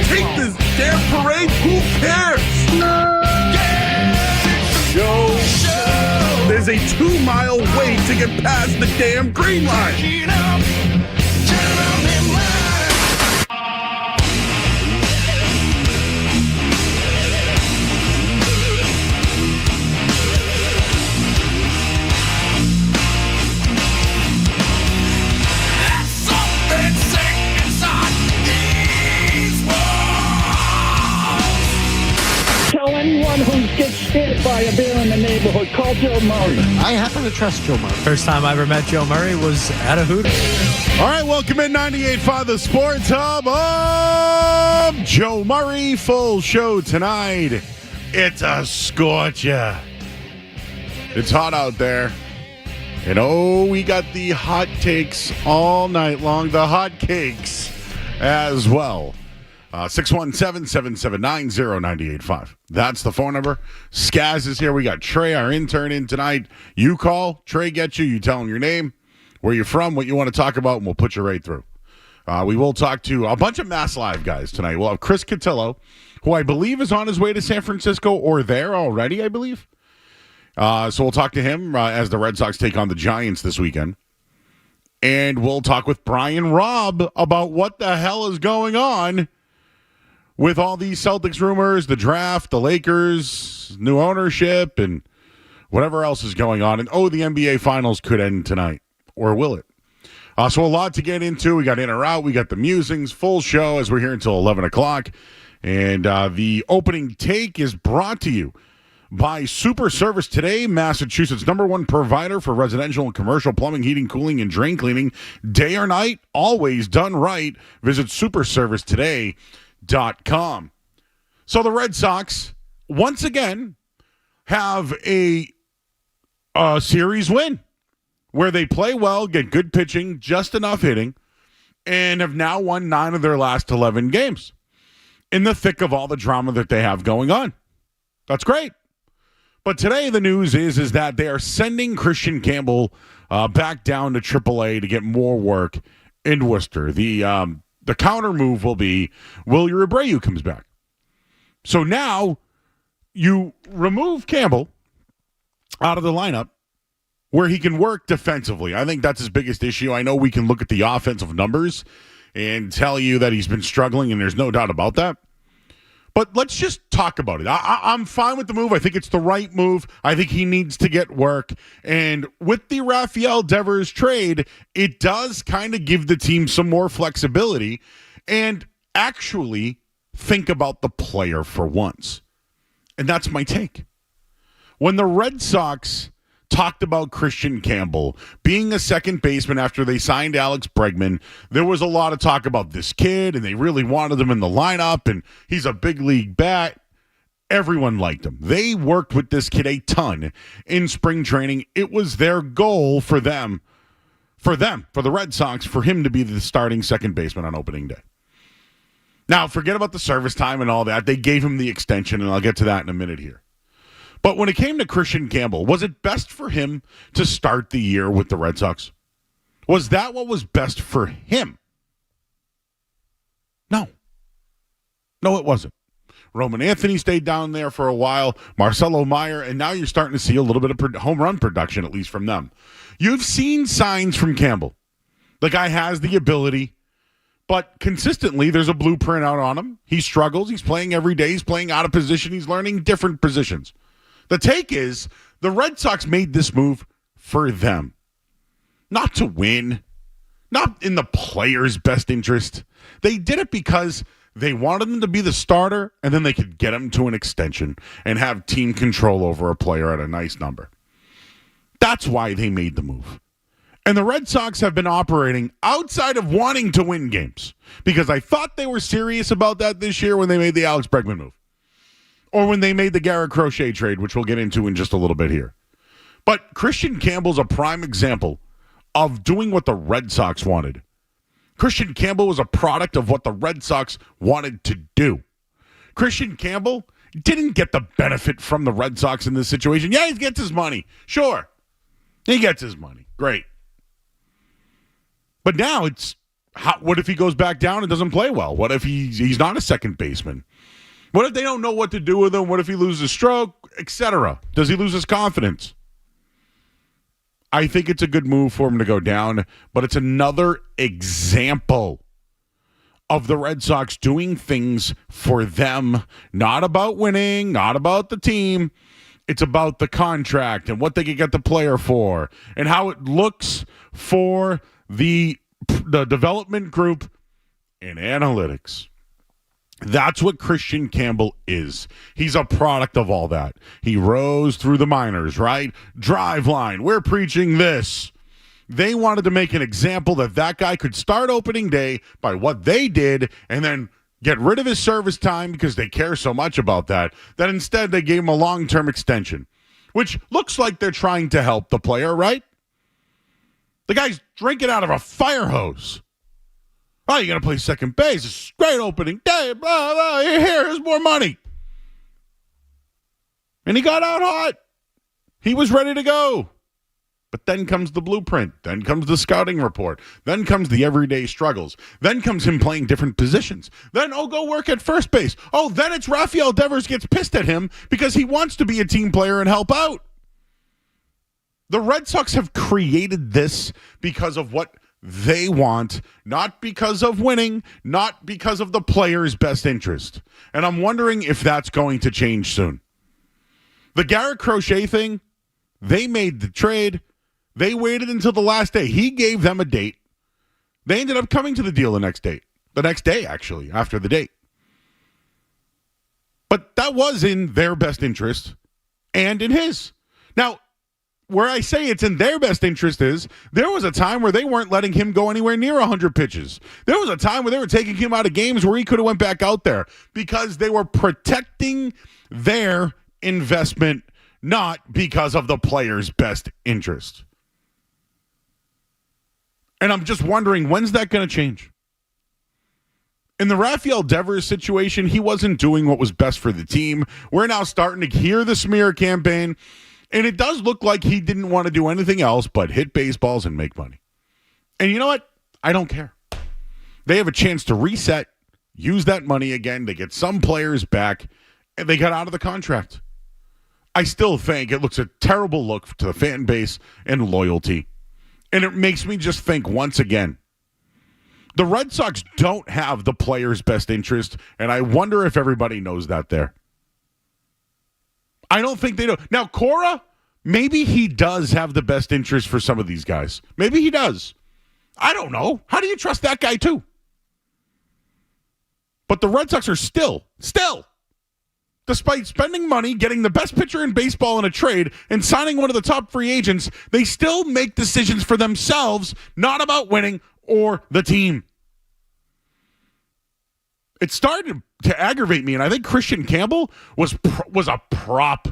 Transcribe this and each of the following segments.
Take this damn parade. Who cares? Joe, there's a 2-mile wait to get past the damn green line. Anyone who gets hit by a bear in the neighborhood, call Joe Murray. I happen to trust Joe Murray. First time I ever met Joe Murray was at a Hooters. All right, welcome in 98.5 The Sports Hub. I'm Joe Murray. Full show tonight. It's a scorcher. It's hot out there. And we got the hot takes all night long. The hot cakes as well. 617-779-0985. That's the phone number. Skaz is here. We got Trey, our intern, in tonight. You call. Trey gets you. You tell him your name, where you're from, what you want to talk about, and we'll put you right through. We will talk to a bunch of Mass Live guys tonight. We'll have Chris Catillo, who I believe is on his way to San Francisco or there already, I believe. So we'll talk to him as the Red Sox take on the Giants this weekend. And we'll talk with Brian Robb about what the hell is going on with all these Celtics rumors, the draft, the Lakers, new ownership, and whatever else is going on. And, the NBA Finals could end tonight. Or will it? So a lot to get into. We got in or out. We got the musings. Full show as we're here until 11 o'clock. And the opening take is brought to you by Super Service Today, Massachusetts' #1 provider for residential and commercial plumbing, heating, cooling, and drain cleaning. Day or night, always done right. Visit superservicetoday.com. So the Red Sox, once again, have a series win where they play well, get good pitching, just enough hitting, and have now won 9 of their last 11 games in the thick of all the drama that they have going on. That's great. But today the news is that they are sending Christian Campbell back down to AAA to get more work in Worcester. The counter move will be Wilyer Abreu comes back. So now you remove Campbell out of the lineup where he can work defensively. I think that's his biggest issue. I know we can look at the offensive numbers and tell you that he's been struggling, and there's no doubt about that. But let's just talk about it. I'm fine with the move. I think it's the right move. I think he needs to get work. And with the Raphael Devers trade, it does kind of give the team some more flexibility and actually think about the player for once. And that's my take. When the Red Sox talked about Christian Campbell being a second baseman after they signed Alex Bregman, there was a lot of talk about this kid, and they really wanted him in the lineup, and he's a big league bat. Everyone liked him. They worked with this kid a ton in spring training. It was their goal for the Red Sox, for him to be the starting second baseman on opening day. Now, forget about the service time and all that. They gave him the extension, and I'll get to that in a minute here. But when it came to Christian Campbell, was it best for him to start the year with the Red Sox? Was that what was best for him? No. No, it wasn't. Roman Anthony stayed down there for a while, Marcelo Meyer, and now you're starting to see a little bit of home run production, at least from them. You've seen signs from Campbell. The guy has the ability, but consistently there's a blueprint out on him. He struggles. He's playing every day. He's playing out of position. He's learning different positions. The take is the Red Sox made this move for them. Not to win. Not in the player's best interest. They did it because they wanted him to be the starter, and then they could get him to an extension and have team control over a player at a nice number. That's why they made the move. And the Red Sox have been operating outside of wanting to win games, because I thought they were serious about that this year when they made the Alex Bregman move. Or when they made the Garrett Crochet trade, which we'll get into in just a little bit here. But Christian Campbell's a prime example of doing what the Red Sox wanted. Christian Campbell was a product of what the Red Sox wanted to do. Christian Campbell didn't get the benefit from the Red Sox in this situation. Yeah, he gets his money. Sure. He gets his money. Great. But now it's What if he goes back down and doesn't play well? What if he's not a second baseman? What if they don't know what to do with him? What if he loses a stroke, etc.? Does he lose his confidence? I think it's a good move for him to go down, but it's another example of the Red Sox doing things for them, not about winning, not about the team. It's about the contract and what they can get the player for and how it looks for the development group in analytics. That's what Christian Campbell is. He's a product of all that. He rose through the minors, right? Driveline, we're preaching this. They wanted to make an example that guy could start opening day by what they did and then get rid of his service time because they care so much about that instead they gave him a long-term extension, which looks like they're trying to help the player, right? The guy's drinking out of a fire hose. Oh, you're going to play second base. It's a great opening day. Blah, blah. Here's more money. And he got out hot. He was ready to go. But then comes the blueprint. Then comes the scouting report. Then comes the everyday struggles. Then comes him playing different positions. Then, go work at first base. Then it's Raphael Devers gets pissed at him because he wants to be a team player and help out. The Red Sox have created this because of what they want, not because of winning, not because of the player's best interest. And I'm wondering if that's going to change soon. The Garrett Crochet thing, they made the trade. They waited until the last day. He gave them a date. They ended up coming to the deal the next day, actually, after the date. But that was in their best interest and in his. Now, where I say it's in their best interest is there was a time where they weren't letting him go anywhere near 100 pitches. There was a time where they were taking him out of games where he could have went back out there because they were protecting their investment, not because of the player's best interest. And I'm just wondering, when's that going to change? In the Raphael Devers situation, he wasn't doing what was best for the team. We're now starting to hear the smear campaign. And it does look like he didn't want to do anything else but hit baseballs and make money. And you know what? I don't care. They have a chance to reset, use that money again. They get some players back, and they got out of the contract. I still think it looks a terrible look to the fan base and loyalty. And it makes me just think once again, the Red Sox don't have the player's best interest, and I wonder if everybody knows that there. I don't think they do. Now, Cora, maybe he does have the best interest for some of these guys. Maybe he does. I don't know. How do you trust that guy, too? But the Red Sox are still, despite spending money, getting the best pitcher in baseball in a trade, and signing one of the top free agents, they still make decisions for themselves, not about winning or the team. It started to aggravate me, and I think Christian Campbell was a prop.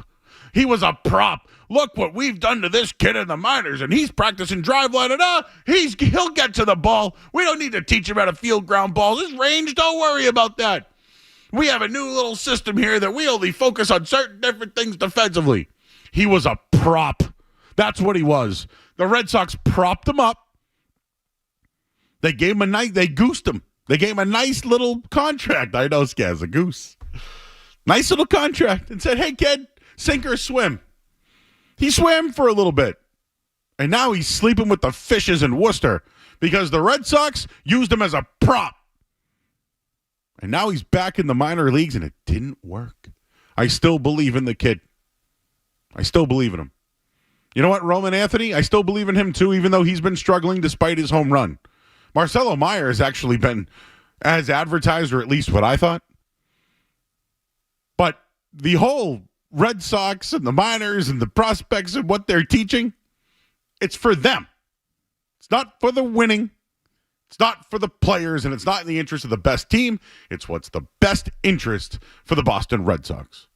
He was a prop. Look what we've done to this kid in the minors, and he's practicing driveline, and he'll get to the ball. We don't need to teach him how to field ground balls. His range, don't worry about that. We have a new little system here that we only focus on certain different things defensively. He was a prop. That's what he was. The Red Sox propped him up. They gave him they goosed him. They gave him a nice little contract. I know Skaz, a goose. Nice little contract. And said, hey, kid, sink or swim. He swam for a little bit. And now he's sleeping with the fishes in Worcester because the Red Sox used him as a prop. And now he's back in the minor leagues, and it didn't work. I still believe in the kid. I still believe in him. You know what, Roman Anthony? I still believe in him, too, even though he's been struggling despite his home run. Marcelo Meyer has actually been as advertised, or at least what I thought. But the whole Red Sox and the minors and the prospects and what they're teaching, it's for them. It's not for the winning. It's not for the players, and it's not in the interest of the best team. It's what's the best interest for the Boston Red Sox.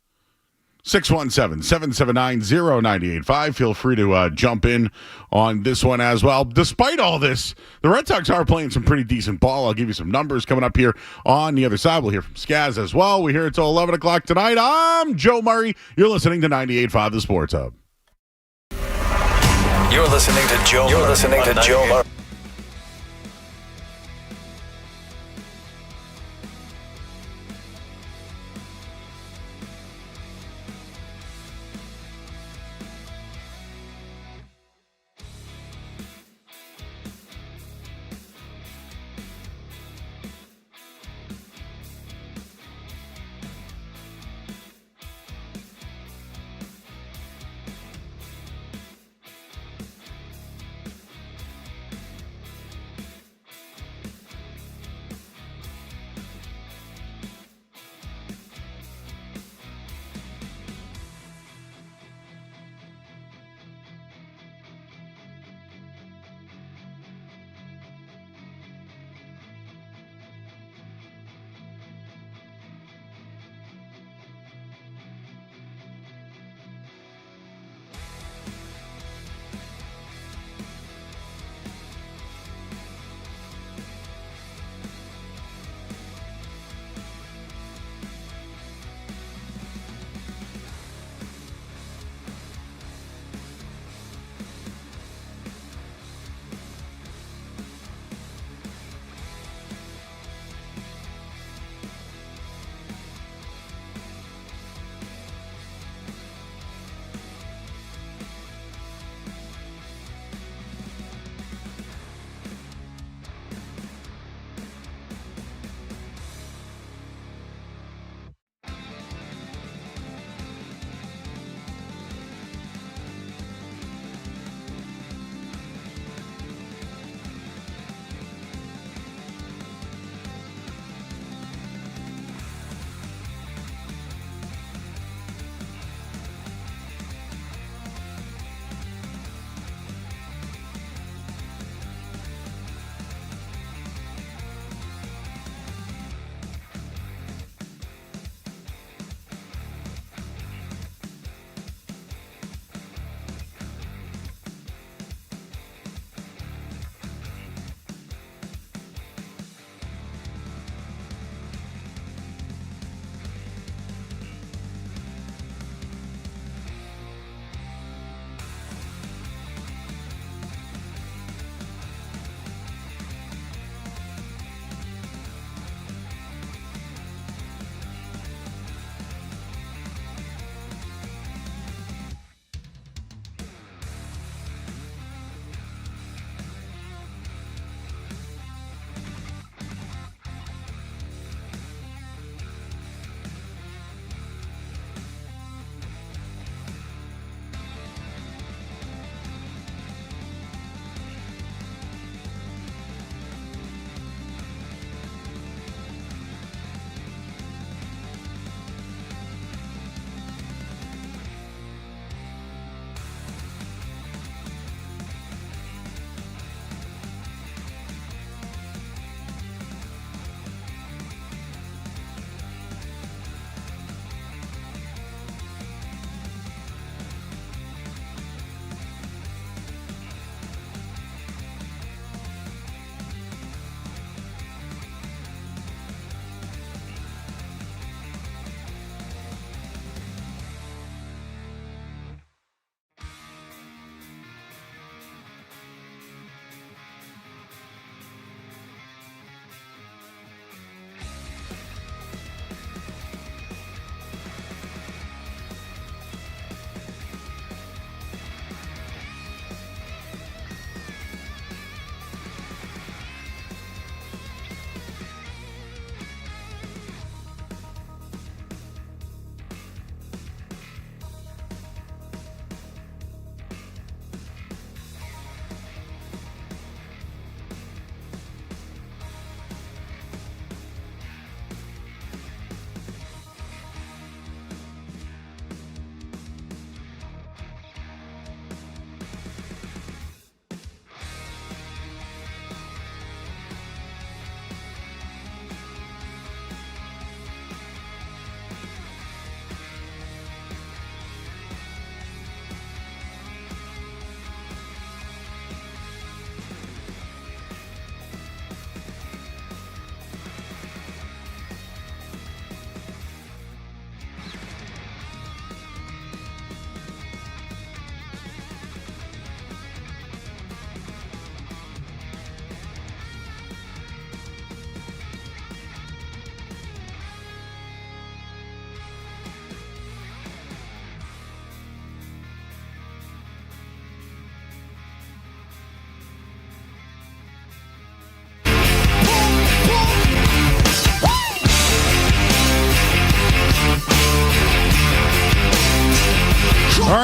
617-779-0985. Feel free to jump in on this one as well. Despite all this, the Red Sox are playing some pretty decent ball. I'll give you some numbers coming up here on the other side. We'll hear from Skaz as well. We're here until 11 o'clock tonight. I'm Joe Murray. You're listening to 98.5 The Sports Hub. You're listening to Joe Murray.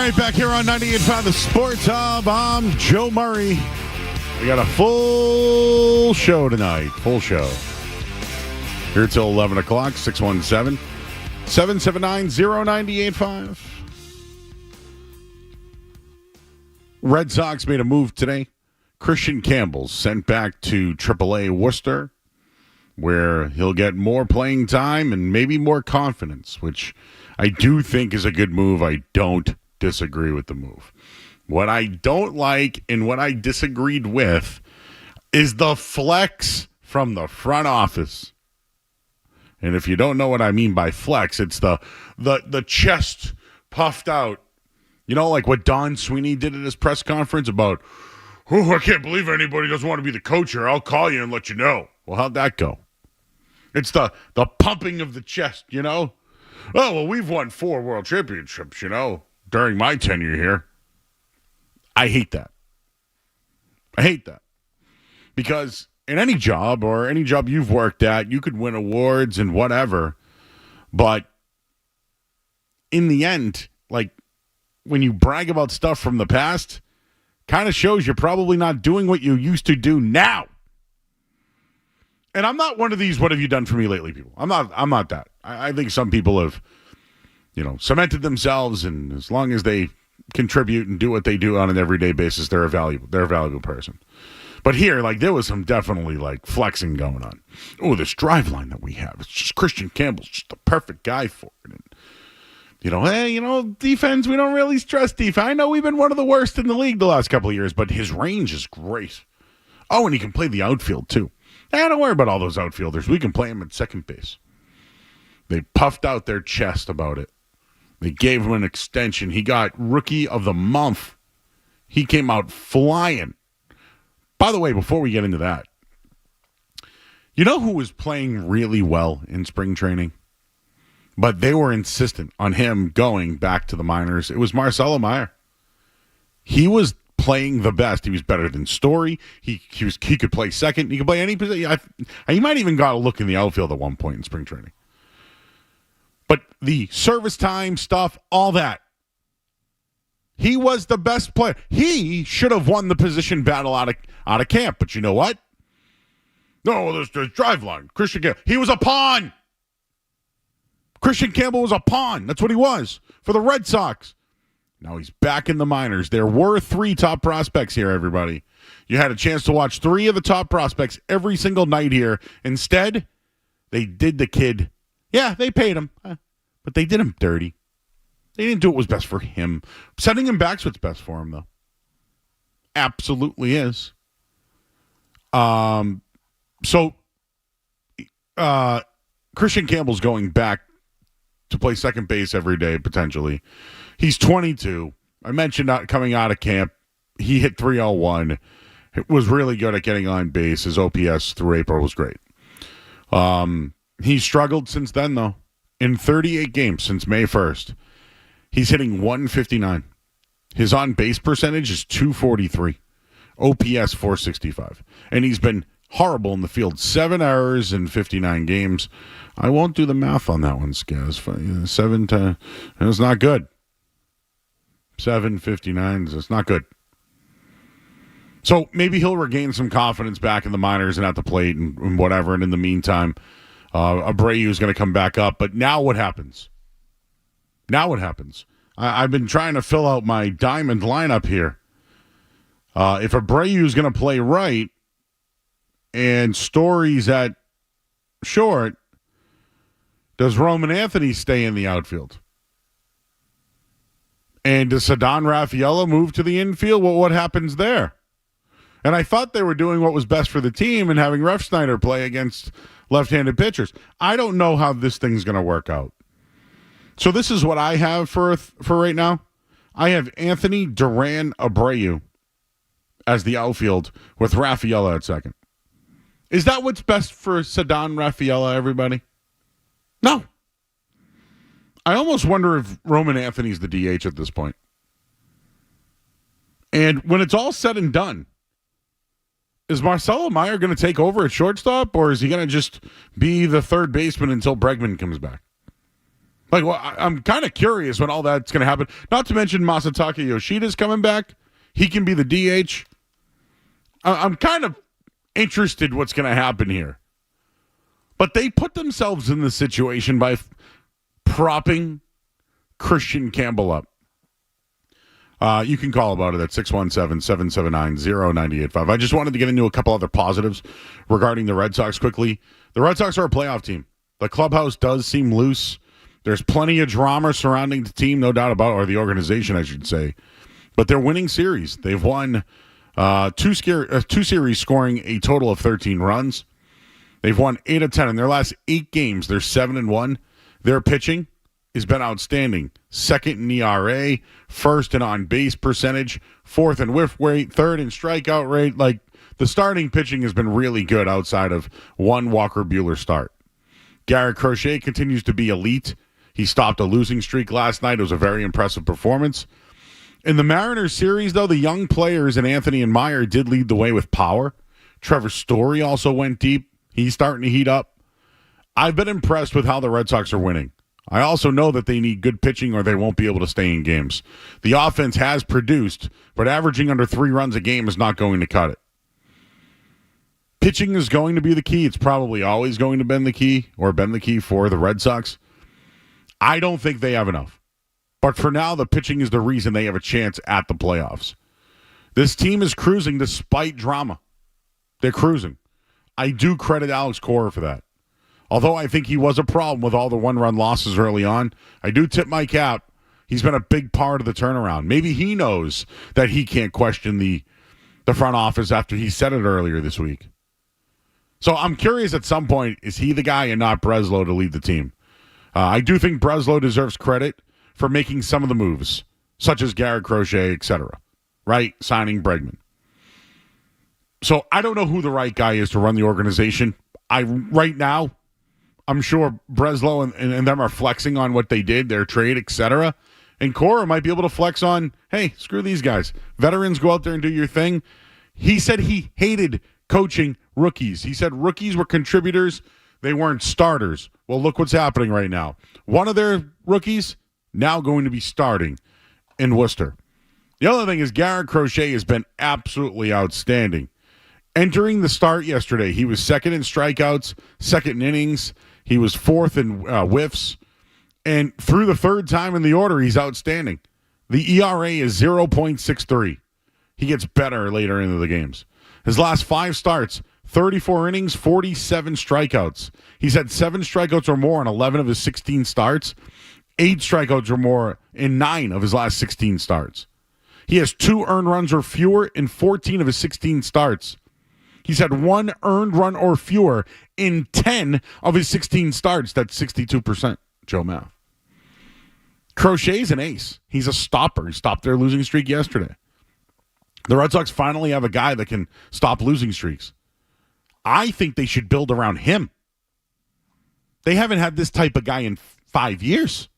right, back here on 98.5 The Sports Hub. I'm Joe Murray. We got a full show tonight. Full show. Here till 11 o'clock, 617-779-0985. Red Sox made a move today. Christian Campbell's sent back to AAA Worcester, where he'll get more playing time and maybe more confidence, which I do think is a good move. I don't disagree with the move. What I don't like and what I disagreed with is the flex from the front office. And if you don't know what I mean by flex, it's the chest puffed out. You know, like what Don Sweeney did at his press conference about, oh, I can't believe anybody doesn't want to be the coach here. I'll call you and let you know. Well, how'd that go? It's the pumping of the chest, you know? Oh, well, we've won 4 world championships, you know, during my tenure here. I hate that. I hate that. Because in any job or any job you've worked at, you could win awards and whatever. But in the end, like, when you brag about stuff from the past, kind of shows you're probably not doing what you used to do now. And I'm not one of these, what have you done for me lately people. I'm not that. I think some people have, cemented themselves, and as long as they contribute and do what they do on an everyday basis, they're a valuable person. But here, there was some definitely, flexing going on. Oh, this drive line that we have, it's just Christian Campbell's just the perfect guy for it. And, defense, we don't really stress defense. I know we've been one of the worst in the league the last couple of years, but his range is great. Oh, and he can play the outfield, too. Don't worry about all those outfielders. We can play him at second base. They puffed out their chest about it. They gave him an extension. He got Rookie of the Month. He came out flying. By the way, before we get into that, you know who was playing really well in spring training? But they were insistent on him going back to the minors. It was Marcelo Meyer. He was playing the best. He was better than Story. He could play second. He could play any position. He might even got a look in the outfield at one point in spring training. But the service time stuff, all that, he was the best player. He should have won the position battle out of camp. But you know what? No, there's drive line. Christian Campbell. He was a pawn. Christian Campbell was a pawn. That's what he was for the Red Sox. Now he's back in the minors. There were 3 top prospects here, everybody. You had a chance to watch 3 of the top prospects every single night here. Instead, they did the kid. Yeah, they paid him, but they did him dirty. They didn't do what was best for him. Sending him back's what's best for him, though. Absolutely is. So Christian Campbell's going back to play second base every day, potentially. He's 22. I mentioned coming out of camp, he hit 301. It was really good at getting on base. His OPS through April was great. He struggled since then, though. In 38 games since May 1st, he's hitting 159. His on-base percentage is 243. OPS 465. And he's been horrible in the field. 7 errors in 59 games. I won't do the math on that one, Skaz. 7 to... It's not good. 759, it's not good. So maybe he'll regain some confidence back in the minors and at the plate and whatever. And in the meantime, Abreu is going to come back up. But now what happens? I've been trying to fill out my diamond lineup here. If Abreu is going to play right and Story's at short, does Roman Anthony stay in the outfield? And does Ceddanne Rafaela move to the infield? Well, what happens there? And I thought they were doing what was best for the team and having Refsnyder play against left-handed pitchers. I don't know how this thing's going to work out. So this is what I have for right now. I have Anthony Duran Abreu as the outfield with Rafaela at second. Is that what's best for Ceddanne Rafaela, everybody? No. I almost wonder if Roman Anthony's the DH at this point. And when it's all said and done, is Marcelo Meyer going to take over at shortstop, or is he going to just be the third baseman until Bregman comes back? Like, well, I'm kind of curious when all that's going to happen. Not to mention Masataka Yoshida's coming back. He can be the DH. I'm kind of interested what's going to happen here. But they put themselves in this situation by propping Christian Campbell up. You can call about it at 617-779-0985. I just wanted to get into a couple other positives regarding the Red Sox quickly. The Red Sox are a playoff team. The clubhouse does seem loose. There's plenty of drama surrounding the team, no doubt about it, or the organization, I should say. But they're winning series. They've won two series, scoring a total of 13 runs. They've won 8 of 10. In their last 8 games, they're 7-1. Their pitching has been outstanding. Second in ERA, first in on-base percentage, fourth in whiff rate, third in strikeout rate. Like, the starting pitching has been really good outside of one Walker Buehler start. Garrett Crochet continues to be elite. He stopped a losing streak last night. It was a very impressive performance. In the Mariners series, though, the young players and Anthony and Meyer did lead the way with power. Trevor Story also went deep. He's starting to heat up. I've been impressed with how the Red Sox are winning. I also know that they need good pitching or they won't be able to stay in games. The offense has produced, but averaging under 3 runs a game is not going to cut it. Pitching is going to be the key. It's probably always going to be the key for the Red Sox. I don't think they have enough. But for now, the pitching is the reason they have a chance at the playoffs. This team is cruising despite drama. They're cruising. I do credit Alex Cora for that. Although I think he was a problem with all the one-run losses early on, I do tip my cap. He's been a big part of the turnaround. Maybe he knows that he can't question the front office after he said it earlier this week. So I'm curious at some point, is he the guy and not Breslow to lead the team? I do think Breslow deserves credit for making some of the moves, such as Garrett Crochet, etc., right? Signing Bregman. So I don't know who the right guy is to run the organization. Right now, I'm sure Breslow and them are flexing on what they did, their trade, etc. And Cora might be able to flex on, hey, screw these guys. Veterans, go out there and do your thing. He said he hated coaching rookies. He said rookies were contributors. They weren't starters. Well, look what's happening right now. One of their rookies now going to be starting in Worcester. The other thing is Garrett Crochet has been absolutely outstanding. Entering the start yesterday, he was second in strikeouts, second in innings. He was fourth in whiffs. And through the third time in the order, he's outstanding. The ERA is 0.63. He gets better later into the games. His last 5 starts, 34 innings, 47 strikeouts. He's had 7 strikeouts or more in 11 of his 16 starts, 8 strikeouts or more in 9 of his last 16 starts. He has 2 earned runs or fewer in 14 of his 16 starts. He's had 1 earned run or fewer in 10 of his 16 starts. That's 62%, Joe Math. Crochet's an ace. He's a stopper. He stopped their losing streak yesterday. The Red Sox finally have a guy that can stop losing streaks. I think they should build around him. They haven't had this type of guy in 5 years.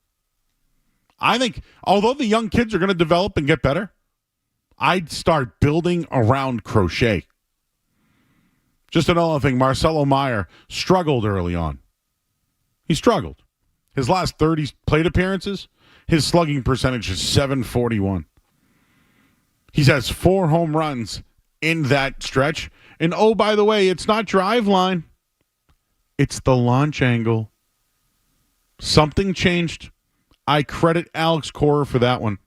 I think, although the young kids are going to develop and get better, I'd start building around Crochet. Just another thing, Marcelo Meyer struggled early on. He struggled. His last 30 plate appearances, his slugging percentage is .741. He has 4 home runs in that stretch. And oh, by the way, it's not drive line. It's the launch angle. Something changed. I credit Alex Cora for that one.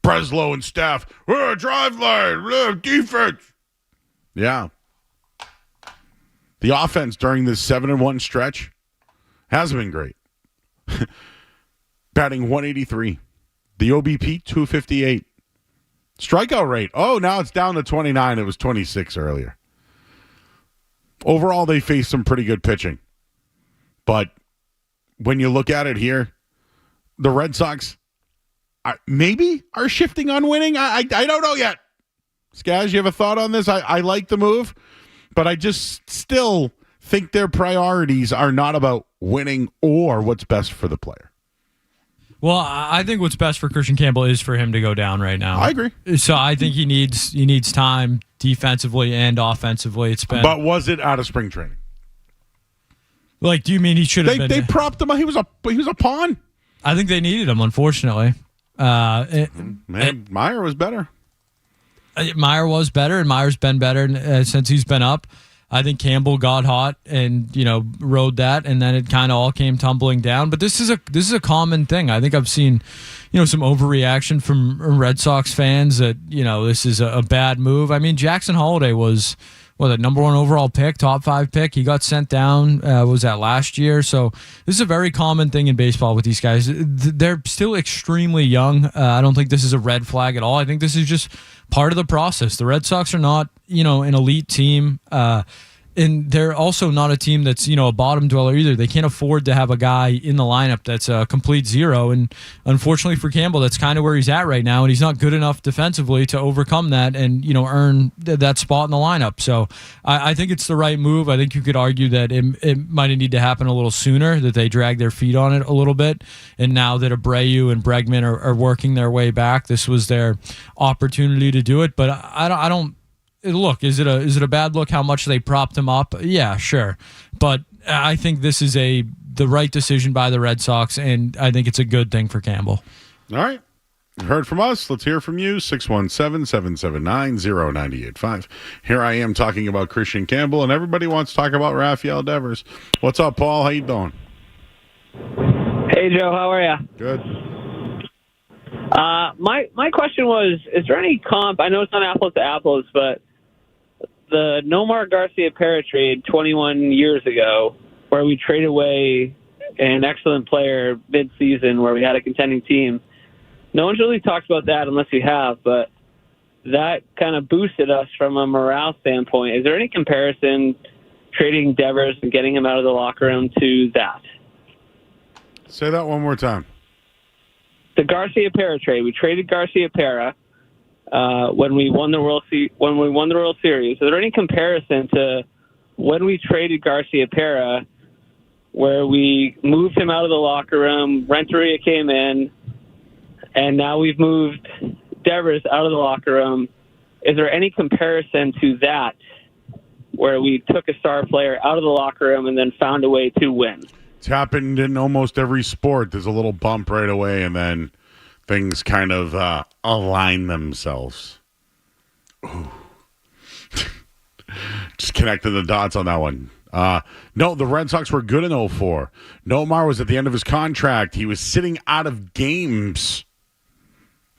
Breslow and staff, drive line, defense. Yeah. The offense during this 7-1 stretch has been great. Batting 183. The OBP, 258. Strikeout rate, now it's down to 29. It was 26 earlier. Overall, they faced some pretty good pitching. But when you look at it here, the Red Sox maybe are shifting on winning. I don't know yet. Skaz, you have a thought on this? I like the move, but I just still think their priorities are not about winning or what's best for the player. Well, I think what's best for Christian Campbell is for him to go down right now. I agree. So I think he needs time defensively and offensively. But was it out of spring training? Like, do you mean he should have been? They propped him up. He was a pawn. I think they needed him, unfortunately. Meyer was better. Meyer was better, and Meyer's been better since he's been up. I think Campbell got hot and rode that, and then it kind of all came tumbling down. But this is a common thing. I think I've seen some overreaction from Red Sox fans that this is a bad move. I mean, Jackson Holliday was the number 1 overall pick, top 5 pick. He got sent down. Was that last year? So this is a very common thing in baseball with these guys. They're still extremely young. I don't think this is a red flag at all. I think this is just part of the process. The Red Sox are not, an elite team. And they're also not a team that's, a bottom dweller either. They can't afford to have a guy in the lineup that's a complete zero. And unfortunately for Campbell, that's kind of where he's at right now. And he's not good enough defensively to overcome that and, earn that spot in the lineup. So I think it's the right move. I think you could argue that it might need to happen a little sooner, that they drag their feet on it a little bit. And now that Abreu and Bregman are working their way back, this was their opportunity to do it. But I don't. Look, is it a bad look how much they propped him up? Yeah, sure. But I think this is the right decision by the Red Sox, and I think it's a good thing for Campbell. All right. Heard from us. Let's hear from you. 617-779-0985. Here I am talking about Christian Campbell, and everybody wants to talk about Raphael Devers. What's up, Paul? How you doing? Hey, Joe. How are you? Good. My question was, is there any comp? I know it's not apples to apples, but the Nomar Garcia-Pera trade 21 years ago, where we traded away an excellent player mid-season where we had a contending team. No one's really talked about that unless you have, but that kind of boosted us from a morale standpoint. Is there any comparison trading Devers and getting him out of the locker room to that? Say that one more time. The Garcia-Pera trade. We traded Garcia-Pera when we won the World Series. Is there any comparison to when we traded Garcia-Pera, where we moved him out of the locker room, Renteria came in, and now we've moved Devers out of the locker room? Is there any comparison to that, where we took a star player out of the locker room and then found a way to win? It's happened in almost every sport. There's a little bump right away, and then things kind of align themselves. Ooh. Just connecting the dots on that one. No, the Red Sox were good in 2004. Nomar was at the end of his contract. He was sitting out of games.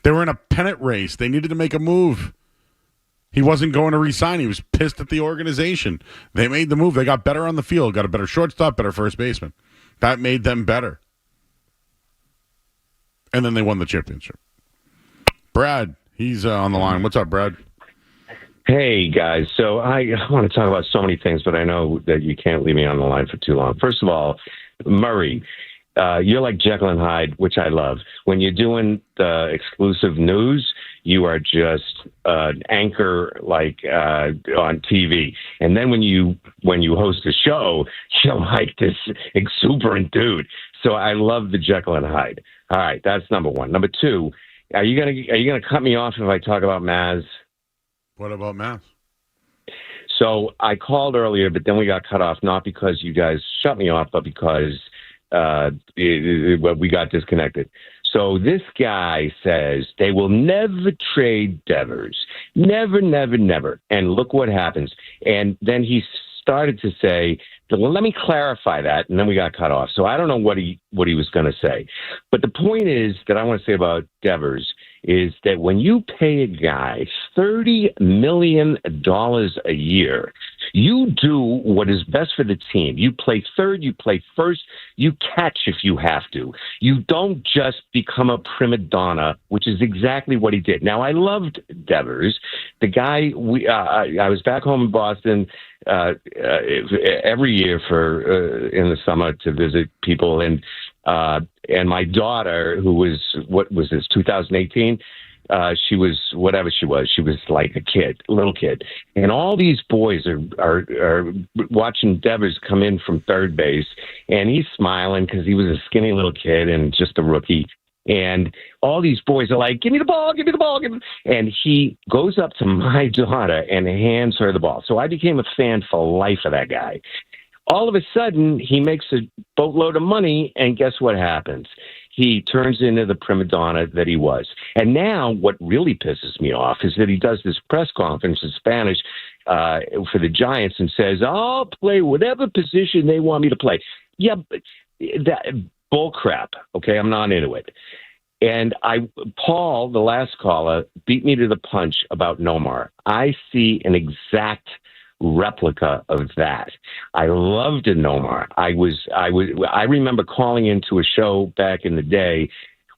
They were in a pennant race. They needed to make a move. He wasn't going to re-sign. He was pissed at the organization. They made the move. They got better on the field, got a better shortstop, better first baseman. That made them better. And then they won the championship. Brad, he's on the line. What's up, Brad? Hey, guys. So I want to talk about so many things, but I know that you can't leave me on the line for too long. First of all, Murray, you're like Jekyll and Hyde, which I love. When you're doing the exclusive news, you are just an anchor like on TV. And then when you host a show, you're like this exuberant dude. So I love the Jekyll and Hyde. All right, that's number one. Number two, are you gonna cut me off if I talk about Maz? What about Maz? So I called earlier, but then we got cut off, not because you guys shut me off, but because we got disconnected. So this guy says they will never trade Devers. Never, never, never. And look what happens. And then he started to say, well, let me clarify that. And then we got cut off. So I don't know what he was going to say. But the point is that I want to say about Devers is that when you pay a guy $30 million a year, you do what is best for the team. You play third, you play first, you catch if you have to. You don't just become a prima donna, which is exactly what he did. Now, I loved Devers. The guy, I was back home in Boston every year for in the summer to visit people, and my daughter, who was, 2018, she was whatever she was. She was like a little kid. And all these boys are watching Devers come in from third base, and he's smiling because he was a skinny little kid and just a rookie. And all these boys are like, give me the ball, give me the ball. And he goes up to my daughter and hands her the ball. So I became a fan for life of that guy. all of a sudden, he makes a boatload of money, and guess what happens? He turns into the prima donna that he was. And now what really pisses me off is that he does this press conference in Spanish for the Giants and says, I'll play whatever position they want me to play. Yeah, but that bull crap. Okay, I'm not into it. And Paul, the last caller, beat me to the punch about Nomar. I see an exact replica of that. I loved Nomar. I remember calling into a show back in the day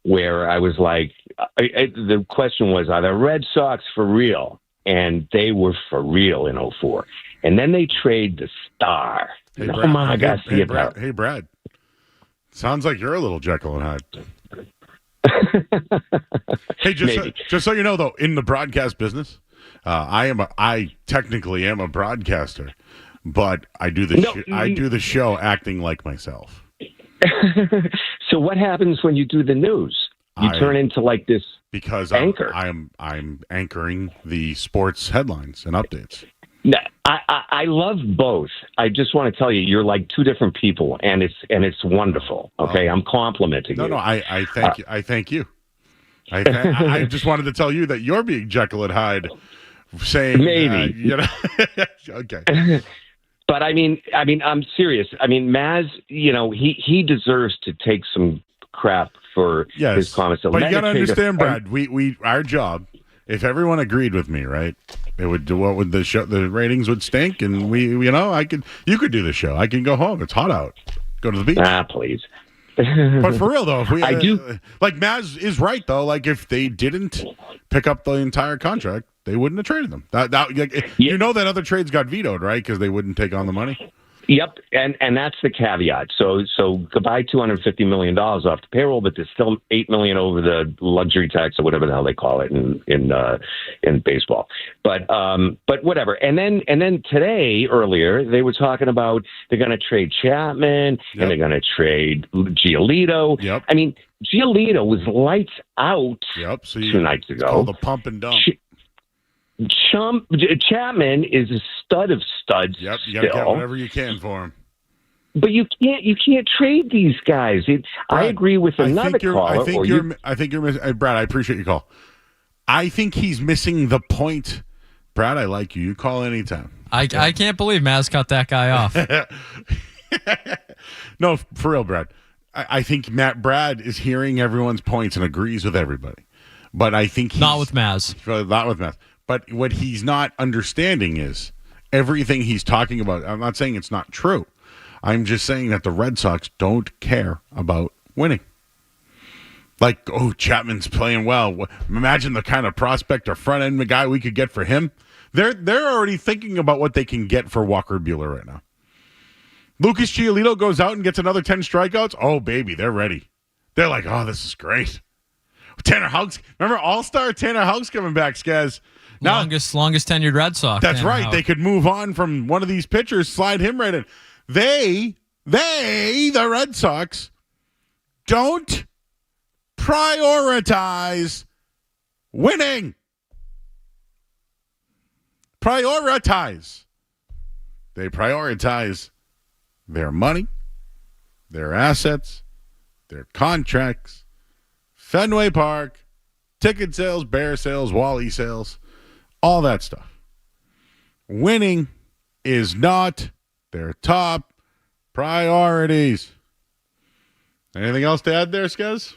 where I was like, the question was, are the Red Sox for real? And they were for real in 2004. And then they trade the star. Hey, Nomar Garcia. Hey, Brad. Sounds like you're a little Jekyll and Hyde. Hey, just so you know, though, in the broadcast business, I technically am a broadcaster, but I do the show acting like myself. So what happens when you do the news? You turn into like this because anchor. I'm anchoring the sports headlines and updates. No, I love both. I just want to tell you, you're like two different people, and it's wonderful. Okay, I'm complimenting you. No, I thank you. I thank you. I just wanted to tell you that you're being Jekyll and Hyde, saying maybe okay. But I mean, I'm serious. I mean, Maz, he deserves to take some crap for his comments. But you got to understand, Brad. We our job. If everyone agreed with me, right, it would do. What would the show? The ratings would stink, and you could do the show. I can go home. It's hot out. Go to the beach. Please. But for real though, if I do. Like Maz is right though. Like if they didn't pick up the entire contract, they wouldn't have traded them. You know that other trades got vetoed, right? Because they wouldn't take on the money. Yep, and that's the caveat. So goodbye $250 million off the payroll, but there's still $8 million over the luxury tax or whatever the hell they call it in baseball. But whatever. And then today earlier they were talking about they're going to trade Chapman and they're going to trade Giolito. Yep. I mean, Giolito was lights out 2 nights ago. It's called a pump and dump. Chapman is a stud of studs. Yep, you got to get whatever you can for him. But you can't trade these guys. Brad, I agree with another caller. I think you're missing. Brad, I appreciate your call. I think he's missing the point. Brad, I like you. You call anytime. I can't believe Maz cut that guy off. No, for real, Brad. I think Brad is hearing everyone's points and agrees with everybody. But I think not with Maz. Not with Maz. But what he's not understanding is everything he's talking about. I'm not saying it's not true. I'm just saying that the Red Sox don't care about winning. Like, Chapman's playing well. Imagine the kind of prospect or front end guy we could get for him. They're already thinking about what they can get for Walker Buehler right now. Lucas Giolito goes out and gets another 10 strikeouts. Oh, baby, they're ready. They're like, oh, this is great. Tanner Houck's, remember All-Star Tanner Houck's coming back, Skaz. Now, longest tenured Red Sox. That's right. Houck. They could move on from one of these pitchers, slide him right in. The Red Sox, don't prioritize winning. Prioritize. They prioritize their money, their assets, their contracts, Fenway Park, ticket sales, bear sales, Wally sales, all that stuff. Winning is not their top priorities. Anything else to add there, Skez?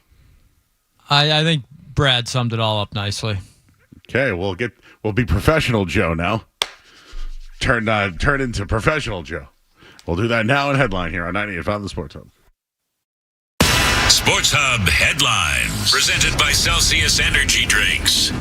I think Brad summed it all up nicely. Okay, we'll be professional Joe now. Turn into professional Joe. We'll do that now in headline here on 98.5 The Sports Hub. Sports Hub headlines presented by Celsius Energy Drinks.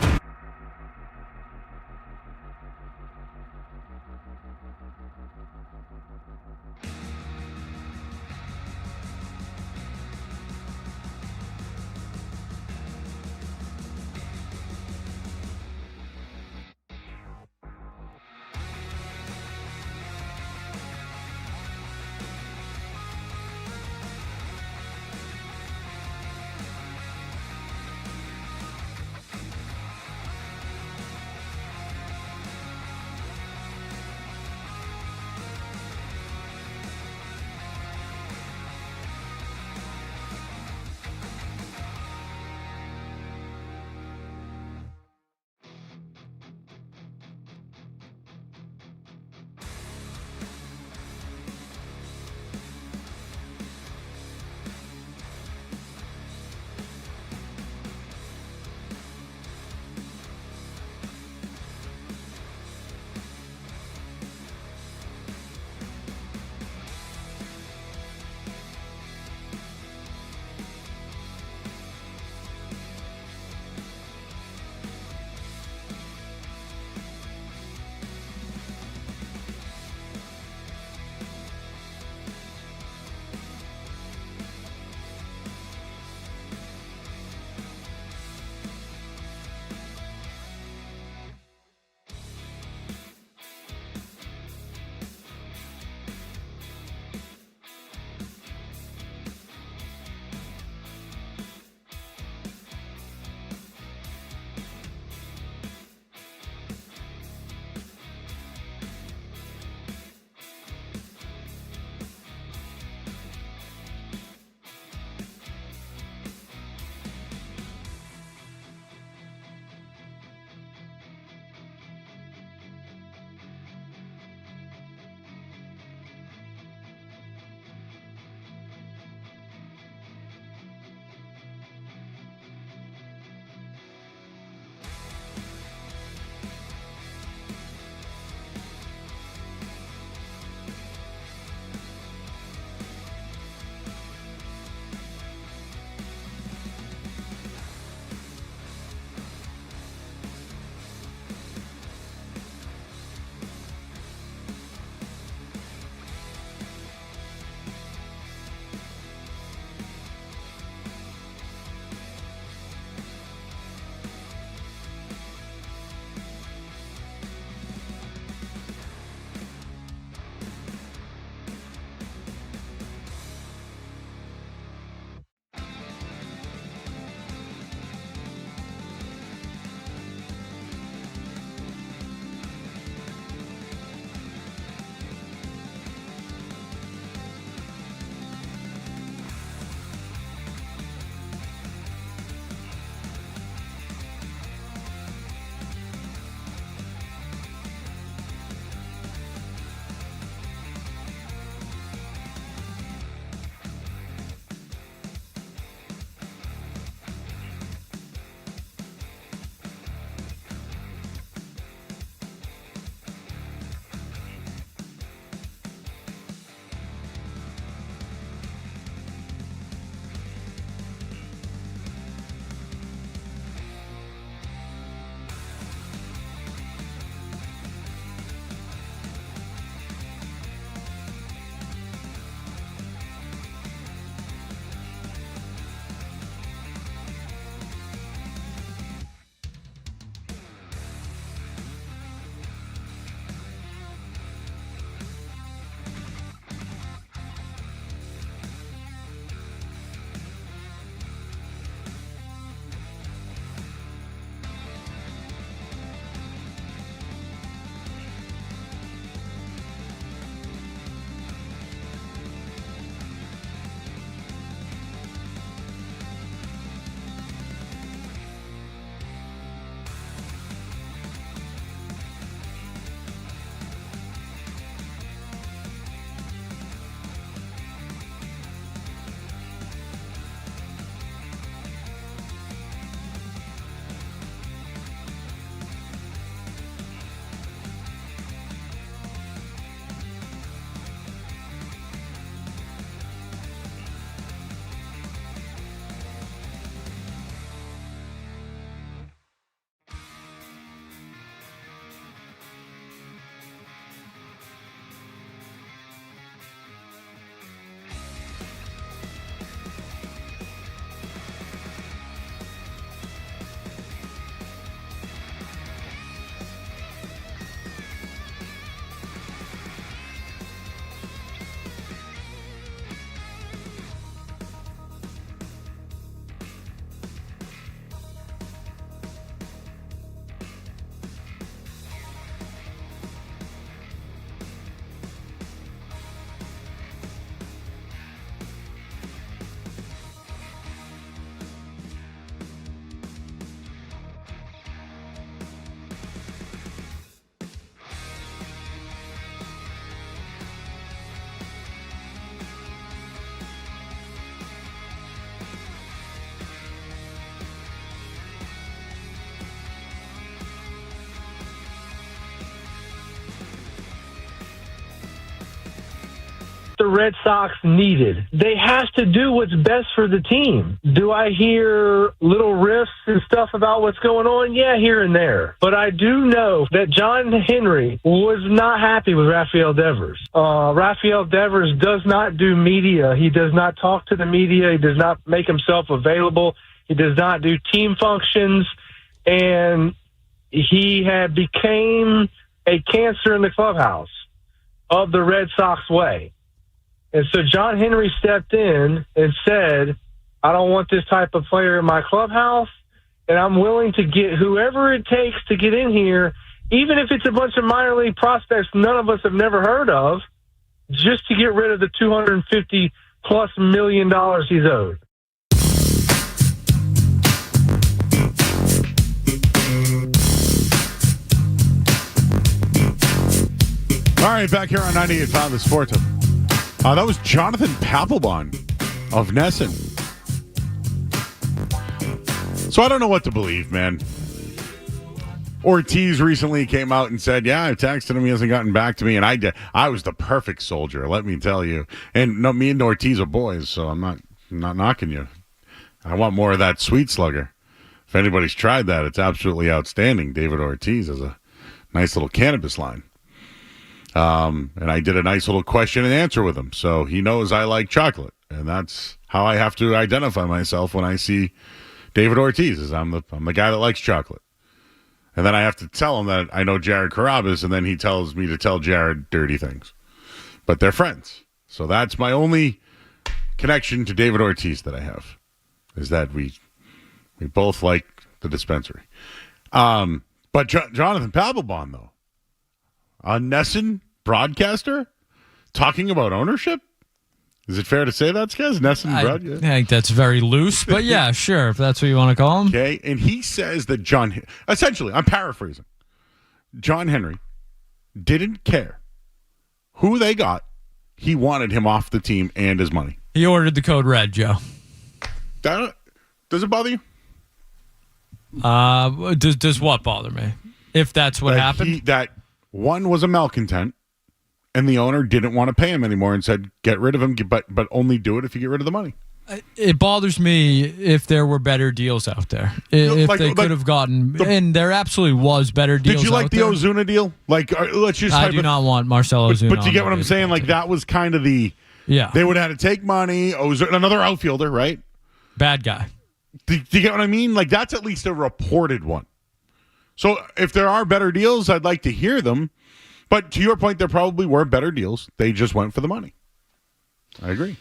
the Red Sox needed. They have to do what's best for the team. Do I hear little riffs and stuff about what's going on? Yeah, here and there. But I do know that John Henry was not happy with Raphael Devers. Raphael Devers does not do media. He does not talk to the media. He does not make himself available. He does not do team functions. And he had became a cancer in the clubhouse of the Red Sox way. And so John Henry stepped in and said, I don't want this type of player in my clubhouse, and I'm willing to get whoever it takes to get in here, even if it's a bunch of minor league prospects none of us have never heard of, just to get rid of the $250+ million he's owed. All right, back here on 98.5 The Sports Hub. That was Jonathan Papelbon of Nesson. So I don't know what to believe, man. Ortiz recently came out and said, yeah, I texted him, he hasn't gotten back to me, and I was the perfect soldier, let me tell you. And no, me and Ortiz are boys, so I'm not knocking you. I want more of that sweet slugger. If anybody's tried that, it's absolutely outstanding. David Ortiz has a nice little cannabis line. And I did a nice little question and answer with him. So he knows I like chocolate. And that's how I have to identify myself when I see David Ortiz, is I'm the guy that likes chocolate. And then I have to tell him that I know Jared Carrabis, and then he tells me to tell Jared dirty things. But they're friends. So that's my only connection to David Ortiz that I have, is that we both like the dispensary. But Jonathan Papelbon, though, a Nesson broadcaster talking about ownership? Is it fair to say that's guys? Nesson broadcaster? I think that's very loose, but yeah, sure, if that's what you want to call him. Okay, and he says that essentially, I'm paraphrasing, John Henry didn't care who they got. He wanted him off the team and his money. He ordered the code red, Joe. Does it bother you? Does what bother me? If that's what happened? That one was a malcontent, and the owner didn't want to pay him anymore and said, get rid of him, but only do it if you get rid of the money. It bothers me if there were better deals out there. If they could have gotten, and there absolutely was better deals out there. Did you like the Ozuna deal? Let's just. I do not want Marcelo Ozuna. But you get what I'm saying? Like, that was kind of the. Yeah. They would have had to take money. Ozuna, another outfielder, right? Bad guy. Do you get what I mean? Like, that's at least a reported one. So if there are better deals, I'd like to hear them. But to your point, there probably were better deals. They just went for the money. I agree.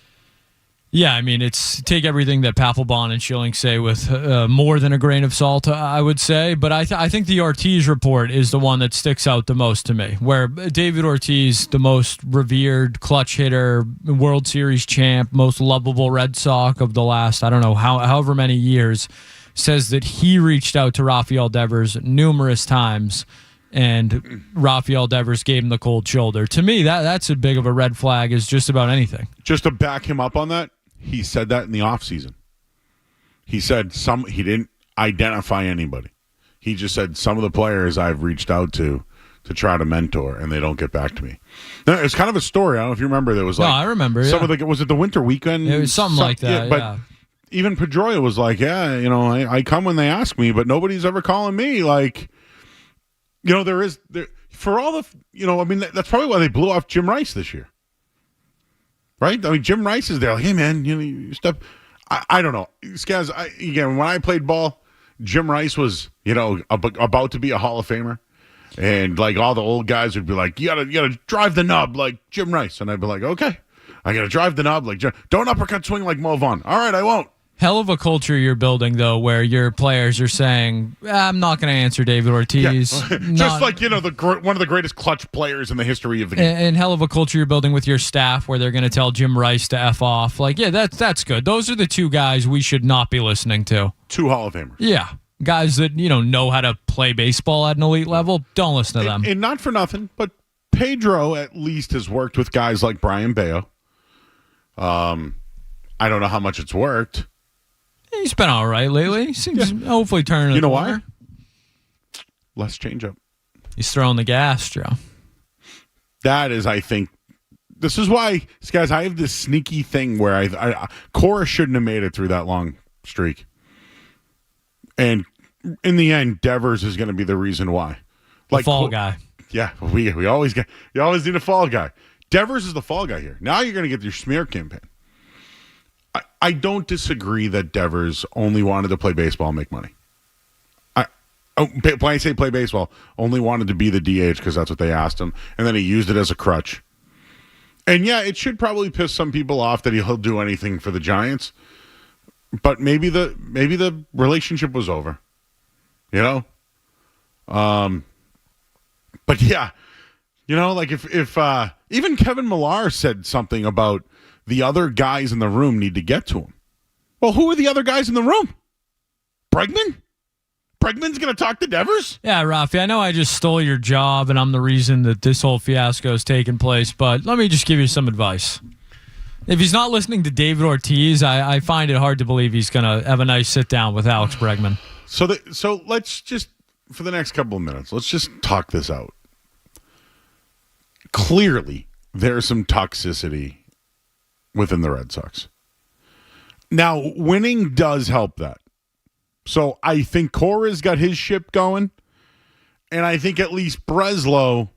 Yeah, I mean, it's take everything that Papelbon and Schilling say with more than a grain of salt, I would say. But I think the Ortiz report is the one that sticks out the most to me, where David Ortiz, the most revered clutch hitter, World Series champ, most lovable Red Sox of the last, I don't know, however many years, says that he reached out to Raphael Devers numerous times, and Raphael Devers gave him the cold shoulder. To me, that's as big of a red flag as just about anything. Just to back him up on that, he said that in the offseason. He said he didn't identify anybody. He just said some of the players I've reached out to try to mentor, and they don't get back to me. Now, it's kind of a story. I don't know if you remember. There was I remember. Some of was it the winter weekend? It was something like that. But even Pedroia was like, I come when they ask me, but nobody's ever calling me. Like, there for all the, that's probably why they blew off Jim Rice this year. Right? I mean, Jim Rice is there. Like, hey, man, you step. I don't know. Skaz, again, when I played ball, Jim Rice was, about to be a Hall of Famer. And, like, all the old guys would be like, you gotta drive the nub like Jim Rice. And I'd be like, okay, I got to drive the knob like Jim. Don't uppercut swing like Mo Vaughn. All right, I won't. Hell of a culture you're building, though, where your players are saying, I'm not going to answer David Ortiz. Yeah. Just like, one of the greatest clutch players in the history of the game. And hell of a culture you're building with your staff where they're going to tell Jim Rice to F off. Like, yeah, that's good. Those are the two guys we should not be listening to. Two Hall of Famers. Yeah. Guys that, know how to play baseball at an elite level. Don't listen to them. And not for nothing, but Pedro at least has worked with guys like Brian Bayo. I don't know how much it's worked. He's been all right lately. He seems hopefully turning the corner. Why? Less changeup. He's throwing the gas, Joe. That is, I think, this is why, guys, I have this sneaky thing where I Cora shouldn't have made it through that long streak. And in the end, Devers is going to be the reason why. Like fall guy. Yeah, we always need a fall guy. Devers is the fall guy here. Now you're going to get your smear campaign. I don't disagree that Devers only wanted to play baseball and make money. When I say play baseball, only wanted to be the DH because that's what they asked him, and then he used it as a crutch. And yeah, it should probably piss some people off that he'll do anything for the Giants, but maybe the relationship was over, you know. But yeah, you know, like if even Kevin Millar said something about the other guys in the room need to get to him. Well, who are the other guys in the room? Bregman? Bregman's going to talk to Devers? Yeah, Rafi, I know I just stole your job and I'm the reason that this whole fiasco is taking place, but let me just give you some advice. If he's not listening to David Ortiz, I find it hard to believe he's going to have a nice sit down with Alex Bregman. So let's just, for the next couple of minutes, let's just talk this out. Clearly, there's some toxicity within the Red Sox. Now, winning does help that. So I think Cora's got his ship going, and I think at least Breslow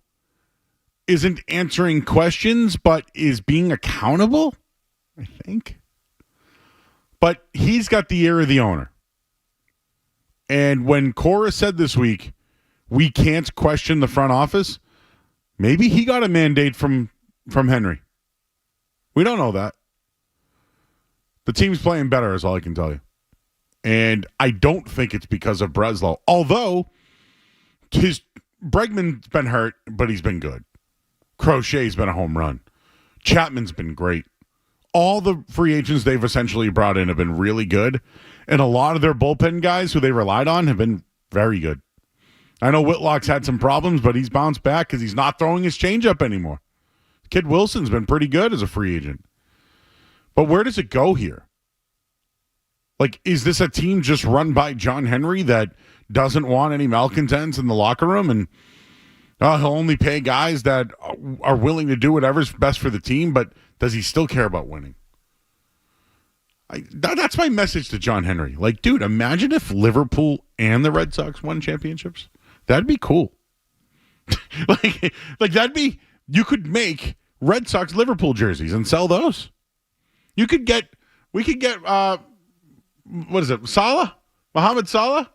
isn't answering questions, but is being accountable, I think. But he's got the ear of the owner. And when Cora said this week, we can't question the front office, maybe he got a mandate from Henry. We don't know that. The team's playing better is all I can tell you. And I don't think it's because of Breslow. Although, Bregman's been hurt, but he's been good. Crochet's been a home run. Chapman's been great. All the free agents they've essentially brought in have been really good. And a lot of their bullpen guys who they relied on have been very good. I know Whitlock's had some problems, but he's bounced back because he's not throwing his changeup anymore. Kid Wilson's been pretty good as a free agent. But where does it go here? Like, is this a team just run by John Henry that doesn't want any malcontents in the locker room and he'll only pay guys that are willing to do whatever's best for the team, but does he still care about winning? That's my message to John Henry. Like, dude, imagine if Liverpool and the Red Sox won championships. That'd be cool. like that'd be, you could make Red Sox Liverpool jerseys and sell those. We could get what is it? Salah? Mohamed Salah?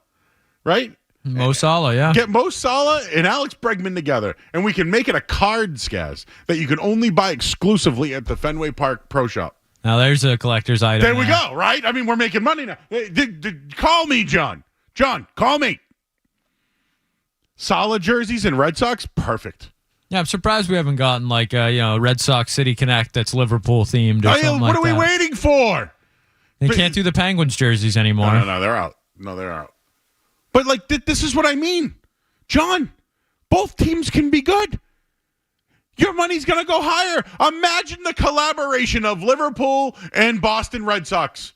Right? Mo Salah, yeah. Get Mo Salah and Alex Bregman together, and we can make it a card, Skaz, that you can only buy exclusively at the Fenway Park Pro Shop. Now there's a collector's item. There we go, right? I mean, we're making money now. Call me, John. John, call me. Salah jerseys and Red Sox? Perfect. Yeah, I'm surprised we haven't gotten like Red Sox City Connect that's Liverpool themed or something like that. What are we waiting for? They can't do the Penguins jerseys anymore. No, they're out. No, they're out. But like this is what I mean. John, both teams can be good. Your money's going to go higher. Imagine the collaboration of Liverpool and Boston Red Sox.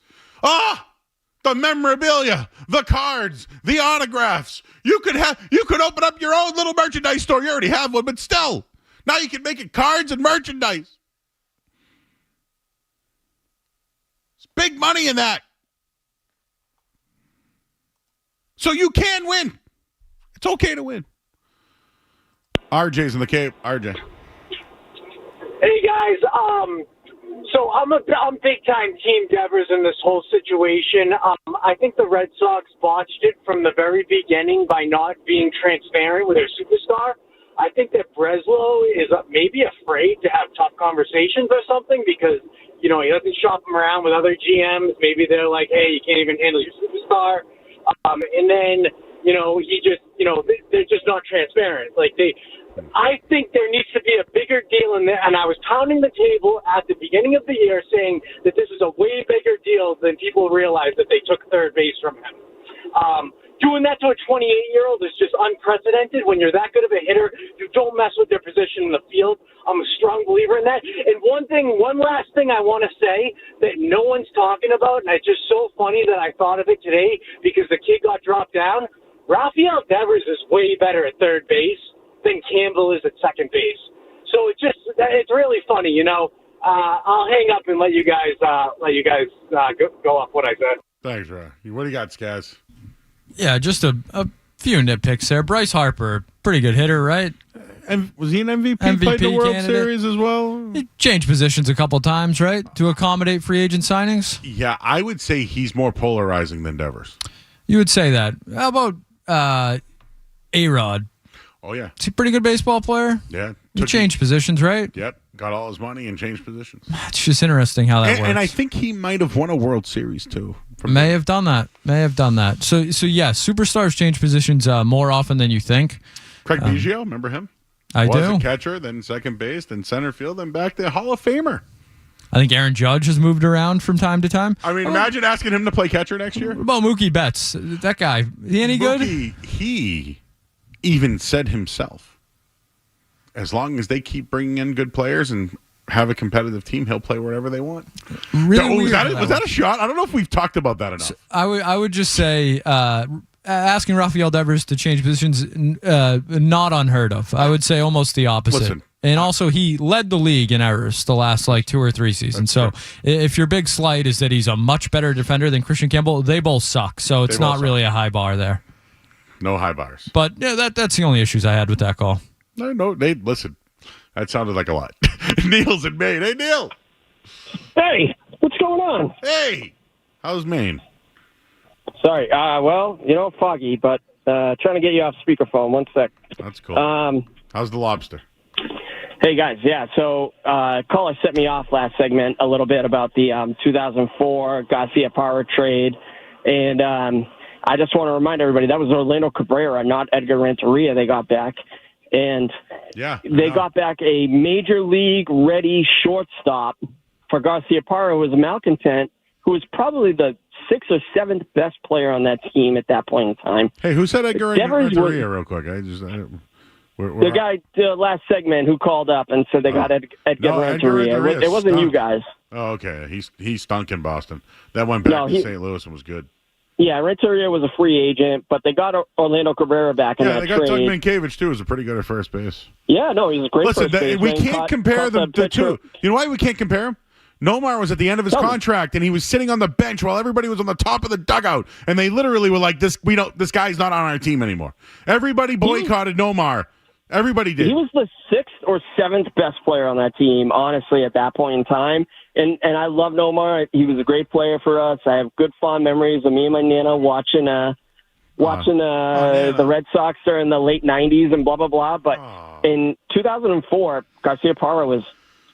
The memorabilia, the cards, the autographs. You could open up your own little merchandise store. You already have one, but still. Now you can make it cards and merchandise. Big money in that. So you can win. It's okay to win. RJ's in the Cape. RJ. Hey, guys. So I'm big-time Team Devers in this whole situation. I think the Red Sox botched it from the very beginning by not being transparent with their superstar. I think that Breslow is maybe afraid to have tough conversations or something because, he doesn't shop them around with other GMs. Maybe they're like, hey, you can't even handle your superstar. And then, they're just not transparent. I think there needs to be a bigger deal in there. And I was pounding the table at the beginning of the year saying that this is a way bigger deal than people realize that they took third base from him. Doing that to a 28-year-old is just unprecedented. When you're that good of a hitter, you don't mess with their position in the field. I'm a strong believer in that. And one last thing I want to say that no one's talking about, and it's just so funny that I thought of it today because the kid got dropped down. Raphael Devers is way better at third base than Campbell is at second base. So it's really funny, you know. I'll hang up and let you guys go off what I said. Thanks, Ray. What do you got, Skaz? Yeah, just a few nitpicks there. Bryce Harper, pretty good hitter, right? And was he an MVP? MVP Played the World candidate. Series as well? He changed positions a couple times, right, to accommodate free agent signings? Yeah, I would say he's more polarizing than Devers. You would say that. How about A-Rod? Oh, yeah. Is he a pretty good baseball player? Yeah. He changed positions, right? Yep. Got all his money and changed positions. It's just interesting how that works. And I think he might have won a World Series, too. May have done that. So yeah, superstars change positions more often than you think. Craig Biggio, remember him? I was do. a catcher, then second base, then center field, then back to Hall of Famer. I think Aaron Judge has moved around from time to time. I mean, imagine asking him to play catcher next year. What about Mookie Betts? That guy, he any good? He even said himself, as long as they keep bringing in good players and have a competitive team, he'll play wherever they want. Really was weird that a shot? I don't know if we've talked about that enough. So I would just say asking Raphael Devers to change positions, not unheard of. I would say almost the opposite. Listen, and also, he led the league in errors the last 2 or 3 seasons. So if your big slight is that he's a much better defender than Christian Campbell, they both suck. So it's not really a high bar there. No high bars. But yeah, that's the only issues I had with that call. No, Nate, listen. That sounded like a lot. Neil's in Maine. Hey, Neil. Hey, what's going on? Hey. How's Maine? Sorry. Well, foggy, but trying to get you off speakerphone. 1 sec. That's cool. How's the lobster? Hey, guys. Yeah, so caller set me off last segment a little bit about the 2004 Garcia-Parra trade. And I just want to remind everybody that was Orlando Cabrera, not Edgar Renteria they got back. And they got back a major league ready shortstop for Garcia-Parra, who was a malcontent, who was probably the 6th or 7th best player on that team at that point in time. Hey, who said Edgar Renteria real quick? The guy last segment who called up and said they got Edgar Renteria. It wasn't stunk. you guys. Oh, okay. He stunk in Boston. That went back to St. Louis and was good. Yeah, Renteria was a free agent, but they got Orlando Cabrera back in that trade. Yeah, they got Doug Mankiewicz, too, who's pretty good at first base. Yeah, no, he's a great first baseman. We can't compare the two. You know why we can't compare him? Nomar was at the end of his contract, and he was sitting on the bench while everybody was on the top of the dugout, and they literally were like, "This guy's not on our team anymore." Everybody boycotted Nomar. Everybody did. He was the 6th or 7th best player on that team, honestly, at that point in time. And I love Nomar. He was a great player for us. I have good fond memories of me and my Nana watching the Red Sox during the late 90s and blah, blah, blah. But in 2004, Garcia-Parra was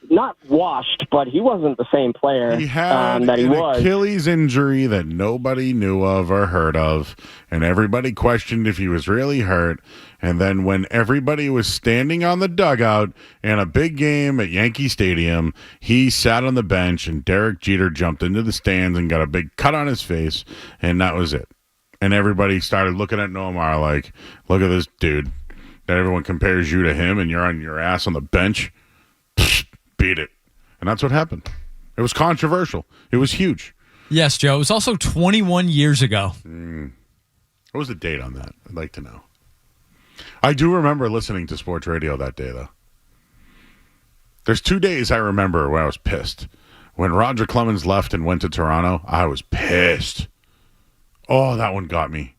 not washed, but he wasn't the same player he had that he was. Achilles injury that nobody knew of or heard of, and everybody questioned if he was really hurt. And then when everybody was standing on the dugout in a big game at Yankee Stadium, he sat on the bench, and Derek Jeter jumped into the stands and got a big cut on his face, and that was it. And everybody started looking at Nomar like, look at this dude. That everyone compares you to him, and you're on your ass on the bench. Beat it. And that's what happened. It was controversial. It was huge. Yes, Joe. It was also 21 years ago. What was the date on that? I'd like to know. I do remember listening to sports radio that day, though. There's 2 days I remember when I was pissed. When Roger Clemens left and went to Toronto, I was pissed. Oh, that one got me.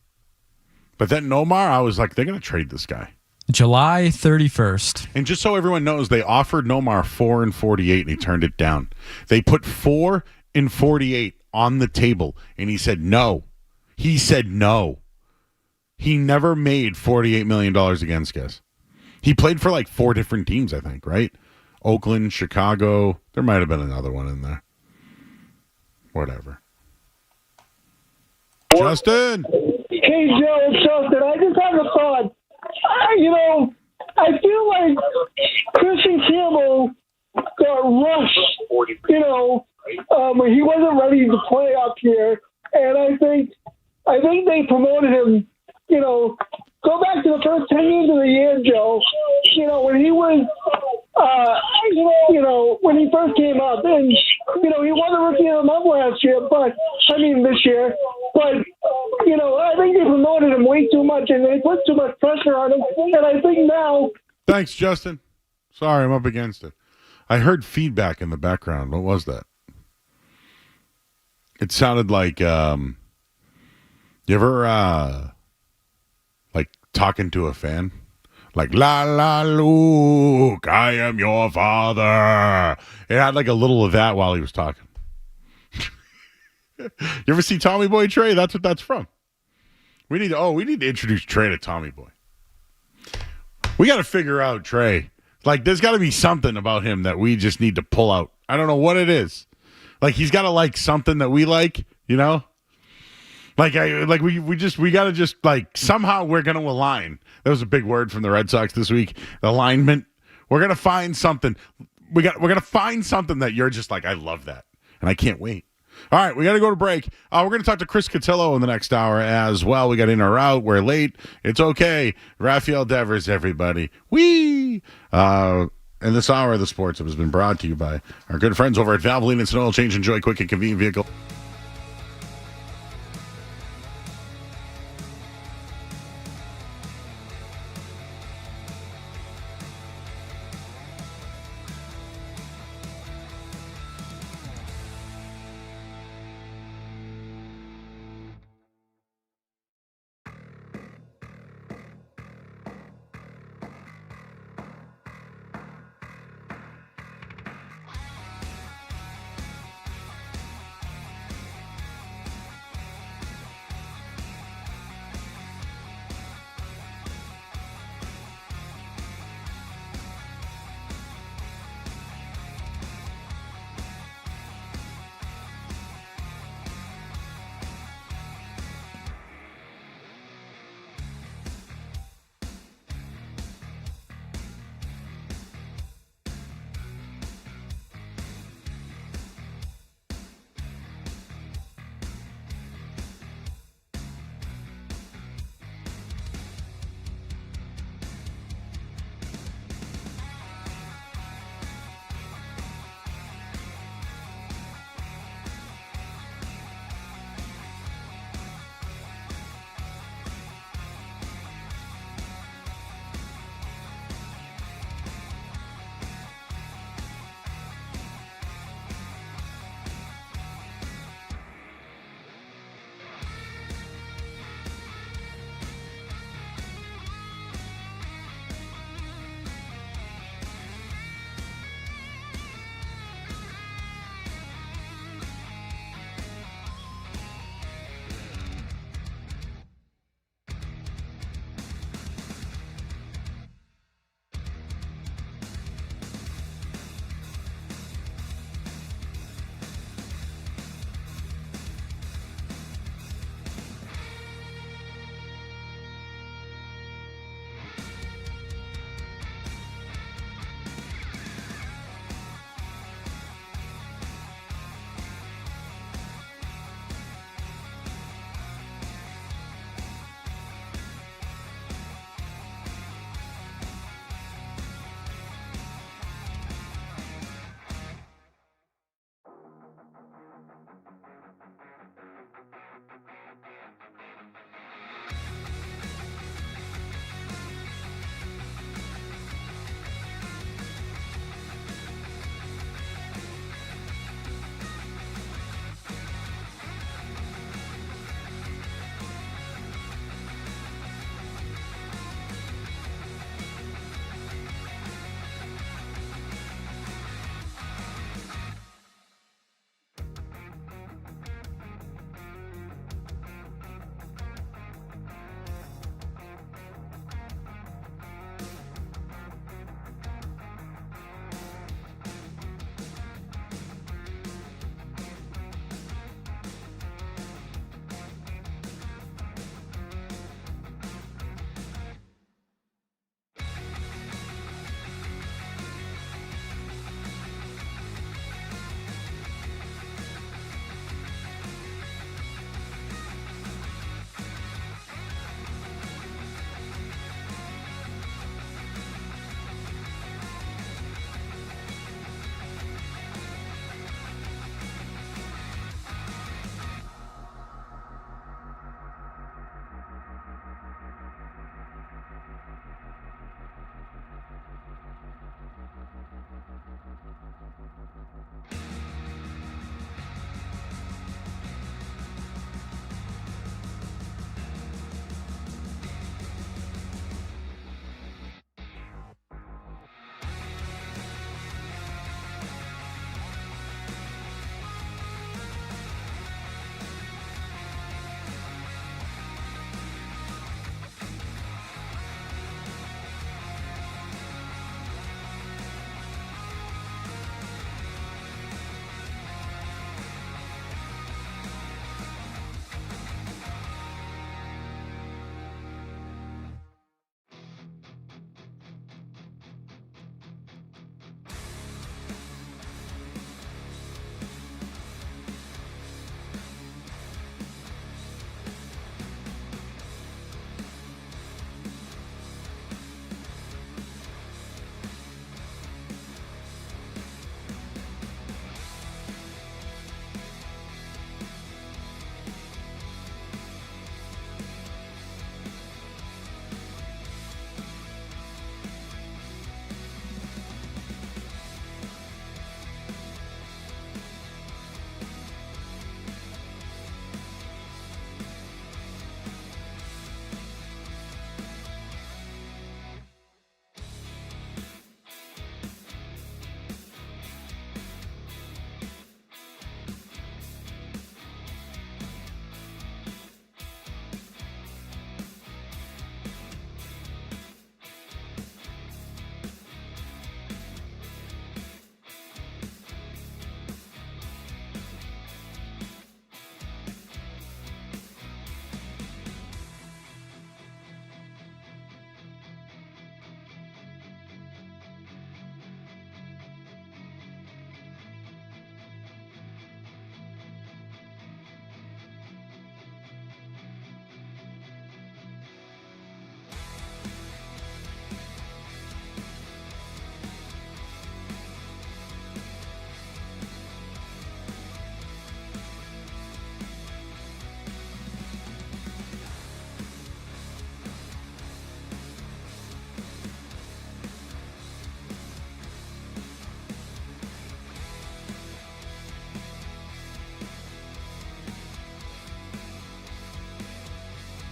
But then Nomar, I was like, they're going to trade this guy. July 31st. And just so everyone knows, they offered Nomar 4 and 48, and he turned it down. They put 4 and 48 on the table, and he said no. He said no. He never made $48 million against us. He played for 4 different teams, I think, right? Oakland, Chicago. There might have been another one in there. Whatever. Justin! Hey, Joe, it's Justin. I just have a thought. I feel like Christian Campbell got rushed, when he wasn't ready to play up here. And I think they promoted him, go back to the first 10 years of the year, Joe, when he was, when he first came up. And, he won the Rookie of the Month this year. But, I think they promoted him way too much, and they put too much pressure on him. And I think now... Thanks, Justin. Sorry, I'm up against it. I heard feedback in the background. What was that? It sounded like, you ever, like, talking to a fan? Like, la, la, Luke, I am your father. It had, like, a little of that while he was talking. You ever see Tommy Boy Trey? That's what that's from. We need to introduce Trey to Tommy Boy. We got to figure out Trey. Like, there's got to be something about him that we just need to pull out. I don't know what it is. Like, he's got to like something that we like, you know? Like, we got to just, like, somehow we're going to align. That was a big word from the Red Sox this week. Alignment. We're going to find something. We're going to find something that you're just like, I love that. And I can't wait. All right, we got to go to break. We're going to talk to Chris Catillo in the next hour as well. We got in or out. We're late. It's okay. Raphael Devers, everybody. Whee! And this hour of the Sports Hub has been brought to you by our good friends over at Valvoline Instant Oil Change. Enjoy quick and convenient vehicle.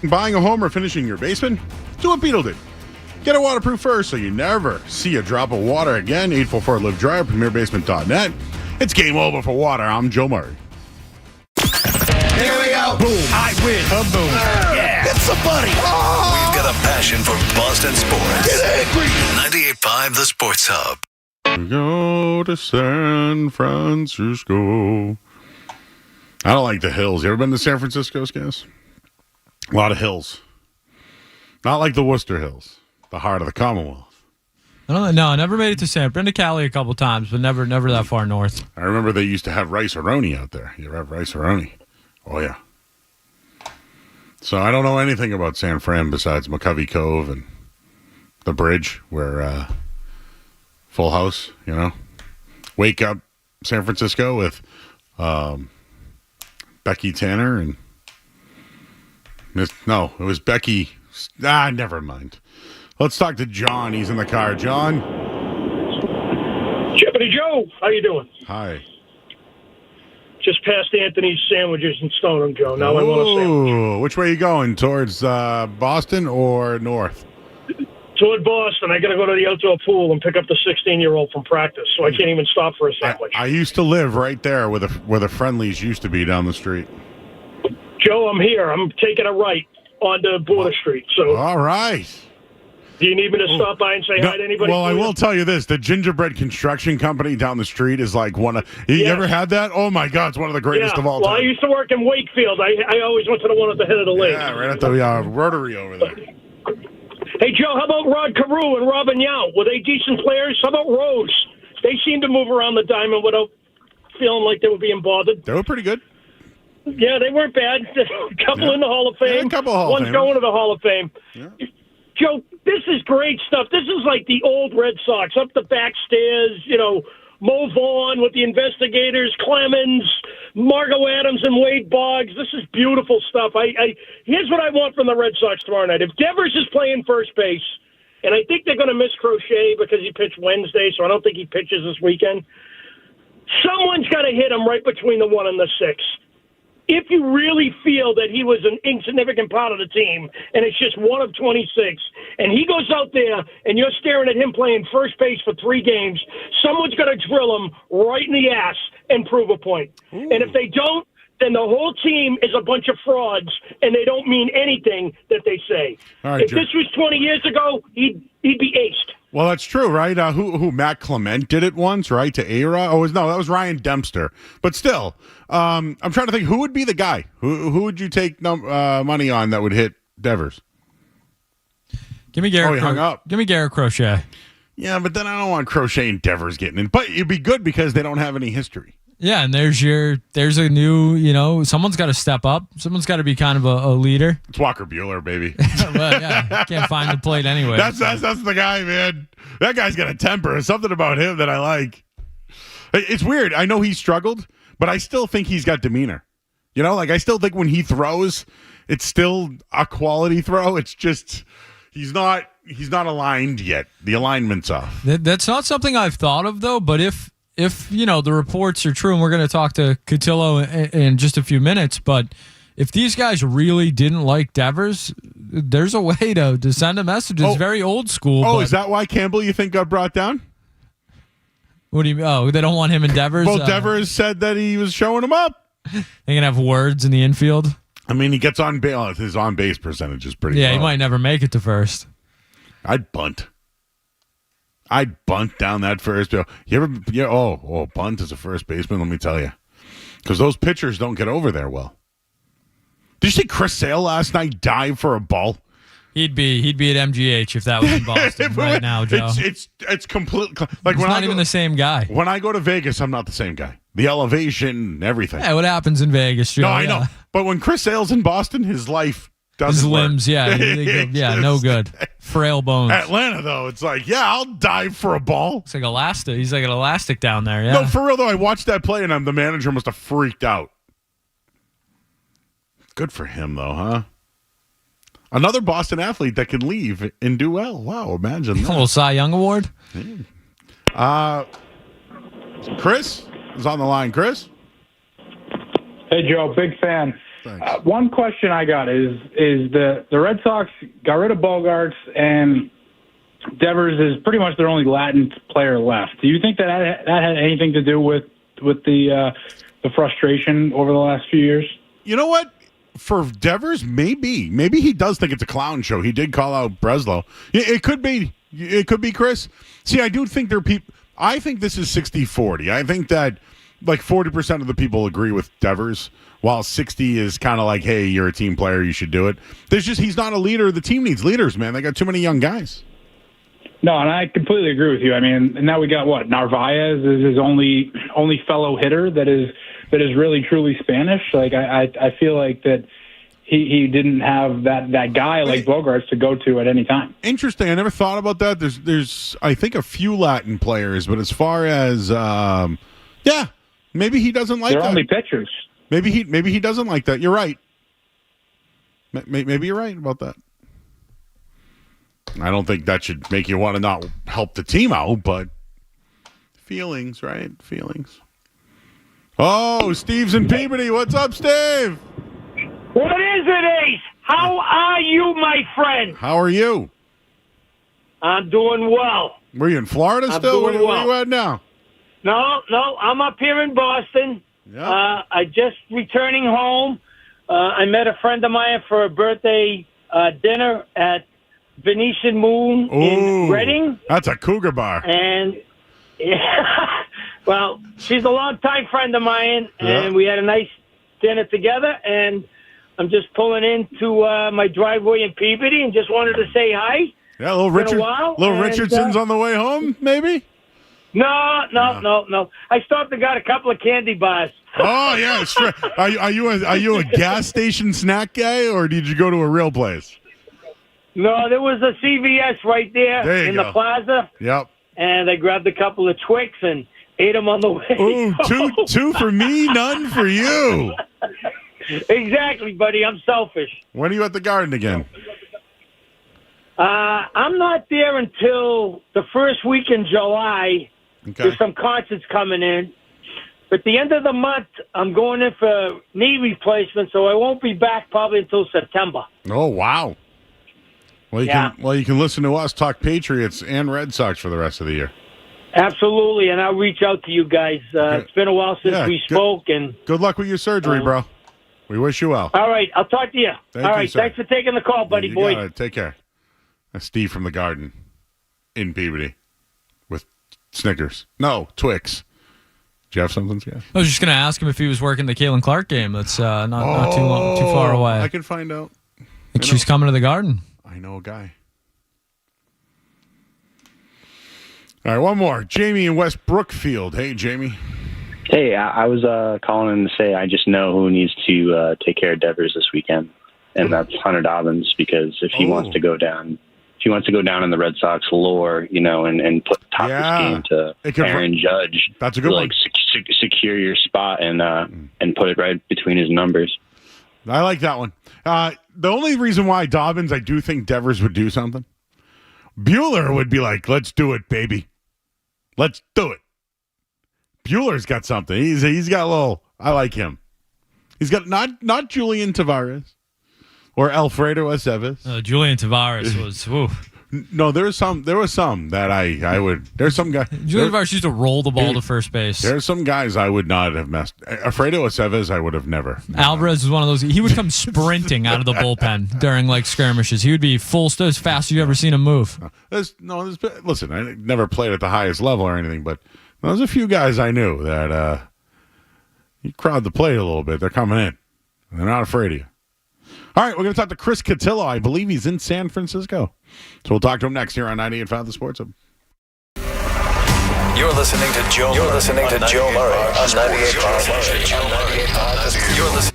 Buying a home or finishing your basement? Do what Beetle did. Get it waterproof first so you never see a drop of water again. 844-LIVE-DRY, premierbasement.net. It's game over for water. I'm Joe Murray. Here we go. Boom. I win. Boom. Yeah. It's a buddy. We've got a passion for Boston sports. Get angry. 98.5 The Sports Hub. We go to San Francisco. I don't like the hills. You ever been to San Francisco, Skaz? A lot of hills. Not like the Worcester Hills, the heart of the Commonwealth. I never made it to San. Been to Cali a couple times, but never that far north. I remember they used to have rice-a-roni out there. You ever have rice-a-roni? Oh, yeah. So I don't know anything about San Fran besides McCovey Cove and the bridge where Full House, Wake Up San Francisco with Becky Tanner and it was Becky. Never mind. Let's talk to John. He's in the car. John. Chippity Joe, how you doing? Hi. Just past Anthony's Sandwiches in Stoneham, Joe. Now I want a sandwich. Which way are you going? Towards Boston or north? Toward Boston. I got to go to the outdoor pool and pick up the 16-year-old from practice, so I can't even stop for a sandwich. I used to live right there where the Friendlies used to be down the street. Joe, I'm here. I'm taking a right onto Border Street. So, all right. Do you need me to stop by and say hi to anybody? Well, I will tell you this. The Gingerbread Construction Company down the street is like one of... You ever had that? Oh, my God. It's one of the greatest of all time. Well, I used to work in Wakefield. I always went to the one at the head of the lake. Yeah, right at the Rotary over there. Hey, Joe, how about Rod Carew and Robin Yount? Were they decent players? How about Rose? They seemed to move around the diamond without feeling like they were being bothered. They were pretty good. Yeah, they weren't bad. A couple in the Hall of Fame. Yeah, a couple of Hall of One's going to the Hall of Fame. Yeah. Joe, this is great stuff. This is like the old Red Sox, up the back stairs, Mo Vaughn with the investigators, Clemens, Margot Adams, and Wade Boggs. This is beautiful stuff. Here's what I want from the Red Sox tomorrow night. If Devers is playing first base, and I think they're going to miss Crochet because he pitched Wednesday, so I don't think he pitches this weekend, someone's got to hit him right between the 1 and the 6. If you really feel that he was an insignificant part of the team and it's just 1 of 26, and he goes out there and you're staring at him playing first base for 3 games, someone's got to drill him right in the ass and prove a point. Ooh. And if they don't, then the whole team is a bunch of frauds and they don't mean anything that they say. All right, if this was 20 years ago, he'd be aced. Well, that's true, right? Who Matt Clement did it once, right? To A-Rod? Oh, no, that was Ryan Dempster. But still, I'm trying to think, who would be the guy? Who would you take money on that would hit Devers? Give me Garrett. He hung up. Give me Garrett Crochet. Yeah, but then I don't want Crochet and Devers getting in. But it'd be good because they don't have any history. Yeah, and there's a new, someone's got to step up. Someone's got to be kind of a leader. It's Walker Buehler, baby. Well, yeah, can't find the plate anyway. That's the guy, man. That guy's got a temper. There's something about him that I like. It's weird. I know he struggled, but I still think he's got demeanor. I still think when he throws, it's still a quality throw. It's just he's not aligned yet. The alignment's off. That's not something I've thought of though. But if the reports are true, and we're going to talk to Cotillo in just a few minutes, but if these guys really didn't like Devers, there's a way to send a message. It's very old school. Oh, is that why Campbell, you think, got brought down? What do you mean? Oh, they don't want him in Devers? Well, Devers said that he was showing him up. They can have words in the infield. I mean, he gets on base. His on-base percentage is pretty low. He might never make it to first. I'd bunt down that first. Bunt as a first baseman, let me tell you. Because those pitchers don't get over there well. Did you see Chris Sale last night dive for a ball? He'd be at MGH if that was in Boston right now, Joe. It's completely like he's not even the same guy. When I go to Vegas, I'm not the same guy. The elevation, everything. Yeah, what happens in Vegas, Joe? No, I know. But when Chris Sale's in Boston, his life doesn't His limbs, work. No good. Frail bones. Atlanta, though, it's like, I'll dive for a ball. It's like elastic. He's like an elastic down there, yeah. No, for real, though, I watched that play, and the manager must have freaked out. Good for him, though, huh? Another Boston athlete that can leave and do well. Wow, imagine that. A little Cy Young Award. Chris is on the line. Chris? Hey, Joe, big fan. Thanks. One question I got is the Red Sox got rid of Bogarts and Devers is pretty much their only Latin player left. Do you think that had anything to do with the frustration over the last few years? You know what? For Devers, maybe he does think it's a clown show. He did call out Breslow. It could be. It could be Chris. See, I do think there are people. I think this is 60-40. I think that like 40% of the people agree with Devers, while 60 is kind of like, hey, you're a team player, you should do it. He's not a leader. The team needs leaders, man. They got too many young guys. No, and I completely agree with you. I mean, now we got Narvaez is his only fellow hitter that is really truly Spanish. Like I feel like that he didn't have that guy like Bogarts to go to at any time. Interesting. I never thought about that. There's I think a few Latin players, but as far as maybe he doesn't like They're that. only pitchers. Maybe he doesn't like that. You're right. Maybe you're right about that. I don't think that should make you want to not help the team out, but feelings, right? Feelings. Oh, Steve's in Peabody. What's up, Steve? What is it, Ace? How are you, my friend? How are you? I'm doing well. Were you in Florida still? Where are you at now? No, I'm up here in Boston. Yeah. I just returning home. I met a friend of mine for a birthday dinner at Venetian Moon in Reading. That's a cougar bar. And, well, she's a longtime friend of mine, and we had a nice dinner together, and I'm just pulling into my driveway in Peabody and just wanted to say hi. Yeah, little Richardson's on the way home, maybe? No. I stopped and got a couple of candy bars. Oh, yeah. Are you a gas station snack guy, or did you go to a real place? No, there was a CVS right there in the plaza. Yep. And I grabbed a couple of Twix and ate them on the way. Ooh, two for me, none for you. Exactly, buddy. I'm selfish. When are you at the Garden again? I'm not there until the first week in July. Okay. There's some concerts coming in. But the end of the month, I'm going in for knee replacement, so I won't be back probably until September. Oh, wow. Well, you can listen to us talk Patriots and Red Sox for the rest of the year. Absolutely, and I'll reach out to you guys. It's been a while since we spoke. And good luck with your surgery, bro. We wish you well. All right, I'll talk to you. Thank you, sir. Thanks for taking the call, buddy boy. Got it. Take care. That's Steve from the Garden in Peabody with Snickers. No, Twix. Do you have something, Jeff? I was just going to ask him if he was working the Kalen Clark game. That's not too far away. I can find out. I think she's coming to the Garden. I know a guy. All right, one more. Jamie in West Brookfield. Hey, Jamie. Hey, I was calling in to say I just know who needs to take care of Devers this weekend, and that's Hunter Dobbins, because if he wants to go down, in the Red Sox lore, and top this game to Aaron Judge, that's a good one. Secure your spot and put it right between his numbers. I like that one. The only reason why Dobbins, I do think Devers would do something. Bueller would be like, let's do it, baby. Let's do it. Bueller's got something. He's got a little, I like him. He's got not Julian Tavares or Alfredo Aceves. Julian Tavares was, whew. No, there was some that I would. There's some guy. Julian Tavares used to roll the ball to first base. There's some guys I would not have messed. Alfredo Aceves, I would have never. Alvarez was one of those. He would come sprinting out of the bullpen during skirmishes. He would be full as fast as you ever seen him move. Listen, I never played at the highest level or anything, but there's a few guys I knew that you crowd the plate a little bit. They're coming in. They're not afraid of you. All right, we're going to talk to Chris Catillo. I believe he's in San Francisco. So we'll talk to him next here on 98.5 The Sports Hub. You're listening to Joe Murray on 98.5. You're listening.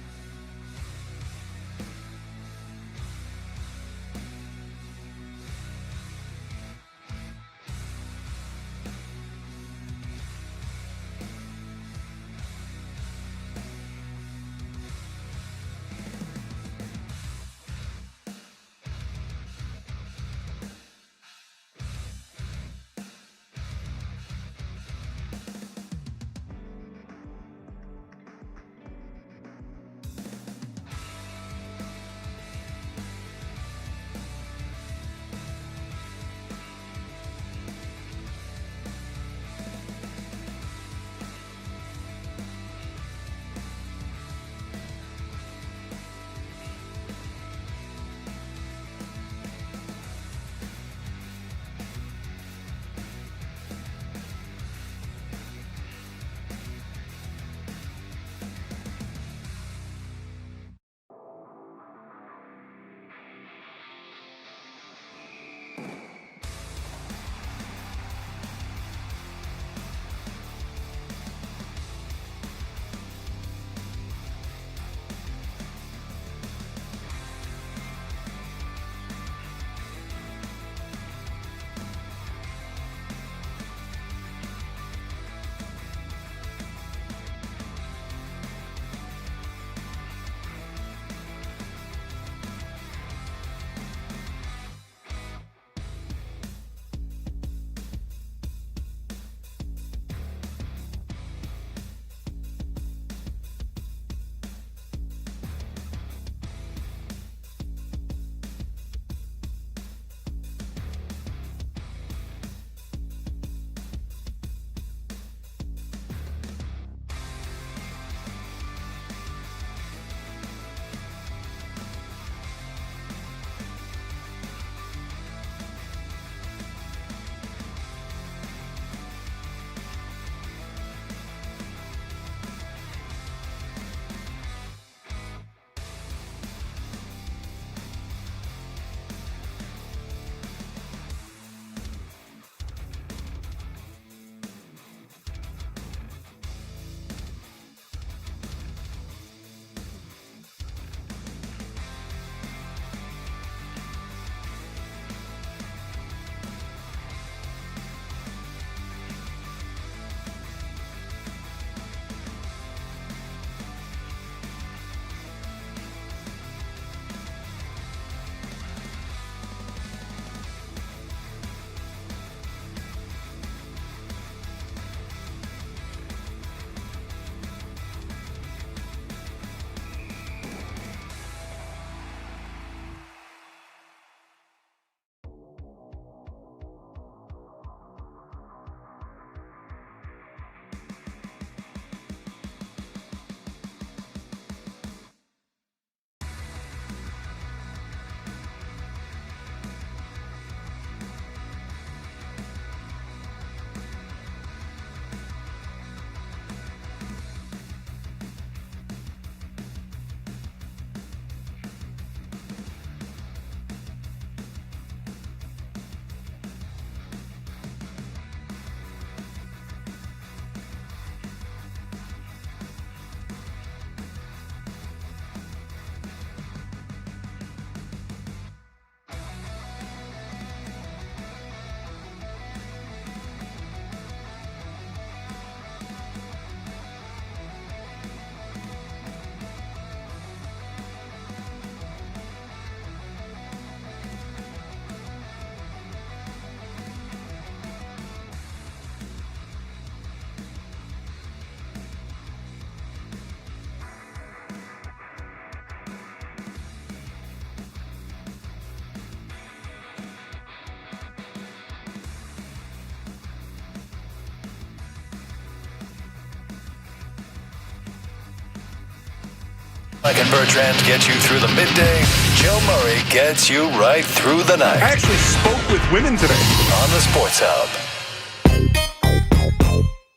Mike and Bertrand get you through the midday. Joe Murray gets you right through the night. I actually spoke with women today. On the Sports Hub.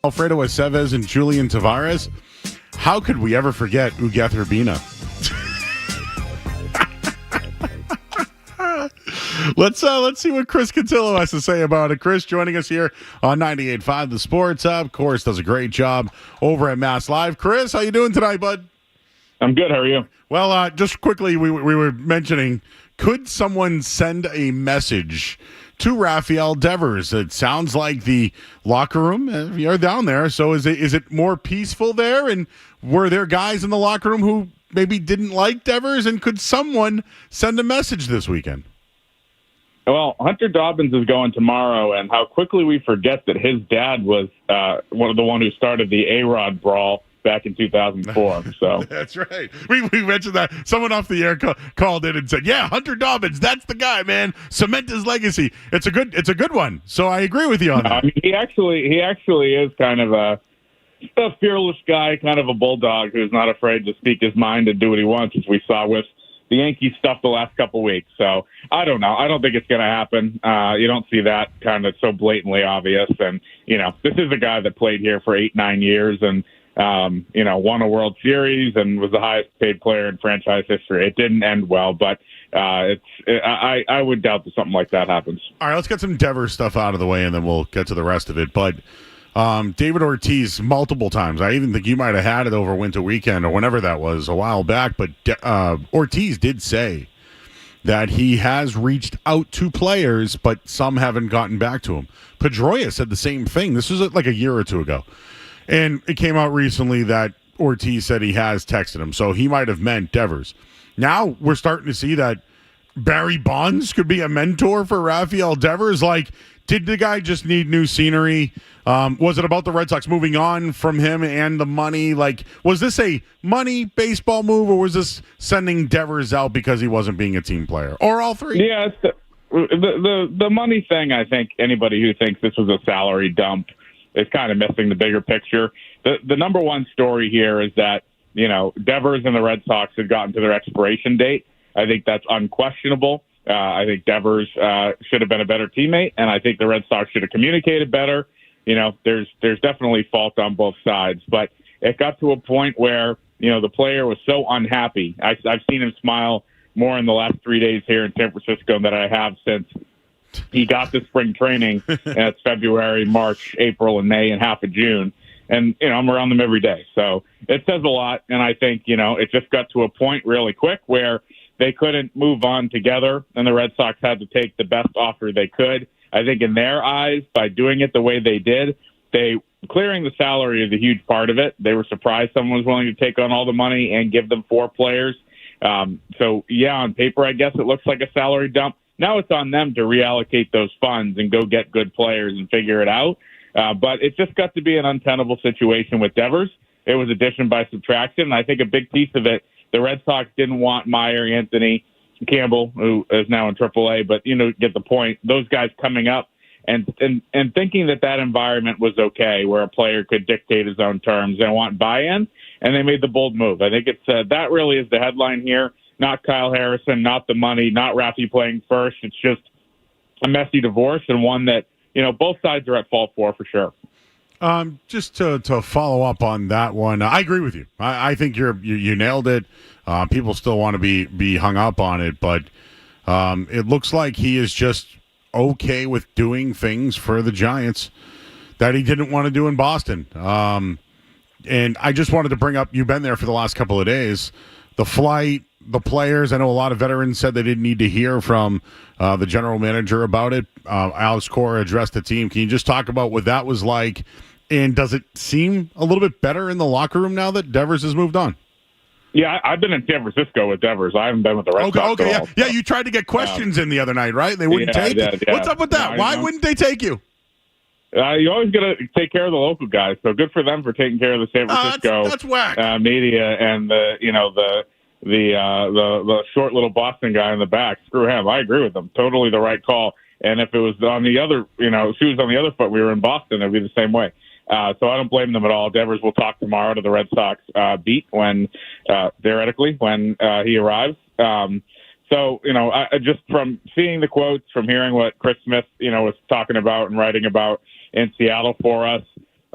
Alfredo Aceves and Julian Tavares. How could we ever forget Ugath Urbina? Let's see what Chris Catillo has to say about it. Chris joining us here on 98.5 The Sports Hub. Of course, does a great job over at Mass Live. Chris, how you doing tonight, bud? I'm good. How are you? Well, just quickly, we were mentioning, could someone send a message to Raphael Devers? It sounds like the locker room, you're down there, so is it more peaceful there? And were there guys in the locker room who maybe didn't like Devers? And could someone send a message this weekend? Well, Hunter Dobbins is going tomorrow, and how quickly we forget that his dad was one who started the A-Rod brawl back in 2004. So that's right. We mentioned that. Someone off the air called in and said, "Yeah, Hunter Dobbins, that's the guy, man. Cement his legacy." It's a good one. So I agree with you on that. I mean, he actually is kind of a fearless guy, kind of a bulldog who's not afraid to speak his mind and do what he wants, as we saw with the Yankees stuff the last couple of weeks. So I don't know. I don't think it's going to happen. You don't see that kind of so blatantly obvious. And, this is a guy that played here for 8-9 years and, won a World Series and was the highest paid player in franchise history. It didn't end well, but I would doubt that something like that happens. All right, let's get some Devers stuff out of the way and then we'll get to the rest of it. But David Ortiz, multiple times. I even think you might have had it over winter weekend or whenever that was a while back. But Ortiz did say that he has reached out to players, but some haven't gotten back to him. Pedroia said the same thing. This was like a year or two ago. And it came out recently that Ortiz said he has texted him. So he might have meant Devers. Now we're starting to see that Barry Bonds could be a mentor for Raphael Devers. Like, did the guy just need new scenery? Was it about the Red Sox moving on from him and the money? Like, was this a money baseball move, or was this sending Devers out because he wasn't being a team player, or all three? Yeah, it's the money thing. I think anybody who thinks this was a salary dump is kind of missing the bigger picture. The number one story here is that Devers and the Red Sox had gotten to their expiration date. I think that's unquestionable. I think Devers should have been a better teammate, and I think the Red Sox should have communicated better. There's definitely fault on both sides, but it got to a point where, the player was so unhappy. I've seen him smile more in the last 3 days here in San Francisco than I have since he got to spring training. And it's February, March, April, and May, and half of June. And, I'm around them every day. So it says a lot. And I think, it just got to a point really quick where they couldn't move on together, and the Red Sox had to take the best offer they could. I think in their eyes, by doing it the way they did, clearing the salary is a huge part of it. They were surprised someone was willing to take on all the money and give them 4 players. So, yeah, on paper, I guess it looks like a salary dump. Now it's on them to reallocate those funds and go get good players and figure it out. But it just got to be an untenable situation with Devers. It was addition by subtraction. And I think a big piece of it, the Red Sox didn't want Meyer, Anthony, Campbell, who is now in AAA, but, get the point. Those guys coming up and thinking that environment was okay, where a player could dictate his own terms and want buy-in, and they made the bold move. I think it's that really is the headline here. Not Kyle Harrison, not the money, not Rafi playing first. It's just a messy divorce, and one that, both sides are at fault for sure. Just to follow up on that one, I agree with you. I think you nailed it. People still want to be hung up on it, but it looks like he is just okay with doing things for the Giants that he didn't want to do in Boston. And I just wanted to bring up, you've been there for the last couple of days, the flight, the players. I know a lot of veterans said they didn't need to hear from the general manager about it. Alex Cora addressed the team. Can you just talk about what that was like? And does it seem a little bit better in the locker room now that Devers has moved on? Yeah, I've been in San Francisco with Devers. I haven't been with the Red Sox at all. Yeah, you tried to get questions in the other night, right? They wouldn't take you. Yeah. What's up with that? Why wouldn't they take you? You always got to take care of the local guys. So good for them for taking care of the San Francisco that's whack. Media and the short little Boston guy in the back. Screw him. I agree with them. Totally the right call. And if it was on the other, shoes on the other foot, we were in Boston, it'd be the same way. So I don't blame them at all. Devers will talk tomorrow to the Red Sox beat when, theoretically, when he arrives. So, I just from seeing the quotes, from hearing what Chris Smith, was talking about and writing about in Seattle for us,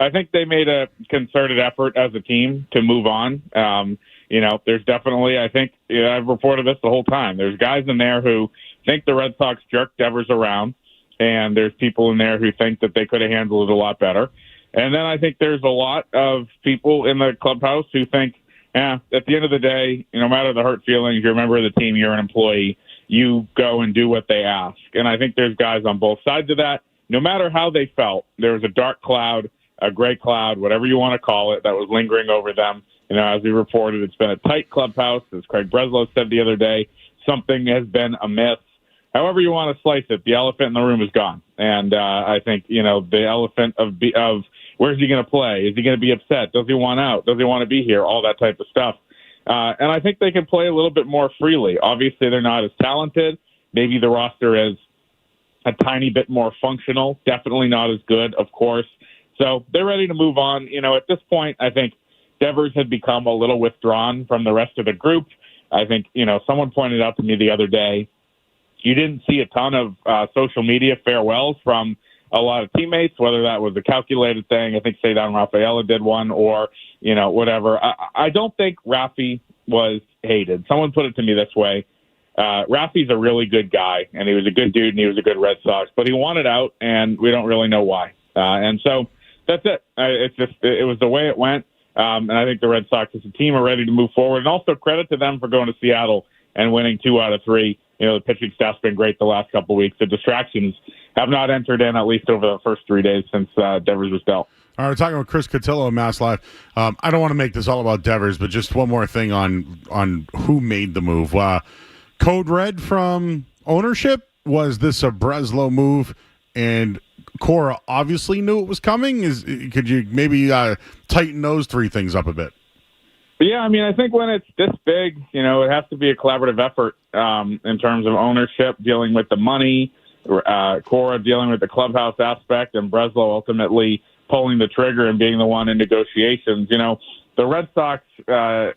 I think they made a concerted effort as a team to move on. There's definitely, I think, I've reported this the whole time. There's guys in there who think the Red Sox jerked Devers around, and there's people in there who think that they could have handled it a lot better. And then I think there's a lot of people in the clubhouse who think, at the end of the day, no matter the hurt feelings, you're a member of the team, you're an employee, you go and do what they ask. And I think there's guys on both sides of that. No matter how they felt, there was a dark cloud, a gray cloud, whatever you want to call it, that was lingering over them. As we reported, it's been a tight clubhouse. As Craig Breslow said the other day, something has been amiss. However you want to slice it, the elephant in the room is gone. And I think, the elephant of where's he going to play? Is he going to be upset? Does he want out? Does he want to be here? All that type of stuff. And I think they can play a little bit more freely. Obviously, they're not as talented. Maybe the roster is a tiny bit more functional. Definitely not as good, of course. So they're ready to move on. At this point, I think Devers had become a little withdrawn from the rest of the group. I think, someone pointed out to me the other day, you didn't see a ton of social media farewells from a lot of teammates, whether that was a calculated thing. I think Cedar Raphael did one, or, whatever. I don't think Rafi was hated. Someone put it to me this way. Rafi's a really good guy, and he was a good dude, and he was a good Red Sox, but he wanted out, and we don't really know why. And so that's it. It was the way it went. And I think the Red Sox as a team are ready to move forward. And also credit to them for going to Seattle and winning 2 out of 3. The pitching staff's been great the last couple of weeks. The distractions have not entered in, at least over the first 3 days since Devers was dealt. All right, we're talking with Chris Catillo of Mass Live. I don't want to make this all about Devers, but just one more thing on who made the move. Code Red from ownership, was this a Breslow move? And Cora obviously knew it was coming. Could you maybe tighten those 3 things up a bit? Yeah, I think when it's this big, it has to be a collaborative effort in terms of ownership, dealing with the money, Cora dealing with the clubhouse aspect, and Breslow ultimately pulling the trigger and being the one in negotiations. The Red Sox are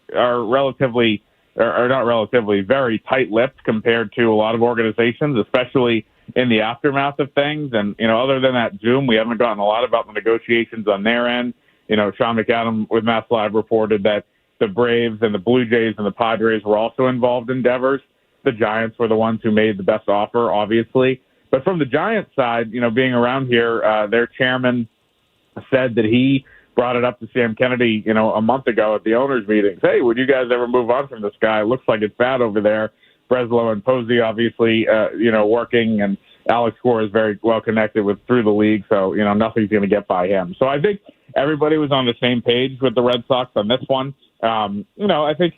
very tight-lipped compared to a lot of organizations, especially in the aftermath of things. And, other than that Zoom, we haven't gotten a lot about the negotiations on their end. Sean McAdam with Mass Live reported that the Braves and the Blue Jays and the Padres were also involved in Devers. The Giants were the ones who made the best offer, obviously. But from the Giants side, being around here, their chairman said that he brought it up to Sam Kennedy, a month ago at the owners' meetings. Hey, would you guys ever move on from this guy? It looks like it's bad over there. Breslow and Posey, obviously, working, and Alex Cora is very well connected through the league, so, nothing's going to get by him. So I think everybody was on the same page with the Red Sox on this one. I think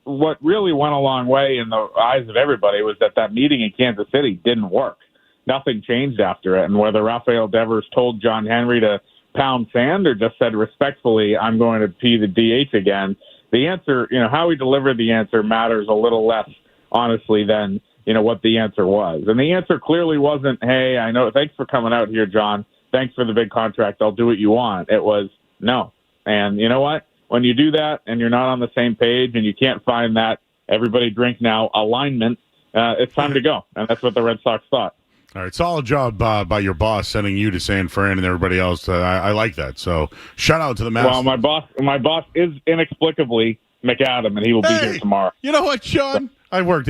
what really went a long way in the eyes of everybody was that meeting in Kansas City didn't work. Nothing changed after it, and whether Raphael Devers told John Henry to pound sand or just said respectfully, I'm going to be the DH again, the answer, how he delivered the answer matters a little less, honestly, than, what the answer was. And the answer clearly wasn't, hey, I know, thanks for coming out here, John. Thanks for the big contract. I'll do what you want. It was no. And you know what? When you do that and you're not on the same page and you can't find that everybody drink now alignment, it's time to go. And that's what the Red Sox thought. All right, solid job by your boss sending you to San Fran and everybody else. I like that. So shout out to the Mass. Well, my boss is inexplicably McAdam, and he will be here tomorrow. You know what, Sean? I've worked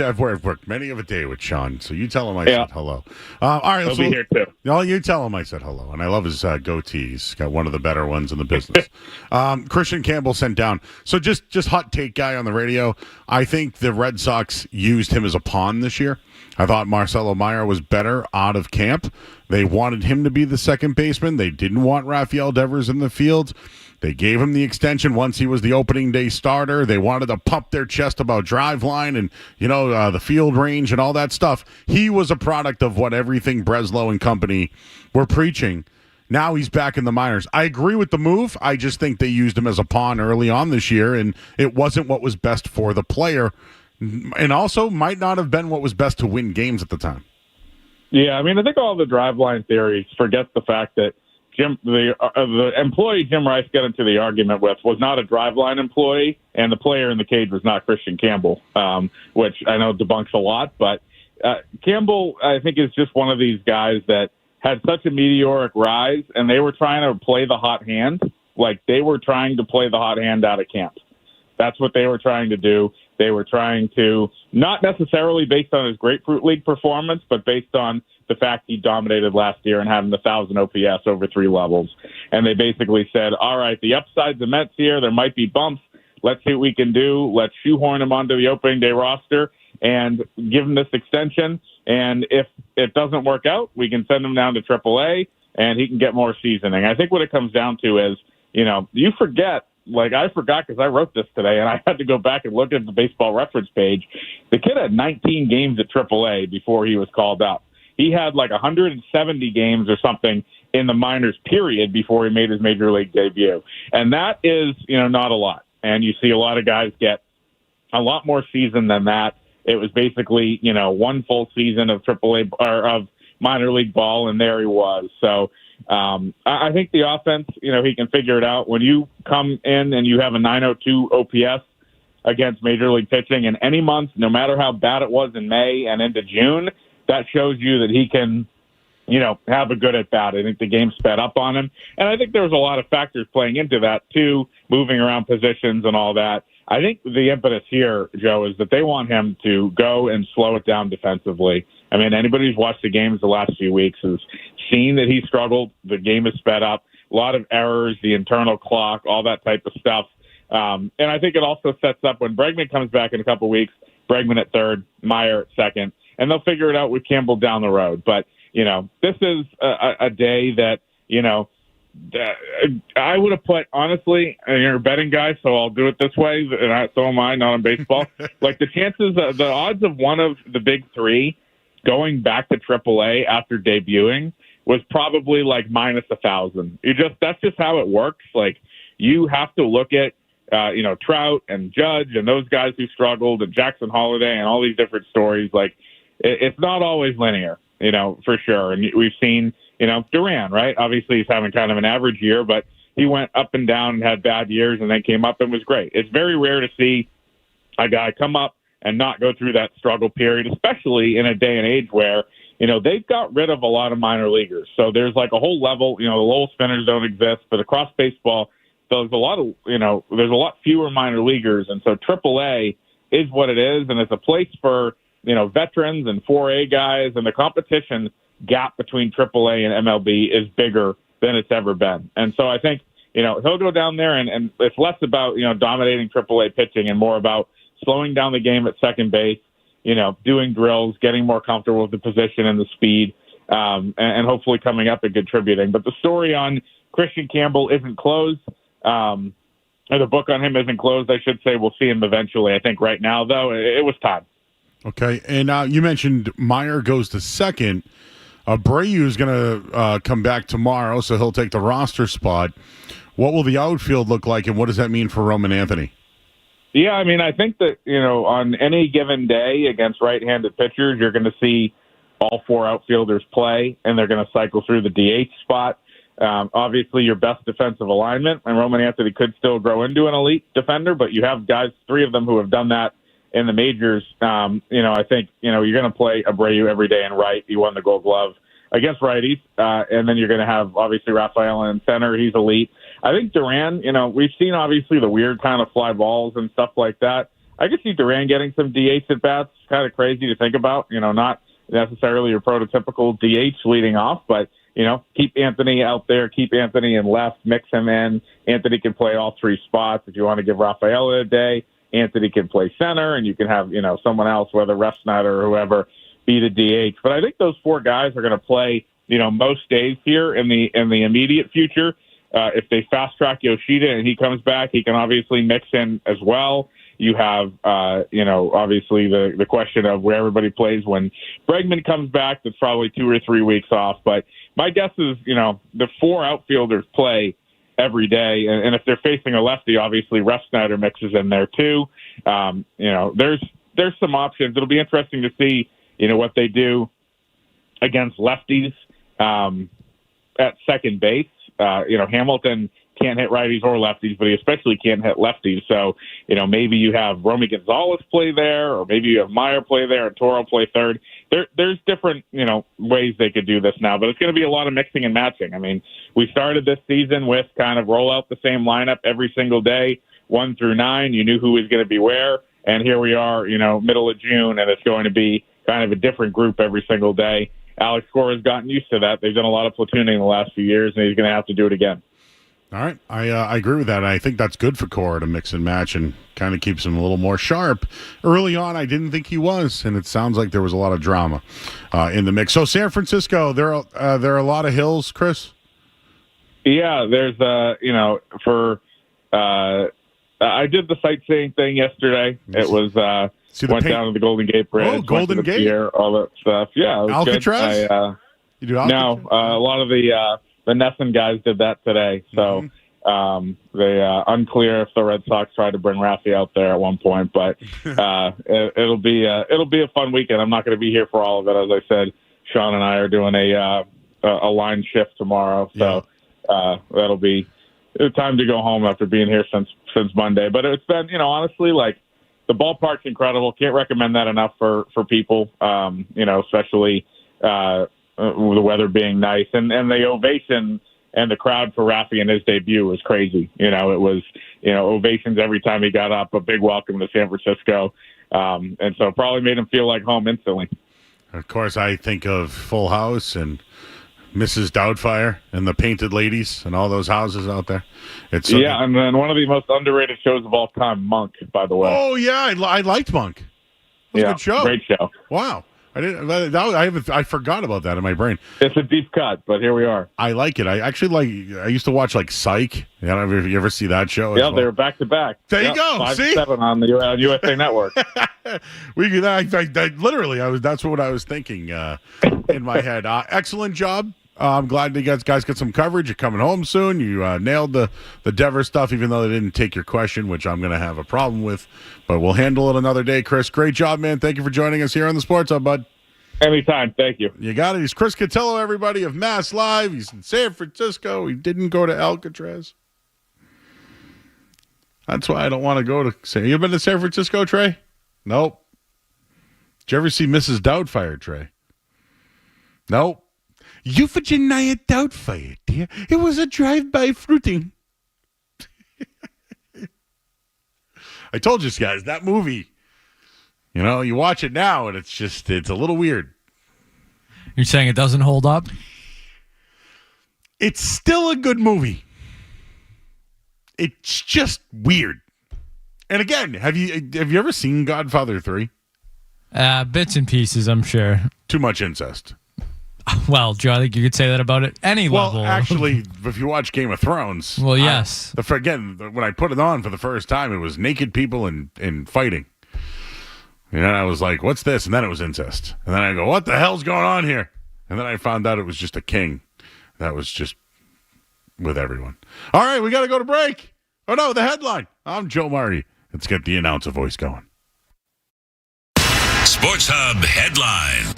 many of a day with Sean, so you tell him I said hello. All right, he'll be here too. No, you tell him I said hello, and I love his goatee. He's got one of the better ones in the business. Christian Campbell sent down. So just hot take guy on the radio. I think the Red Sox used him as a pawn this year. I thought Marcelo Meyer was better out of camp. They wanted him to be the second baseman. They didn't want Raphael Devers in the field. They gave him the extension once he was the opening day starter. They wanted to pump their chest about driveline and, the field range and all that stuff. He was a product of what everything Breslow and company were preaching. Now he's back in the minors. I agree with the move. I just think they used him as a pawn early on this year, and it wasn't what was best for the player, and also might not have been what was best to win games at the time. Yeah, I think all the driveline theories forget the fact that the employee Jim Rice got into the argument with was not a driveline employee, and the player in the cage was not Christian Campbell, which I know debunks a lot. But Campbell, I think, is just one of these guys that had such a meteoric rise, and they were trying to play the hot hand. Like, they were trying to play the hot hand out of camp. That's what they were trying to do. They were trying to, not necessarily based on his Grapefruit League performance, but based on the fact he dominated last year and having 1,000 OPS over 3 levels. And they basically said, all right, the upside's immense here. There might be bumps. Let's see what we can do. Let's shoehorn him onto the opening day roster and give him this extension. And if it doesn't work out, we can send him down to AAA and he can get more seasoning. I think what it comes down to is, you forget, like I forgot because I wrote this today and I had to go back and look at the baseball reference page. The kid had 19 games at AAA before he was called up. He had like 170 games or something in the minors period before he made his major league debut. And that is, not a lot. And you see a lot of guys get a lot more season than that. It was basically, one full season of AAA or of minor league ball, and there he was. So I think the offense, he can figure it out. When you come in and you have a 902 OPS against major league pitching in any month, no matter how bad it was in May and into June, that shows you that he can, have a good at bat. I think the game sped up on him. And I think there was a lot of factors playing into that too, moving around positions and all that. I think the impetus here, Joe, is that they want him to go and slow it down defensively. I mean, anybody who's watched the games the last few weeks has seen that he struggled. The game is sped up. A lot of errors, the internal clock, all that type of stuff. And I think it also sets up when Bregman comes back in a couple weeks, Bregman at third, Meyer at second, and they'll figure it out with Campbell down the road. But, this is a day that, I would have put, honestly, you're a betting guy, so I'll do it this way, and so am I, not in baseball. Like the chances, the odds of one of the big three going back to AAA after debuting was probably like minus 1,000. That's just how it works. Like you have to look at, Trout and Judge and those guys who struggled and Jackson Holiday and all these different stories. Like it's not always linear, for sure. And we've seen, Duran, right? Obviously he's having kind of an average year, but he went up and down and had bad years and then came up and was great. It's very rare to see a guy come up and not go through that struggle period, especially in a day and age where, they've got rid of a lot of minor leaguers. So there's like a whole level, the Lowell spinners don't exist, but across baseball, there's a lot fewer minor leaguers. And so AAA is what it is. And it's a place for, veterans and 4A guys, and the competition gap between AAA and MLB is bigger than it's ever been. And so I think, he'll go down there and it's less about, dominating AAA pitching and more about slowing down the game at second base, doing drills, getting more comfortable with the position and the speed, and hopefully coming up and contributing. But the story on Christian Campbell isn't closed. Or the book on him isn't closed, I should say. We'll see him eventually. I think right now, though, it was time. Okay, and you mentioned Meyer goes to second. Abreu is going to come back tomorrow, so he'll take the roster spot. What will the outfield look like, and what does that mean for Roman Anthony? Yeah, I mean, I think that, on any given day against right-handed pitchers, you're going to see all 4 outfielders play, and they're going to cycle through the DH spot. Obviously, your best defensive alignment, and Roman Anthony could still grow into an elite defender, but you have guys, 3 of them who have done that in the majors. I think, you're going to play Abreu every day in right. He won the Gold Glove against righties. And then you're going to have, obviously, Raphael in center. He's elite. I think Duran, we've seen, obviously, the weird kind of fly balls and stuff like that. I could see Duran getting some DH at-bats. Kind of crazy to think about, not necessarily your prototypical DH leading off, but, keep Anthony out there, keep Anthony in left, mix him in. Anthony can play all 3 spots. If you want to give Raphael a day, Anthony can play center, and you can have, someone else, whether Refsnyder or whoever, be the DH. But I think those 4 guys are going to play, most days here in the immediate future. If they fast track Yoshida and he comes back, he can obviously mix in as well. You have, obviously the question of where everybody plays when Bregman comes back. That's probably 2 or 3 weeks off. But my guess is, the 4 outfielders play every day. And if they're facing a lefty, obviously Refsnyder mixes in there too. There's some options. It'll be interesting to see, what they do against lefties at second base. Hamilton can't hit righties or lefties, but he especially can't hit lefties. So, maybe you have Romy Gonzalez play there, or maybe you have Meyer play there and Toro play third. There's different, ways they could do this now, but it's going to be a lot of mixing and matching. I mean, we started this season with kind of roll out the same lineup every single day, 1 through 9. You knew who was going to be where, and here we are, middle of June, and it's going to be kind of a different group every single day. Alex Cora has gotten used to that. They've done a lot of platooning in the last few years, and he's going to have to do it again. All right. I agree with that. I think that's good for Cora to mix and match and kind of keeps him a little more sharp. Early on, I didn't think he was, and it sounds like there was a lot of drama in the mix. So San Francisco, there are a lot of hills, Chris? Yeah, there's, I did the sightseeing thing yesterday. It was, went down to the Golden Gate Bridge. Oh, Golden Gate. Pier, all that stuff. Yeah, it was Alcatraz? good. You do Alcatraz? No, a lot of the Nesson guys did that today. So they unclear if the Red Sox tried to bring Rafi out there at one point, but it'll be a fun weekend. I'm not going to be here for all of it. As I said, Sean and I are doing a line shift tomorrow, so that'll be time to go home after being here since Monday. But it's been, honestly, like, the ballpark's incredible. Can't recommend that enough for people, especially with the weather being nice. And the ovation and the crowd for Rafi and his debut was crazy. It was, ovations every time he got up, a big welcome to San Francisco. And so it probably made him feel like home instantly. Of course, I think of Full House and Mrs. Doubtfire and the Painted Ladies and all those houses out there. It's and then one of the most underrated shows of all time, Monk, by the way. Oh, yeah, I liked Monk. It was a good show. Great show. Wow. I forgot about that in my brain. It's a deep cut, but here we are. I like it. I used to watch Psych. I don't know if you ever see that show. Yeah, they were back to back. There you go. 5 See? 7 on the USA Network. That's what I was thinking in my head. Excellent job. I'm glad you guys got some coverage. You're coming home soon. You nailed the Devers stuff, even though they didn't take your question, which I'm going to have a problem with. But we'll handle it another day, Chris. Great job, man. Thank you for joining us here on the Sports Hub, bud. Anytime. Thank you. You got it. He's Chris Catillo, everybody, of Mass Live. He's in San Francisco. He didn't go to Alcatraz. That's why I don't want to go to San. You been to San Francisco, Trey? Nope. Did you ever see Mrs. Doubtfire, Trey? Nope. Euphigenia Doubtfire, dear. It was a drive-by fruiting. I told you guys, that movie, you watch it now and it's a little weird. You're saying it doesn't hold up? It's still a good movie. It's just weird. And again, have you ever seen Godfather 3? Bits and pieces, I'm sure. Too much incest. Well, Joe, I think you could say that about any level. Well, actually, if you watch Game of Thrones... Well, yes. When I put it on for the first time, it was naked people and fighting. And I was like, what's this? And then it was incest. And then I go, what the hell's going on here? And then I found out it was just a king. That was just with everyone. All right, we got to go to break. Oh, no, the headline. I'm Joe Marty. Let's get the announcer voice going. Sports Hub headline.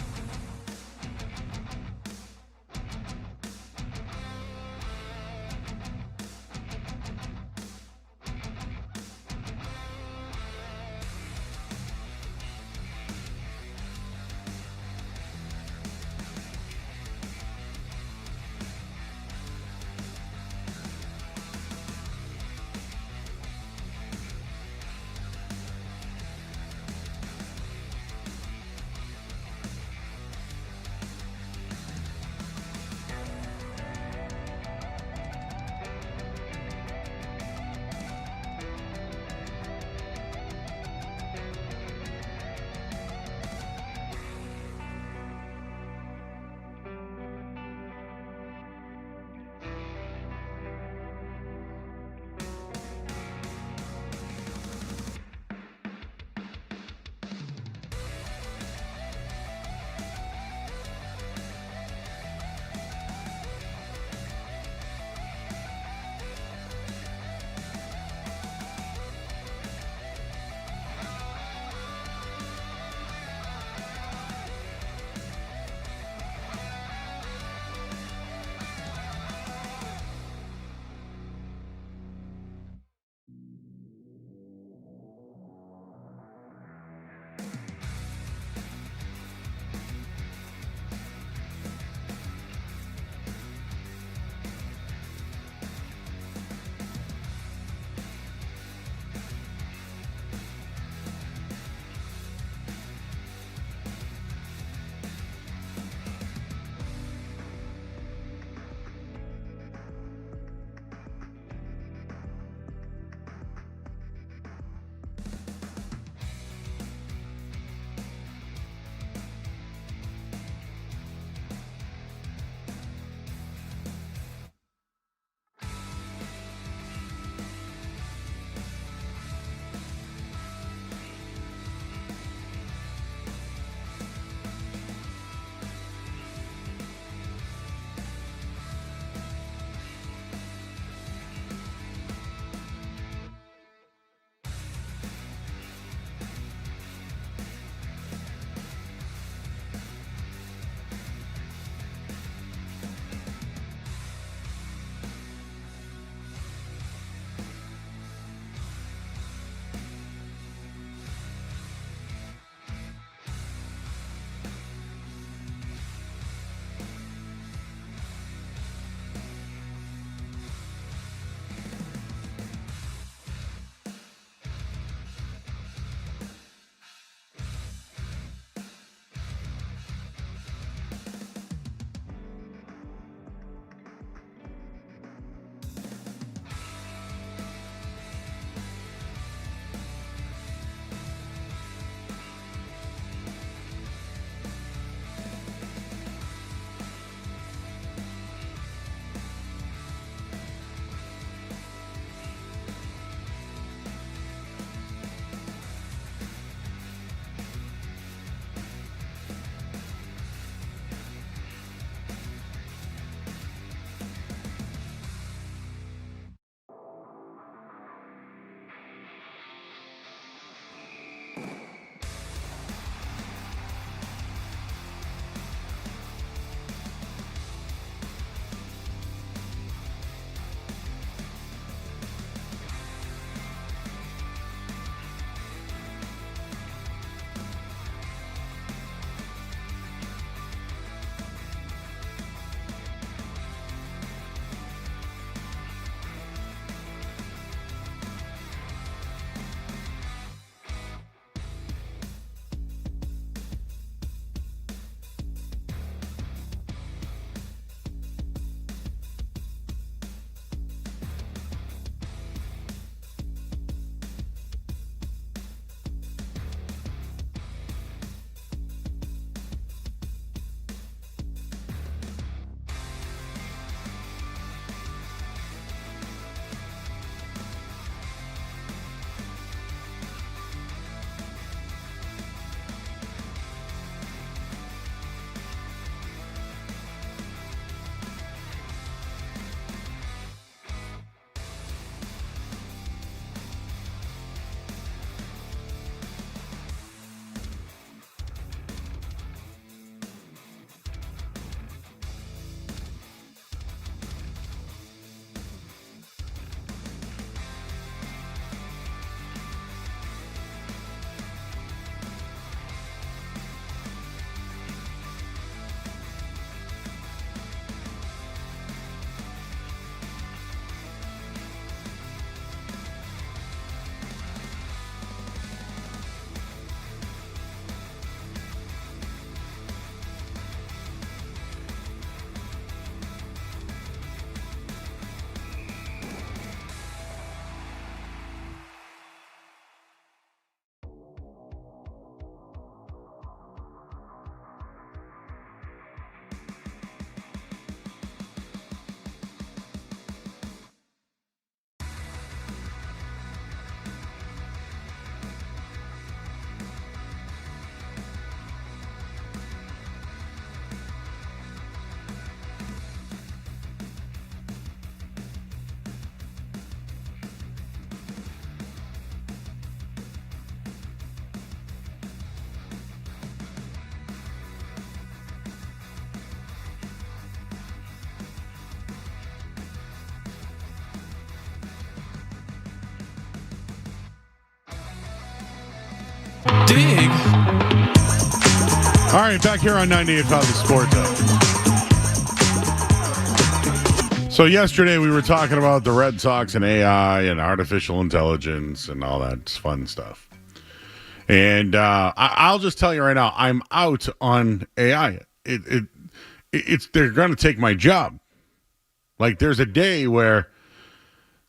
dig. All right, back here on 98.5 The Sports Hub. So yesterday we were talking about the Red Sox and AI and artificial intelligence and all that fun stuff. And I'll just tell you right now, I'm out on AI. They're going to take my job. Like there's a day where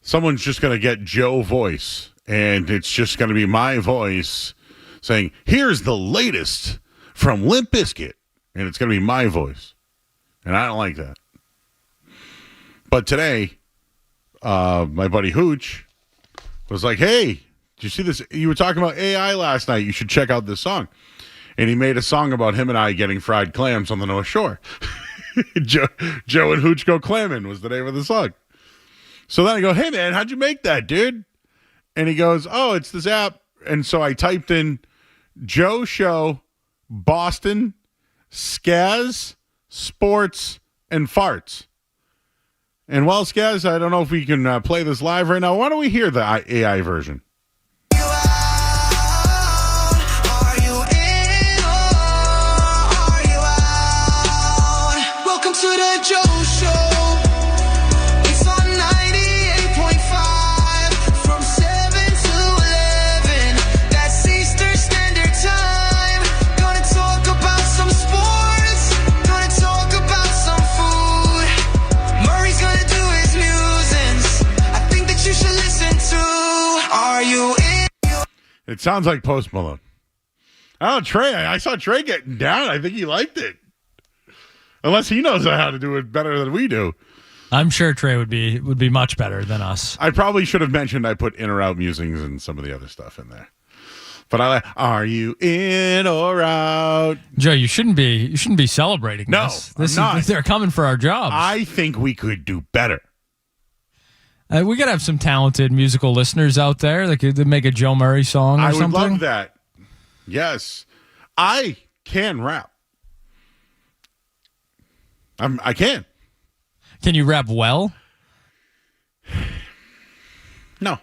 someone's just going to get Joe voice, and it's just going to be my voice saying, "Here's the latest from Limp Bizkit," and it's going to be my voice, and I don't like that. But today, my buddy Hooch was like, "Hey, did you see this? You were talking about AI last night. You should check out this song." And he made a song about him and I getting fried clams on the North Shore. Joe and Hooch Go Clamming was the name of the song. So then I go, "Hey, man, how'd you make that, dude?" And he goes, "Oh, it's this app." And so I typed in Joe Show, Boston, Skaz, Sports, and Farts. And well, Skaz, I don't know if we can play this live right now. Why don't we hear the AI version? Welcome to the Joe Show. It's on 98.5 from 7 to 11. That's Eastern Standard Time. Gonna talk about some sports. Gonna talk about some food. Murray's gonna do his musings. I think that you should listen to. Are you in? It sounds like Post Malone. Oh, Trey. I saw Trey getting down. I think he liked it. Unless he knows how to do it better than we do. I'm sure Trey would be much better than us. I probably should have mentioned I put in or out musings and some of the other stuff in there. But I like, are you in or out? Joe, you shouldn't be celebrating no, this. This I'm not. They're coming for our jobs. I think we could do better. We got to have some talented musical listeners out there that could make a Joe Murray song or something. I would love that. Yes. I can rap. I can. Can you rap well? No.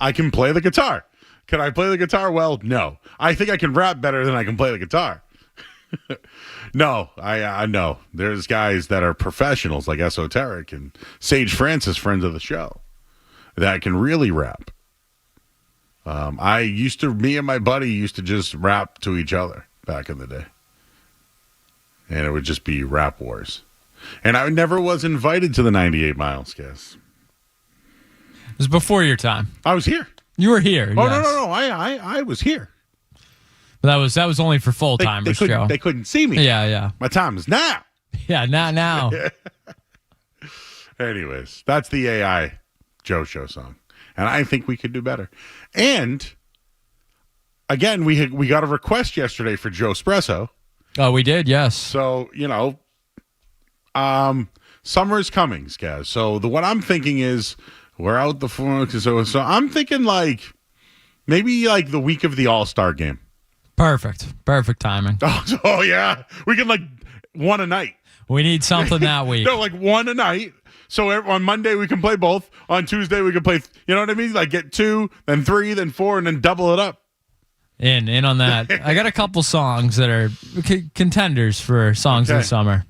I can play the guitar. Can I play the guitar well? No. I think I can rap better than I can play the guitar. No, I know. There's guys that are professionals like Esoteric and Sage Francis, friends of the show, that can really rap. Me and my buddy used to just rap to each other back in the day. And it would just be rap wars. And I never was invited to the 98 Miles, guys. It was before your time. I was here. You were here. Oh, yes. no. I was here. But that was only for full-timers, Joe. They couldn't see me. Yeah. My time is now. Yeah, now. Anyways, that's the AI Joe Show song. And I think we could do better. And, again, we got a request yesterday for Joe Espresso. Oh, we did, yes. So, summer's coming, guys. So what I'm thinking is we're out the phone. So I'm thinking maybe the week of the All-Star game. Perfect timing. Oh yeah, we can one a night. We need something that week. No, one a night. So on Monday we can play both. On Tuesday we can play. You know what I mean? Get 2, then 3, then 4, and then double it up. In on that. I got a couple songs that are contenders for songs of the summer.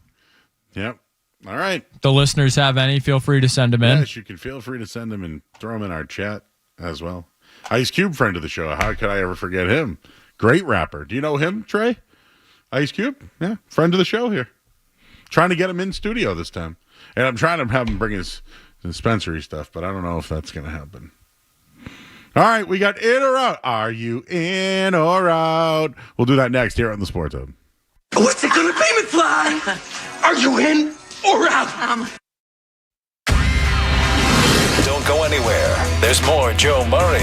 Yep. All right. The listeners have any, feel free to send them in. Yes, you can feel free to send them and throw them in our chat as well. Ice Cube, friend of the show. How could I ever forget him? Great rapper. Do you know him, Trey? Ice Cube? Yeah. Friend of the show here. Trying to get him in studio this time. And I'm trying to have him bring his dispensary stuff, but I don't know if that's going to happen. All right, we got in or out. Are you in or out? We'll do that next here on the Sports Hub. What's it gonna be, McFly? Are you in or out? Don't go anywhere. There's more Joe Murray.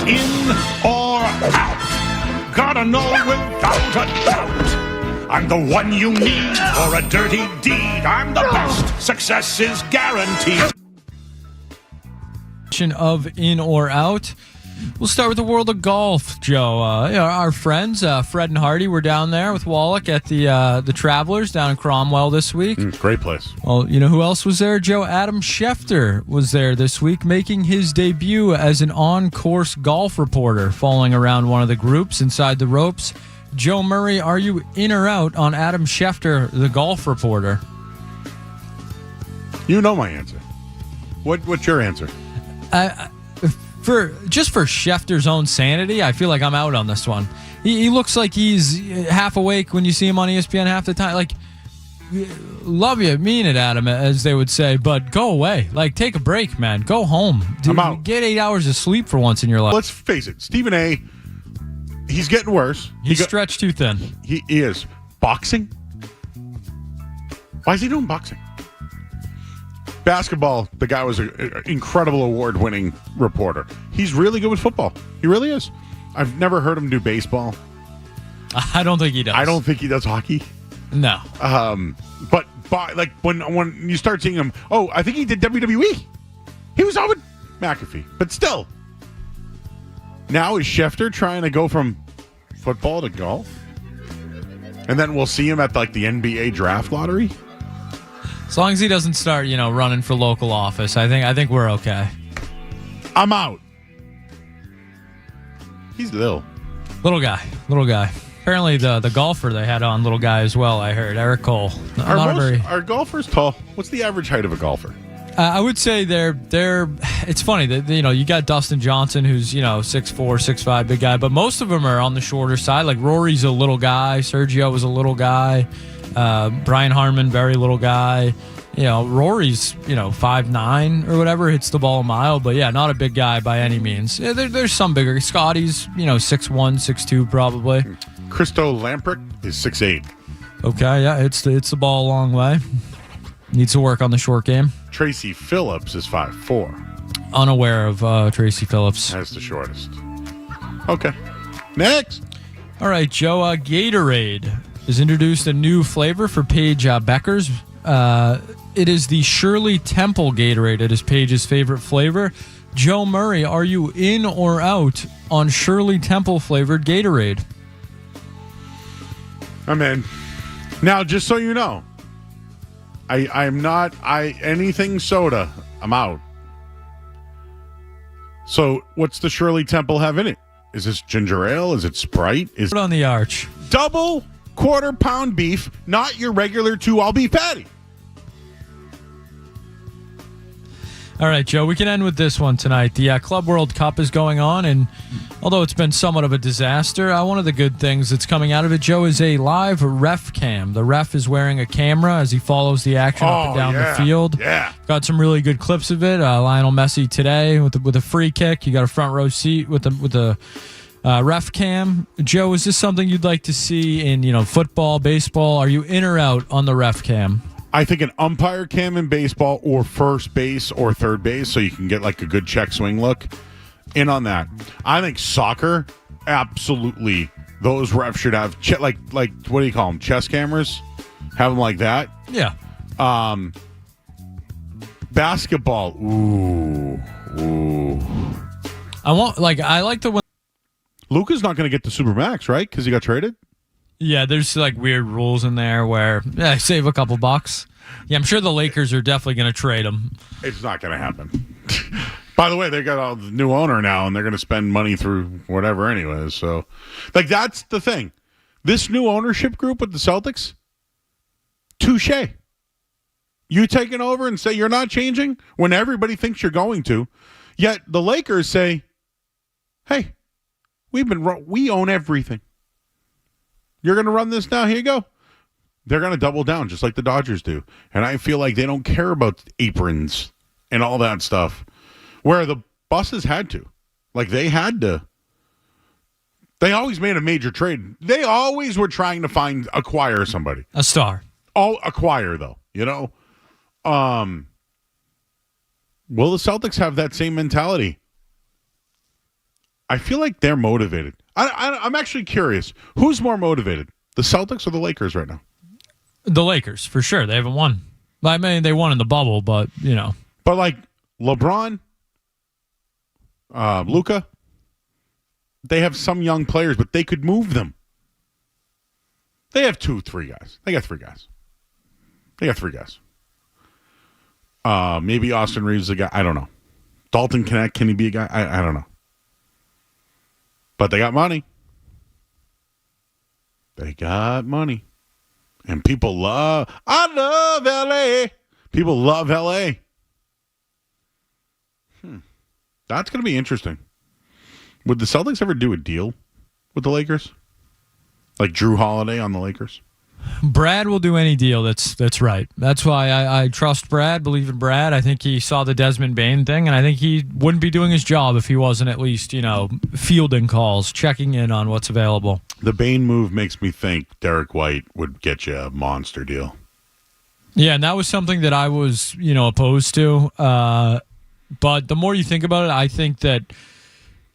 In or out? Gotta know without a doubt. I'm the one you need for a dirty deed. I'm the best. Success is guaranteed. Of in or out. We'll start with the world of golf, Joe. Our friends, Fred and Hardy, were down there with Wallach at the Travelers down in Cromwell this week. Great place. Well, you know who else was there, Joe? Adam Schefter was there this week, making his debut as an on-course golf reporter, following around one of the groups inside the ropes. Joe Murray, are you in or out on Adam Schefter, the golf reporter? You know my answer. What's your answer? For Schefter's own sanity, I feel like I'm out on this one. He looks like he's half awake when you see him on ESPN half the time. Like, love you, mean it, Adam, as they would say, but go away. Like, take a break, man. Go home. I'm out. Get 8 hours of sleep for once in your life. Let's face it, Stephen A., he's getting worse. He's stretched too thin. He is. Boxing? Why is he doing boxing? Basketball, the guy was an incredible award-winning reporter. He's really good with football. He really is. I've never heard him do baseball. I don't think he does. I don't think he does hockey. No. But like when you start seeing him, I think he did WWE. He was on with McAfee. But still. Now is Schefter trying to go from football to golf? And then we'll see him at like the NBA draft lottery? As long as he doesn't start, running for local office, I think we're okay. I'm out. He's little. Little guy. Apparently the golfer they had on, little guy as well, I heard. Eric Cole. Are golfers tall? What's the average height of a golfer? I would say they're. It's funny that you got Dustin Johnson, who's 6'4", 6'5", big guy, but most of them are on the shorter side. Like Rory's a little guy, Sergio was a little guy, Brian Harmon, very little guy. Rory's 5'9" or whatever, hits the ball a mile, but yeah, not a big guy by any means. Yeah, there's some bigger. Scotty's 6'1", 6'2", probably. Christo Lamprecht is 6'8". Okay, yeah, it's the ball a long way. Needs to work on the short game. Tracy Phillips is 5'4". Unaware of Tracy Phillips. That's the shortest. Okay. Next. All right, Joe. Gatorade has introduced a new flavor for Paige Becker's. It is the Shirley Temple Gatorade. It is Paige's favorite flavor. Joe Murray, are you in or out on Shirley Temple flavored Gatorade? I'm in. Now, just so you know, I'm not anything soda. I'm out. So, what's the Shirley Temple have in it? Is this ginger ale? Is it Sprite? Put on the arch. Double quarter-pound beef, not your regular 2-all beef patty. All right, Joe, we can end with this one tonight. The Club World Cup is going on, and although it's been somewhat of a disaster, one of the good things that's coming out of it, Joe, is a live ref cam. The ref is wearing a camera as he follows the action up and down the field. Yeah. Got some really good clips of it. Lionel Messi today with a free kick. You got a front row seat with the ref cam. Joe, is this something you'd like to see in football, baseball? Are you in or out on the ref cam? I think an umpire cam in baseball or first base or third base so you can get like a good check swing look. In on that. I think soccer, absolutely. Those refs should have like what do you call them? Chess cameras? Have them like that? Yeah. Basketball. Ooh. I like the one. Luka's not going to get the Supermax, right? Because he got traded? Yeah, there's like weird rules in there where save a couple bucks. Yeah, I'm sure the Lakers are definitely going to trade him. It's not going to happen. By the way, they got a new owner now, and they're going to spend money through whatever anyways. So, that's the thing. This new ownership group with the Celtics, touche. You taking over and say you're not changing when everybody thinks you're going to. Yet the Lakers say, hey, we own everything. You're going to run this now? Here you go. They're going to double down just like the Dodgers do. And I feel like they don't care about aprons and all that stuff. Where the buses had to. Like, they had to. They always made a major trade. They always were trying to acquire somebody. A star. Acquire, though. Will the Celtics have that same mentality? I feel like they're motivated. I'm actually curious. Who's more motivated, the Celtics or the Lakers right now? The Lakers, for sure. They haven't won. I mean, they won in the bubble, but, you know. But like LeBron, Luka, they have some young players, but they could move them. They have 2-3 guys. They got 3 guys. Maybe Austin Reeves is a guy. I don't know. Dalton Connect, can he be a guy? I don't know. But they got money. And people I love L.A. People love L.A. That's going to be interesting. Would the Celtics ever do a deal with the Lakers? Like Drew Holiday on the Lakers? Brad will do any deal that's right. That's why I trust Brad, believe in Brad. I think he saw the Desmond Bain thing, and I think he wouldn't be doing his job if he wasn't at least, fielding calls, checking in on what's available. The Bain move makes me think Derek White would get you a monster deal. Yeah, and that was something that I was, opposed to. But the more you think about it, I think that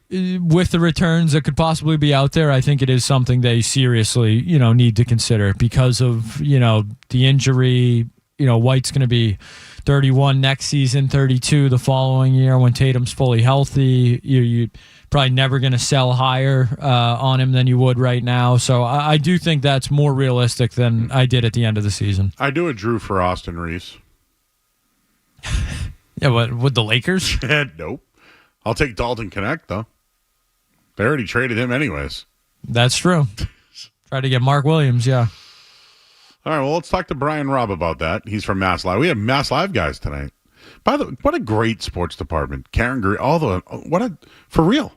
with the returns that could possibly be out there, I think it is something they seriously, need to consider because of, the injury. White's going to be 31 next season, 32 the following year when Tatum's fully healthy. You're probably never going to sell higher on him than you would right now. So I do think that's more realistic than I did at the end of the season. I do a Drew for Austin Reeves. Yeah, what, with the Lakers? Nope. I'll take Dalton Connect, though. They already traded him anyways. That's true. Try to get Mark Williams, yeah. All right, well, let's talk to Brian Robb about that. He's from Mass Live. We have Mass Live guys tonight. By the way, what a great sports department. Karen Green, for real.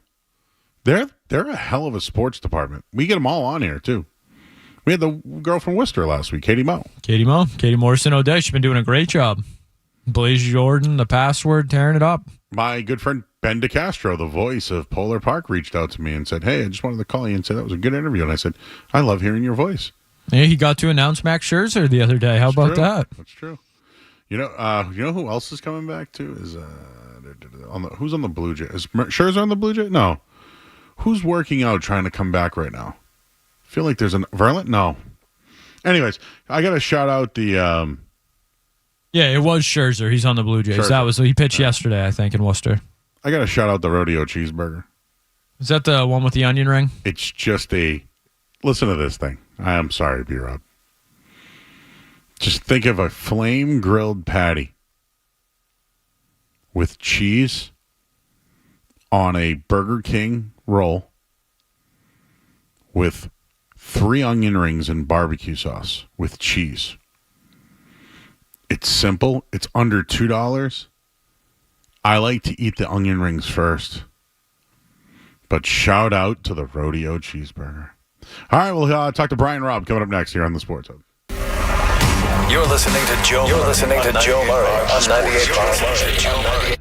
They're a hell of a sports department. We get them all on here, too. We had the girl from Worcester last week, Katie Moe. Katie Morrison O'Day. She's been doing a great job. Blaze Jordan, the password, tearing it up. My good friend Ben DeCastro, the voice of Polar Park, reached out to me and said, hey, I just wanted to call you and say that was a good interview. And I said, I love hearing your voice. Yeah, he got to announce Max Scherzer the other day. How about that? That's true. You know who else is coming back too? Is who's on the Blue Jay? Is Scherzer on the Blue Jay? No. Who's working out trying to come back right now? I feel like there's an Verlander? No. Anyways, I got to shout out the yeah, it was Scherzer. He's on the Blue Jays. Scherzer. He pitched yesterday, I think, in Worcester. I got to shout out the Rodeo Cheeseburger. Is that the one with the onion ring? It's just listen to this thing. I am sorry, B-Rob. Just think of a flame-grilled patty with cheese on a Burger King roll with 3 onion rings and barbecue sauce with cheese. It's simple. It's under $2. I like to eat the onion rings first. But shout out to the Rodeo Cheeseburger. All right, we'll talk to Brian Robb coming up next here on the Sports Hub. You're listening to Joe Murray on 98.5.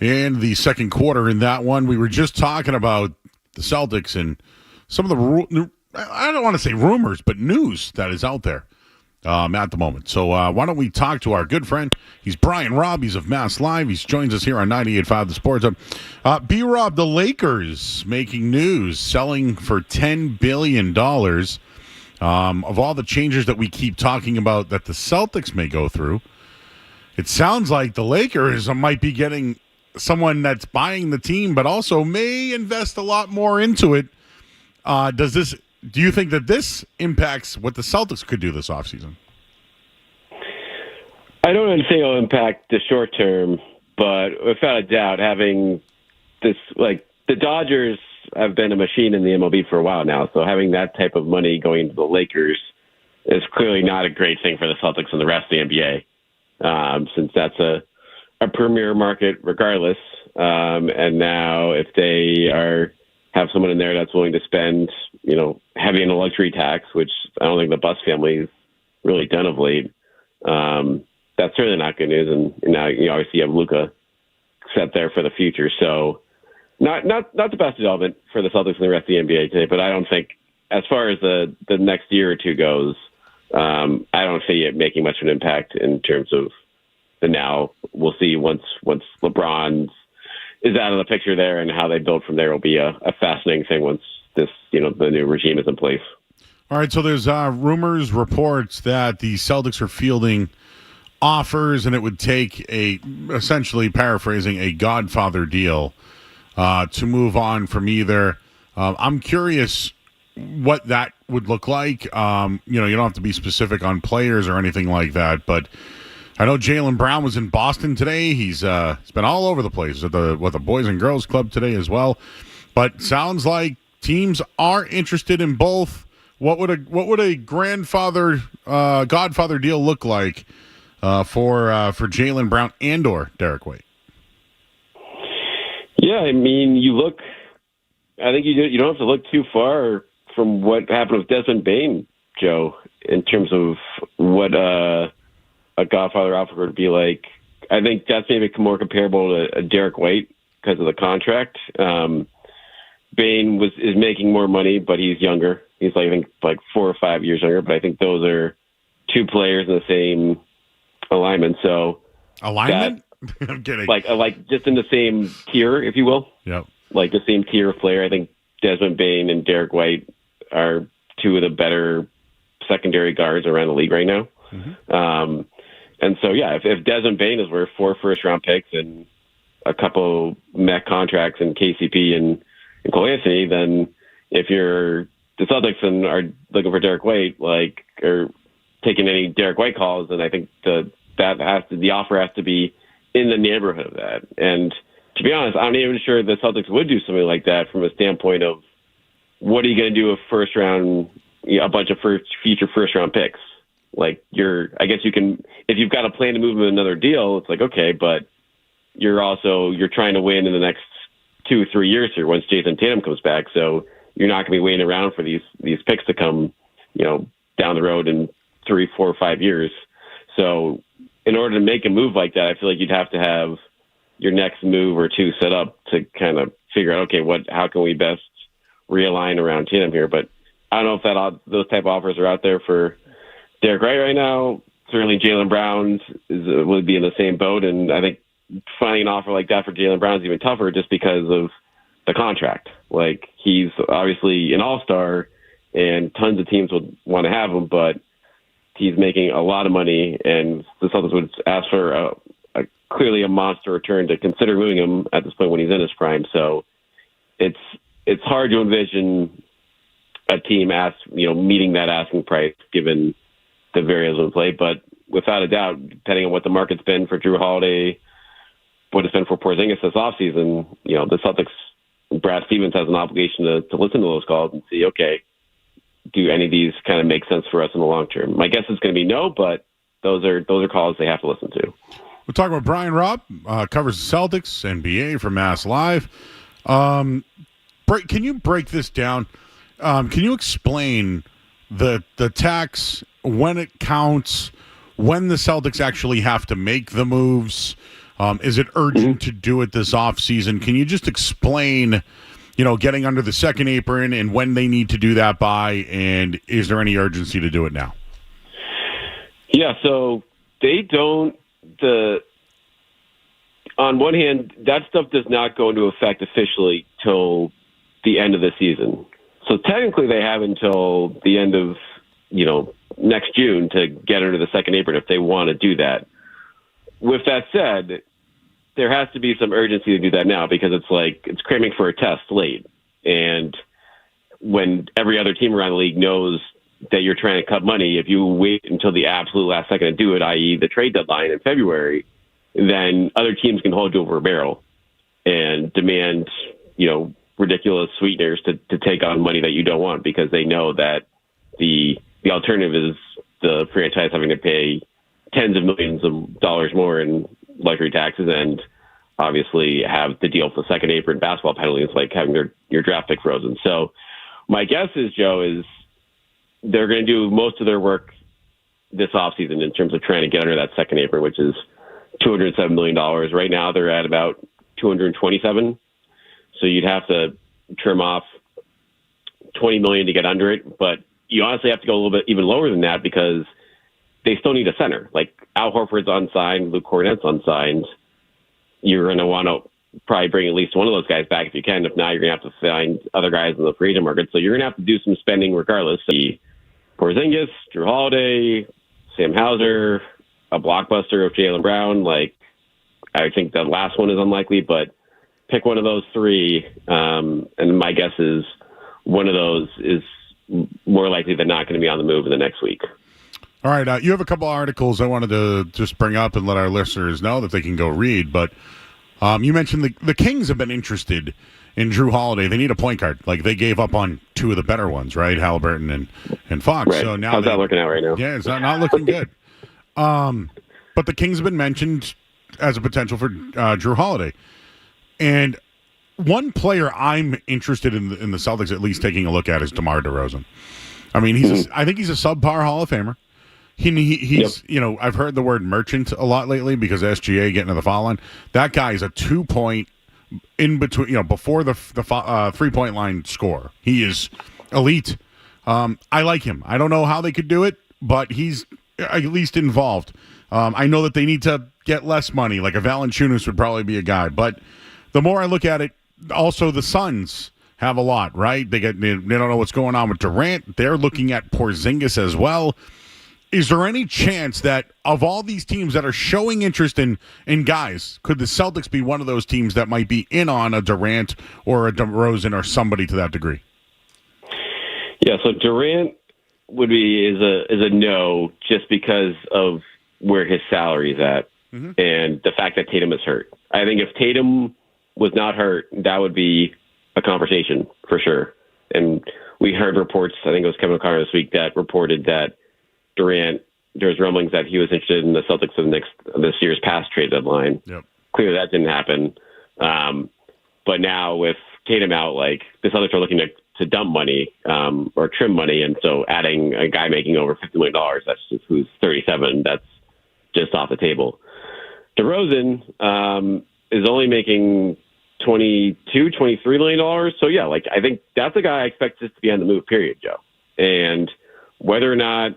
in the second quarter. In that one, we were just talking about the Celtics and some of the, I don't want to say rumors, but news that is out there at the moment. So why don't we talk to our good friend? He's Brian Robb. He's of Mass Live. He joins us here on 98.5 The Sports Hub. B-Rob, the Lakers making news, selling for $10 billion. Of all the changes that we keep talking about that the Celtics may go through, it sounds like the Lakers might be getting someone that's buying the team, but also may invest a lot more into it. Do you think that this impacts what the Celtics could do this offseason? I don't think it'll impact the short term, but without a doubt, having this, like, the Dodgers have been a machine in the MLB for a while now, so having that type of money going to the Lakers is clearly not a great thing for the Celtics and the rest of the NBA, since that's a premier market regardless. And now if they have someone in there that's willing to spend, heavy in a luxury tax, which I don't think the Buss family's really done of late, that's certainly not good news. And now obviously you have Luka set there for the future. So not the best development for the Celtics and the rest of the NBA today, but I don't think, as far as the next year or two goes, I don't see it making much of an impact in terms of the now. We'll see once LeBron is out of the picture there, and how they build from there will be a fascinating thing once this, the new regime is in place. All right, so there's rumors, reports that the Celtics are fielding offers, and it would take essentially paraphrasing, a Godfather deal to move on from either. I'm curious what that would look like. You don't have to be specific on players or anything like that, but I know Jaylen Brown was in Boston today. He's been all over the place with the Boys and Girls Club today as well. But sounds like teams are interested in both. What would a Godfather deal look like for Jaylen Brown and/or Derek White? Yeah, I mean, I think you don't have to look too far from what happened with Desmond Bane, Joe, in terms of what a Godfather offer would be like. I think that's maybe more comparable to a Derek White because of the contract. Bane is making more money, but he's younger. He's I think 4 or 5 years younger. But I think those are two players in the same alignment. So alignment? I'm kidding. Like just in the same tier, if you will. Yep. Like the same tier of player. I think Desmond Bane and Derek White are two of the better secondary guards around the league right now. Mm-hmm. And so, yeah, if Desmond Bane is worth 4 first-round picks and a couple mech contracts in KCP and Cole Anthony, then if you're the Celtics and are looking for Derek White, or taking any Derek White calls, then I think the offer has to be in the neighborhood of that. And to be honest, I'm not even sure the Celtics would do something like that from a standpoint of what are you going to do with a bunch of future first-round picks. I guess you can, if you've got a plan to move him another deal, it's okay, but you're trying to win in the next 2 or 3 years here once Jason Tatum comes back. So you're not going to be waiting around for these picks to come, down the road in 3, 4, 5 years. So in order to make a move like that, I feel like you'd have to have your next move or two set up to kind of figure out, okay, how can we best realign around Tatum here? But I don't know if those type of offers are out there for Derek White right now. Certainly Jaylen Brown would be in the same boat, and I think finding an offer like that for Jaylen Brown is even tougher just because of the contract. He's obviously an all-star, and tons of teams would want to have him, but he's making a lot of money, and the Celtics would ask for clearly a monster return to consider moving him at this point when he's in his prime. So it's hard to envision a team meeting that asking price given the variables in play. But without a doubt, depending on what the market's been for Drew Holiday, what it's been for Porzingis this offseason, the Celtics, Brad Stevens has an obligation to listen to those calls and see, okay, do any of these kind of make sense for us in the long term? My guess is going to be no, but those are calls they have to listen to. We'll talk about Brian Robb, covers the Celtics, NBA for Mass Live. Can you break this down? Can you explain the tax, when it counts, when the Celtics actually have to make the moves? Is it urgent to do it this offseason? Can you just explain, getting under the second apron and when they need to do that by, and is there any urgency to do it now? Yeah, so they don't. On one hand, that stuff does not go into effect officially till the end of the season. So technically they have until the end of, next June to get under the second apron if they want to do that. With that said, there has to be some urgency to do that now because it's cramming for a test late. And when every other team around the league knows that you're trying to cut money, if you wait until the absolute last second to do it, i.e. the trade deadline in February, then other teams can hold you over a barrel and demand, ridiculous sweeteners to take on money that you don't want because they know that the alternative is the franchise having to pay tens of millions of dollars more in luxury taxes and obviously have to deal with the second apron basketball penalties like having your draft pick frozen. So my guess is, Joe, is they're going to do most of their work this offseason in terms of trying to get under that second apron, which is $207 million. Right now they're at about 227. So you'd have to trim off $20 million to get under it. But you honestly have to go a little bit even lower than that because they still need a center. Like Al Horford's unsigned, Luke Cornett's unsigned. You're going to want to probably bring at least one of those guys back if you can. If not, you're going to have to find other guys in the free agent market. So you're going to have to do some spending regardless. Porzingis, Drew Holiday, Sam Hauser, a blockbuster of Jaylen Brown. I think the last one is unlikely, but pick one of those three. And my guess is one of those is more likely than not going to be on the move in the next week. All right. You have a couple articles I wanted to just bring up and let our listeners know that they can go read. But you mentioned the Kings have been interested in Drew Holiday. They need a point guard. They gave up on two of the better ones, right? Halliburton and Fox. Right. So now how's that looking out right now? Yeah, it's not looking good. But the Kings have been mentioned as a potential for Drew Holiday. And one player I'm interested in the Celtics at least taking a look at is DeMar DeRozan. I mean, I think he's a subpar Hall of Famer. He's I've heard the word merchant a lot lately because SGA getting to the foul line. That guy is a 2-point in between, before the 3-point line score. He is elite. I like him. I don't know how they could do it, but he's at least involved. I know that they need to get less money. Like a Valanciunas would probably be a guy, but the more I look at it, also the Suns have a lot, right? They don't know what's going on with Durant. They're looking at Porzingis as well. Is there any chance that of all these teams that are showing interest in guys, could the Celtics be one of those teams that might be in on a Durant or a DeRozan or somebody to that degree? Yeah, so Durant is a no just because of where his salary is at and the fact that Tatum is hurt. I think if Tatum was not hurt, that would be a conversation for sure. And we heard reports, I think it was Kevin O'Connor this week, that reported that Durant, there's rumblings that he was interested in the Celtics for this year's past trade deadline. Yep. Clearly that didn't happen. But now with Tatum out, the Celtics are looking to dump money or trim money. And so adding a guy making over $50 million, who's 37, that's just off the table. DeRozan is only making $23 million. So, yeah, I think that's a guy I expect just to be on the move, period, Joe. And whether or not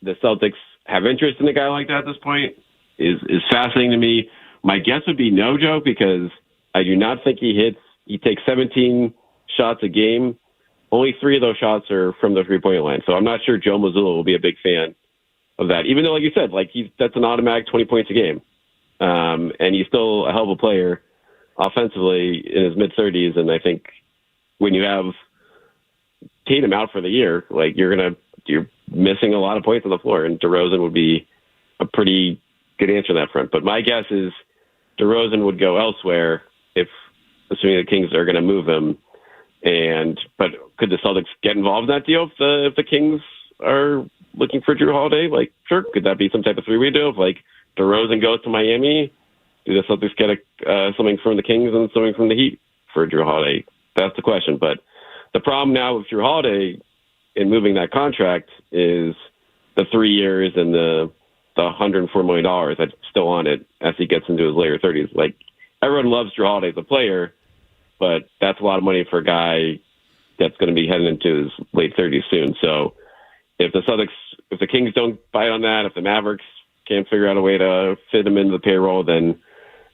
the Celtics have interest in a guy like that at this point is fascinating to me. My guess would be no, Joe, because I do not think he takes 17 shots a game. Only 3 of those shots are from the three-point line. So I'm not sure Joe Mazzulla will be a big fan of that, even though, like you said, that's an automatic 20 points a game. And he's still a hell of a player offensively in his mid-30s. And I think when you have Tatum out for the year, you're missing a lot of points on the floor, and DeRozan would be a pretty good answer on that front. But my guess is DeRozan would go elsewhere assuming the Kings are going to move him. But could the Celtics get involved in that deal if the Kings are looking for Drew Holiday? Sure. Could that be some type of three-way deal? If DeRozan goes to Miami, do the Celtics get something from the Kings and something from the Heat for Drew Holiday? That's the question. But the problem now with Drew Holiday in moving that contract is the 3 years and the the $104 million that's still on it as he gets into his later 30s. Like, everyone loves Drew Holiday as a player, but that's a lot of money for a guy that's going to be heading into his late 30s soon. So if the Kings don't bite on that, if the Mavericks can't figure out a way to fit him into the payroll, then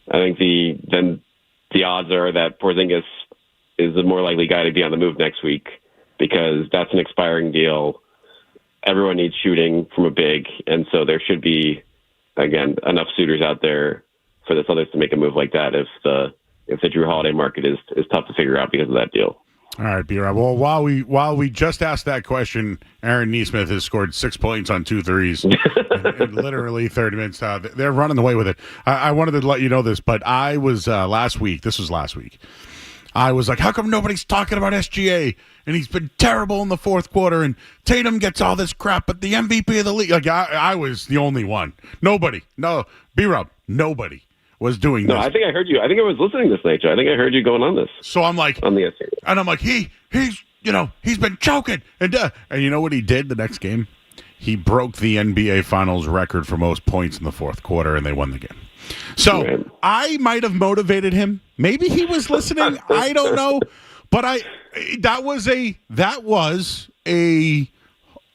I think the odds are that Porzingis is the more likely guy to be on the move next week, because that's an expiring deal. Everyone needs shooting from a big, and so there should be, again, enough suitors out there for the Celtics to make a move like that if the Drew Holiday market is tough to figure out because of that deal. All right, B-Rob. Well, while we just asked that question, Aaron Nesmith has scored 6 points on 2 threes in literally 30 minutes. They're running away with it. I wanted to let you know this, but I was last week. This was last week. I was like, how come nobody's talking about SGA? And he's been terrible in the fourth quarter, and Tatum gets all this crap, but the MVP of the league. Like, I was the only one. Nobody. No, B-Rob, nobody was doing this. No, I think I heard you. I think I was listening this night, Joe. I think I heard you going on this. So I'm like, on the SGA. And I'm like, he's been choking. And you know what he did the next game? He broke the NBA Finals record for most points in the fourth quarter, and they won the game. So I might have motivated him. Maybe he was listening. I don't know. But that was a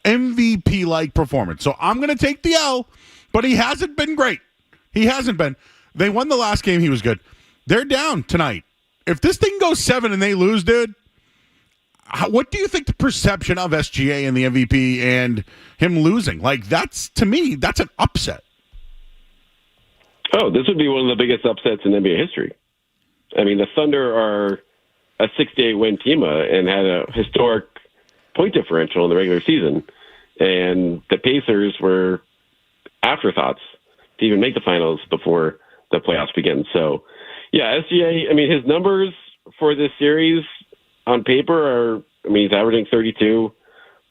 MVP-like performance. So I'm going to take the L, but he hasn't been great. He hasn't been. They won the last game. He was good. They're down tonight. If this thing goes 7 and they lose, dude, what do you think the perception of SGA and the MVP and him losing? Like, to me, that's an upset. Oh, this would be one of the biggest upsets in NBA history. I mean, the Thunder are a 6-8 win team and had a historic point differential in the regular season. And the Pacers were afterthoughts to even make the finals before the playoffs begin. So, yeah, SGA, I mean, his numbers for this series on paper are, I mean, he's averaging 32.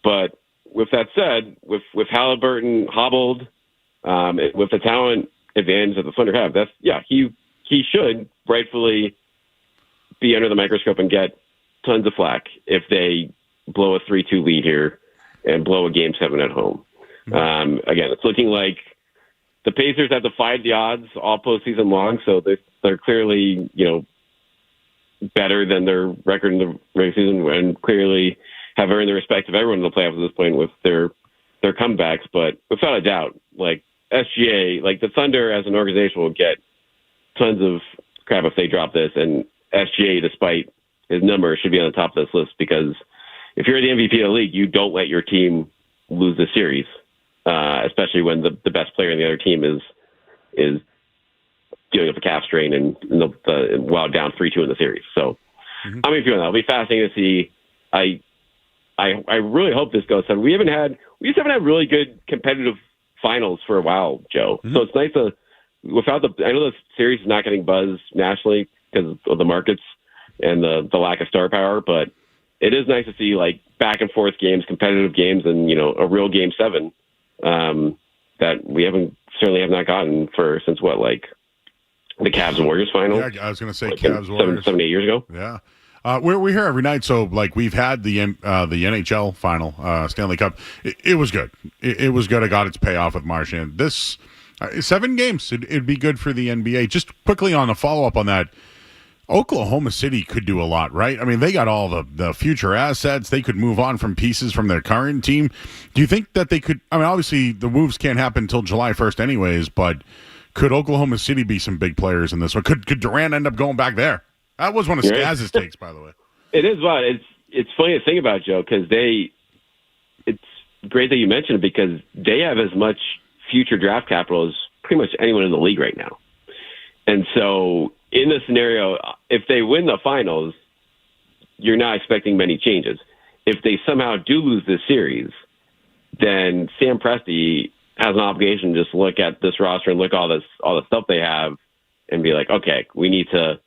But with that said, with Halliburton hobbled, with the talent advantage that the Thunder have, he should rightfully be under the microscope and get tons of flack if they blow a 3-2 lead here and blow a Game 7 at home. Again, it's looking like the Pacers have defied the odds all postseason long, so they're clearly, better than their record in the regular season and clearly have earned the respect of everyone in the playoffs at this point with their comebacks. But without a doubt, like SGA, like the Thunder as an organization will get tons of crap if they drop this, and SGA, despite his number, should be on the top of this list, because if you're the MVP of the league, you don't let your team lose the series, especially when the best player in the other team is dealing with a calf strain and while down 3-2 in the series. So I'm feeling that. It'll be fascinating to see. I really hope this goes. We just haven't had really good competitive finals for a while, Joe. So it's nice to, I know the series is not getting buzz nationally because of the markets and the lack of star power, but it is nice to see like back and forth games, competitive games, and a real Game 7 that we certainly have not gotten since the Cavs and Warriors final. Yeah, I was going to say Cavs Warriors 7-8 years ago. Yeah. We're here every night, so we've had the NHL final, Stanley Cup. It was good. It was good. I got its payoff with Marchand. This 7 games, it'd be good for the NBA. Just quickly on a follow up on that, Oklahoma City could do a lot, right? I mean, they got all the future assets. They could move on from pieces from their current team. Do you think that they could? I mean, obviously the moves can't happen until July 1st, anyways. But could Oklahoma City be some big players in this one? Could Durant end up going back there? That was one of Skaz's takes, by the way. It is, but it's funny to think about, Joe, because it's great that you mentioned it, because they have as much future draft capital as pretty much anyone in the league right now. And so in this scenario, if they win the finals, you're not expecting many changes. If they somehow do lose this series, then Sam Presti has an obligation to just look at this roster and look at all the stuff they have and be like, okay, we need to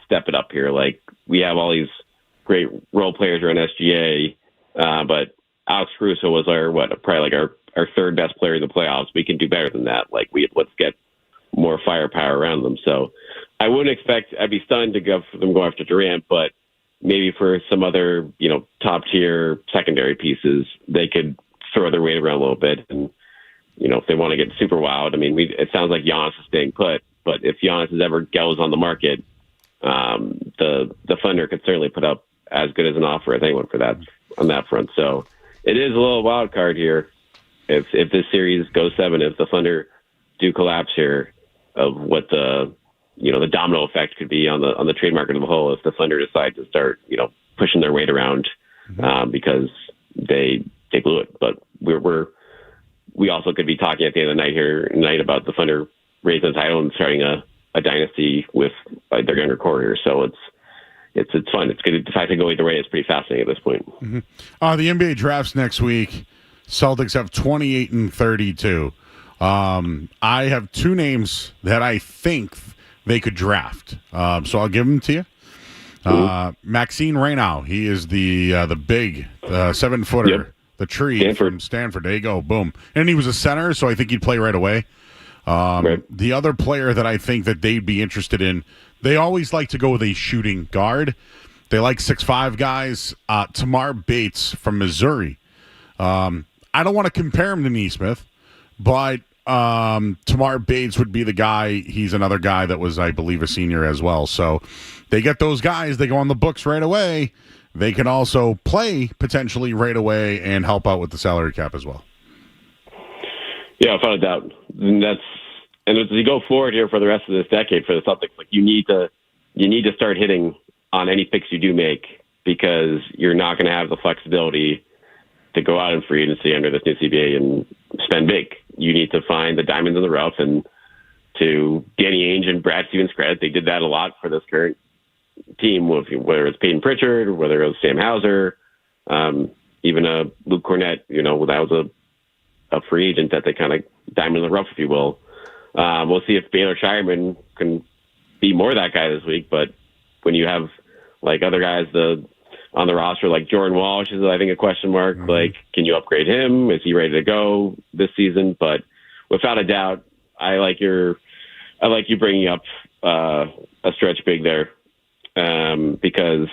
step it up here. Like, we have all these great role players around SGA, but Alex Caruso was our third best player in the playoffs. We can do better than that. Like, let's get more firepower around them. So I'd be stunned to go for them go after Durant, but maybe for some other, top tier secondary pieces, they could throw their weight around a little bit and if they want to get super wild, I mean, it sounds like Giannis is staying put, but if Giannis ever goes on the market, the Thunder could certainly put up as good as an offer as anyone for that on that front. So it is a little wild card here. If this series goes 7, if the Thunder do collapse here, of what the domino effect could be on the trade market as a whole if the Thunder decide to start pushing their weight around because they blew it. But we also could be talking at the end of the night here tonight about the Thunder raising the title and starting a dynasty with their younger core here. So it's fun. It's good. The fact to go either way is pretty fascinating at this point. Mm-hmm. The NBA drafts next week. Celtics have 28 and 32. I have 2 names that I think they could draft. So I'll give them to you. Maxine Reynaud. He is the big 7-footer. Yep. The tree from Stanford. There you go. Boom. And he was a center, so I think he'd play right away. The other player that I think that they'd be interested in, they always like to go with a shooting guard. They like 6'5" guys. Tamar Bates from Missouri. I don't want to compare him to Nesmith, but Tamar Bates would be the guy. He's another guy that was, I believe, a senior as well. So they get those guys. They go on the books right away. They can also play potentially right away and help out with the salary cap as well. Yeah, without a doubt. And as you go forward here for the rest of this decade for the Celtics, like you need to start hitting on any picks you do make because you're not going to have the flexibility to go out in free agency under this new CBA and spend big. You need to find the diamonds in the rough, and to Danny Ainge and Brad Stevens' credit, they did that a lot for this current team, whether it's Peyton Pritchard, or whether it was Sam Hauser, even Luke Cornett, that was a free agent that they kind of diamond in the rough, if you will. We'll see if Baylor Shireman can be more that guy this week, but when you have like other guys on the roster, like Jordan Walsh is, I think, a question mark. Mm-hmm. Like, can you upgrade him? Is he ready to go this season? But without a doubt, I like you bringing up a stretch big there, because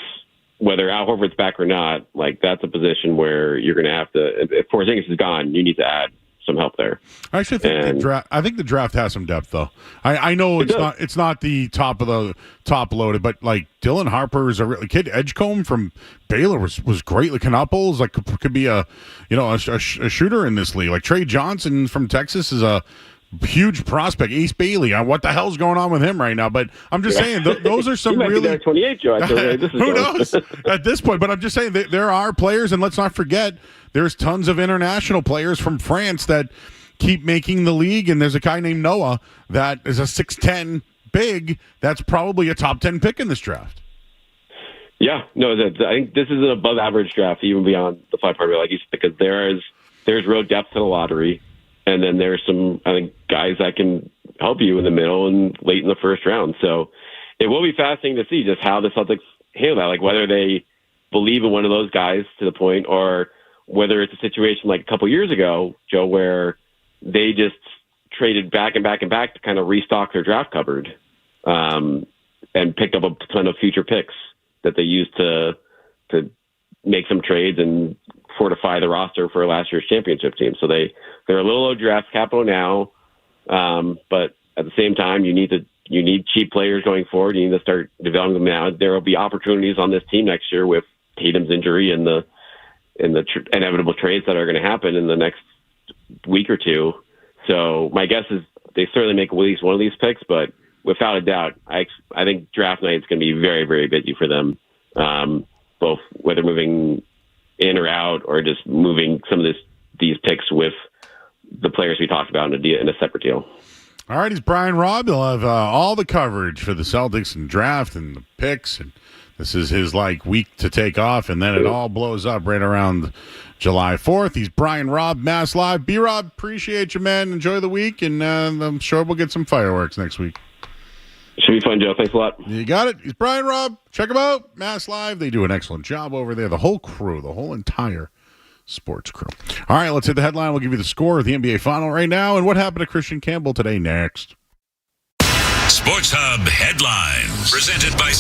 whether Al Horford's back or not, like that's a position where you're going to have to. If Porzingis is gone, you need to add some help there. I actually think the draft has some depth, though. I know it's not the top of the top loaded, but like Dylan Harper is a really kid. Edgecombe from Baylor was great. Like Canoples, like could be a shooter in this league. Like Trey Johnson from Texas is a huge prospect. Ace Bailey. What the hell's going on with him right now? But I'm just saying those are some really. Be there 28, Joe. Who knows at this point? But I'm just saying there are players, and let's not forget there's tons of international players from France that keep making the league. And there's a guy named Noah that is a 6'10" big. That's probably a top 10 pick in this draft. Yeah, no, I think this is an above average draft, even beyond the 5 part, like you said, because there's real depth to the lottery. And then there's some, I think, guys that can help you in the middle and late in the first round. So it will be fascinating to see just how the Celtics handle that, like whether they believe in one of those guys to the point, or whether it's a situation like a couple years ago, Joe, where they just traded back and back and back to kind of restock their draft cupboard, and picked up a ton of future picks that they used to make some trades and fortify the roster for last year's championship team. So they're a little low draft capital now, but at the same time, you need cheap players going forward. You need to start developing them now. There will be opportunities on this team next year with Tatum's injury and the inevitable trades that are going to happen in the next week or two. So my guess is they certainly make at least one of these picks, but without a doubt, I think draft night is going to be very, very busy for them, both whether moving in or out or just moving some of these picks with the players we talked about in a separate deal. All right, he's Brian Robb. He'll have all the coverage for the Celtics and draft and the picks, and this is his week to take off, and then it all blows up right around July 4th. He's Brian Robb, Mass Live. B-Rob, appreciate you, man. Enjoy the week, and I'm sure we'll get some fireworks next week. Should be fun, Joe. Thanks a lot. You got it. He's Brian Robb. Check him out. Mass Live. They do an excellent job over there. The whole crew, the whole entire sports crew. All right, let's hit the headline. We'll give you the score of the NBA Final right now and what happened to Christian Campbell today next. Sports Hub headlines presented by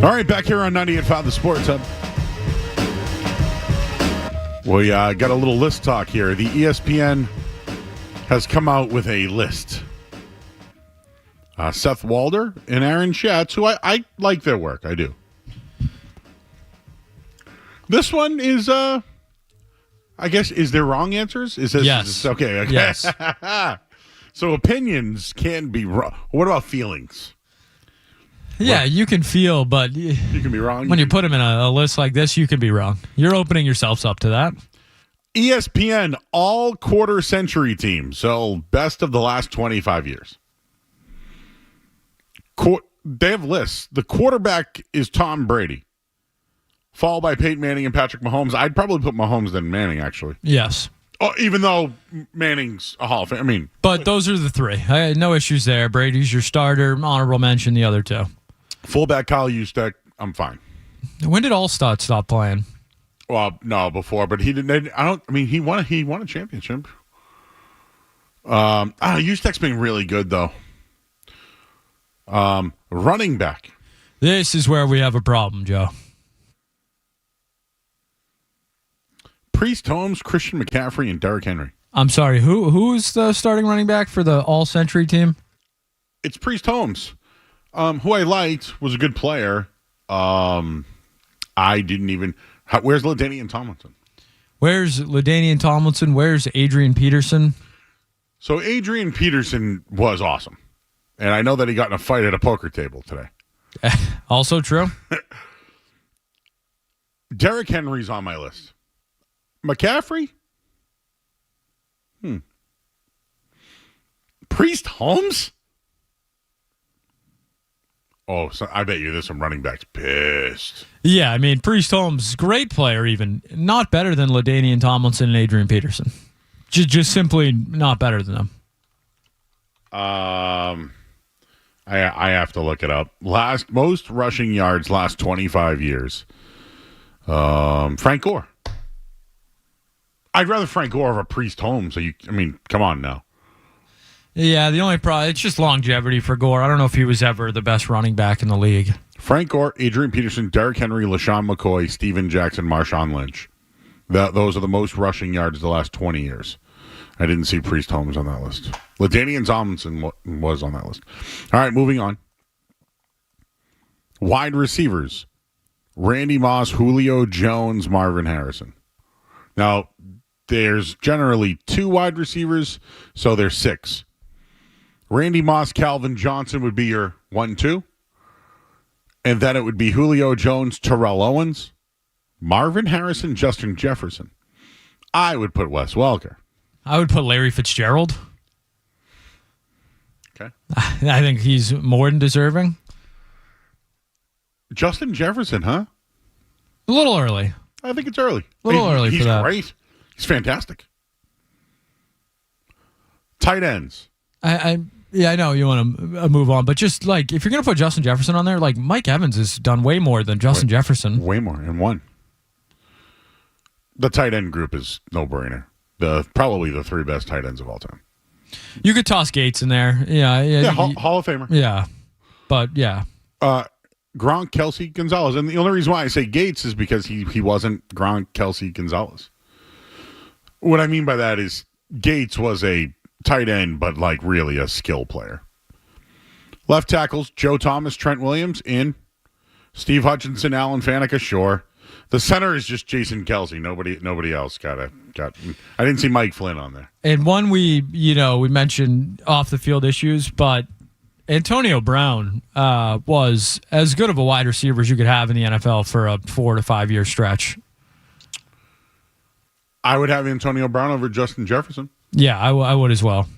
All right, back here on 98.5 The Sports Hub. We got a little list talk here. The ESPN has come out with a list. Seth Walder and Aaron Schatz, who I like their work. I do. This one is, I guess, is there wrong answers? Is this, yes. Is this, okay. Yes. So opinions can be wrong. What about feelings? Yeah, you can feel, but you can be wrong. When you put them in a list like this, you can be wrong. You're opening yourselves up to that. ESPN all quarter century teams. So best of the last 25 years. They have lists. The quarterback is Tom Brady, followed by Peyton Manning and Patrick Mahomes. I'd probably put Mahomes than Manning, actually. Yes. Oh, even though Manning's a Hall of Fame. But those are the three. I had no issues there. Brady's your starter. Honorable mention, the other two. Fullback Kyle Juszczyk, I'm fine. When did Allstott stop playing? Well, no, before, but he didn't. He won a championship. Juszczyk's been really good though. Running back. This is where we have a problem, Joe. Priest Holmes, Christian McCaffrey, and Derrick Henry. I'm sorry, who's the starting running back for the all-century team? It's Priest Holmes, who I liked, was a good player. I didn't even... Where's LaDainian Tomlinson? Where's LaDainian Tomlinson? Where's Adrian Peterson? So Adrian Peterson was awesome. And I know that he got in a fight at a poker table today. Also true. Derrick Henry's on my list. McCaffrey? Priest Holmes? Oh, so I bet you there's some running backs pissed. Yeah, I mean, Priest Holmes, great player even. Not better than LaDainian Tomlinson and Adrian Peterson. Just simply not better than them. I have to look it up. Most rushing yards last 25 years. Frank Gore. I'd rather Frank Gore over Priest Holmes. Come on now. Yeah, the only problem, it's just longevity for Gore. I don't know if he was ever the best running back in the league. Frank Gore, Adrian Peterson, Derrick Henry, LaShawn McCoy, Steven Jackson, Marshawn Lynch. Those are the most rushing yards the last 20 years. I didn't see Priest Holmes on that list. LaDainian Tomlinson was on that list. All right, moving on. Wide receivers. Randy Moss, Julio Jones, Marvin Harrison. Now, there's generally 2 wide receivers, so there's 6. Randy Moss, Calvin Johnson would be your 1-2. And then it would be Julio Jones, Terrell Owens, Marvin Harrison, Justin Jefferson. I would put Wes Welker. I would put Larry Fitzgerald. Okay. I think he's more than deserving. Justin Jefferson, huh? A little early. I think it's early. A little early for that. He's great. He's fantastic. Tight ends. I know you want to move on, but just like if you're going to put Justin Jefferson on there, like Mike Evans has done way more than Justin Jefferson. Way more, and one. The tight end group is no-brainer. Probably the 3 best tight ends of all time. You could toss Gates in there. Yeah, Hall of Famer. Yeah, but yeah. Gronk, Kelsey, Gonzalez. And the only reason why I say Gates is because he wasn't Gronk, Kelsey, Gonzalez. What I mean by that is Gates was a tight end, but like really a skill player. Left tackles, Joe Thomas, Trent Williams, in. Steve Hutchinson, Alan Faneca, sure. The center is just Jason Kelsey. Nobody else got. I didn't see Mike Flynn on there. And one we mentioned off the field issues, but Antonio Brown was as good of a wide receiver as you could have in the NFL for a 4 to 5 year stretch. I would have Antonio Brown over Justin Jefferson. Yeah, I would as well.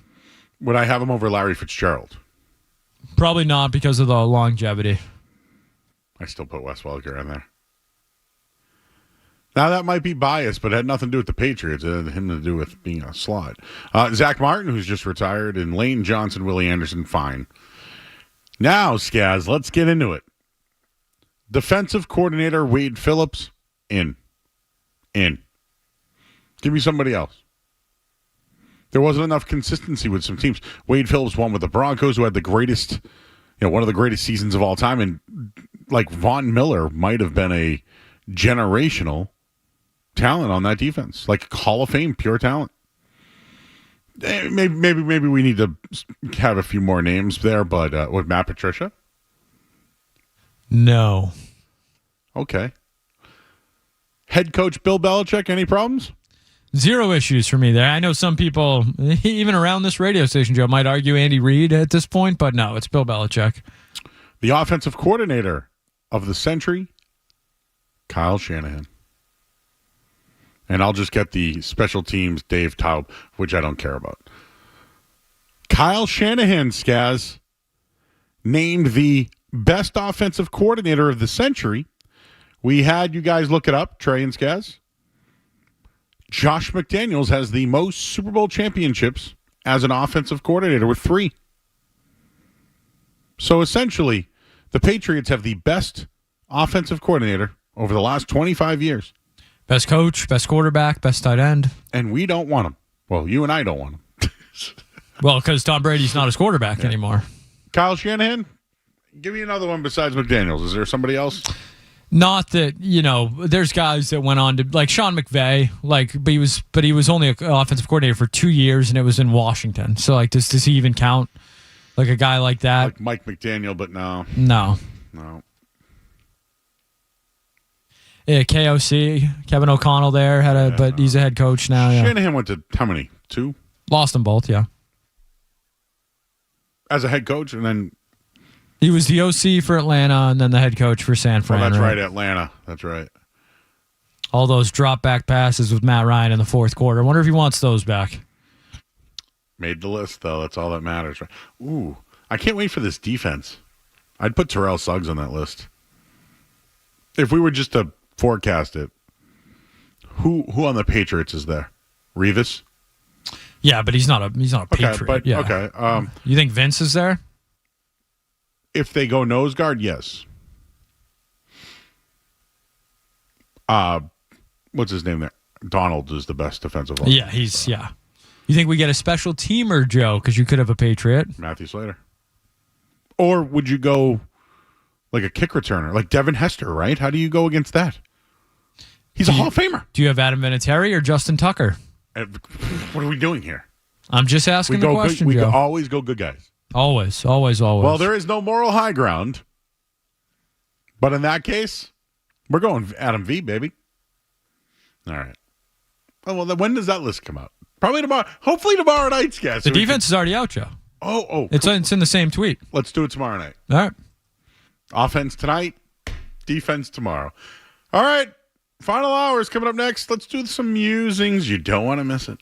Would I have him over Larry Fitzgerald? Probably not because of the longevity. I still put Wes Welker in there. Now, that might be biased, but it had nothing to do with the Patriots. It had him to do with being a slot. Zach Martin, who's just retired, and Lane Johnson, Willie Anderson, fine. Now, Skaz, let's get into it. Defensive coordinator Wade Phillips, in. Give me somebody else. There wasn't enough consistency with some teams. Wade Phillips won with the Broncos, who had the greatest, one of the greatest seasons of all time, and like Von Miller might have been a generational talent on that defense, like Hall of Fame pure talent. Maybe we need to have a few more names there, but with Matt Patricia? No. Okay. Head coach Bill Belichick, any problems? Zero issues for me there. I know some people, even around this radio station, Joe, might argue Andy Reid at this point, but no, it's Bill Belichick. The offensive coordinator of the century, Kyle Shanahan. And I'll just get the special teams Dave Taub, which I don't care about. Kyle Shanahan, Skaz, named the best offensive coordinator of the century. We had you guys look it up, Trey and Skaz. Josh McDaniels has the most Super Bowl championships as an offensive coordinator with 3. So essentially, the Patriots have the best offensive coordinator over the last 25 years. Best coach, best quarterback, best tight end. And we don't want him. Well, you and I don't want him. Well, because Tom Brady's not his quarterback anymore. Kyle Shanahan, give me another one besides McDaniels. Is there somebody else? Not that, there's guys that went on to, like Sean McVay, but he was only an offensive coordinator for 2 years, and it was in Washington. So, does he even count? Like a guy like that? Like Mike McDaniel, but no. No. Yeah, KOC, Kevin O'Connell there, but he's a head coach now. Yeah. Shanahan went to how many? 2? Lost them both, yeah. As a head coach, and then... He was the OC for Atlanta and then the head coach for San Fran. Oh, that's right, Atlanta. That's right. All those drop back passes with Matt Ryan in the fourth quarter. I wonder if he wants those back. Made the list, though. That's all that matters. Ooh, I can't wait for this defense. I'd put Terrell Suggs on that list. If we were just to forecast it, who on the Patriots is there? Revis? Yeah, but he's not a Patriot. But, yeah. Okay. You think Vince is there? If they go nose guard, yes. What's his name there? Donald is the best defensive line. Yeah, yeah. You think we get a special teamer, Joe? Because you could have a Patriot. Matthew Slater. Or would you go like a kick returner, like Devin Hester, right? How do you go against that? He's a Hall of Famer. Do you have Adam Vinatieri or Justin Tucker? What are we doing here? I'm just asking the question, We Joe. always go good guys. Always. Well, there is no moral high ground. But in that case, we're going Adam V, baby. All right. Oh, well, then when does that list come out? Probably tomorrow. Hopefully tomorrow night, guys. The defense is already out, Joe. Oh. It's in the same tweet. Let's do it tomorrow night. All right. Offense tonight, defense tomorrow. All right. Final hour is coming up next. Let's do some musings. You don't want to miss it.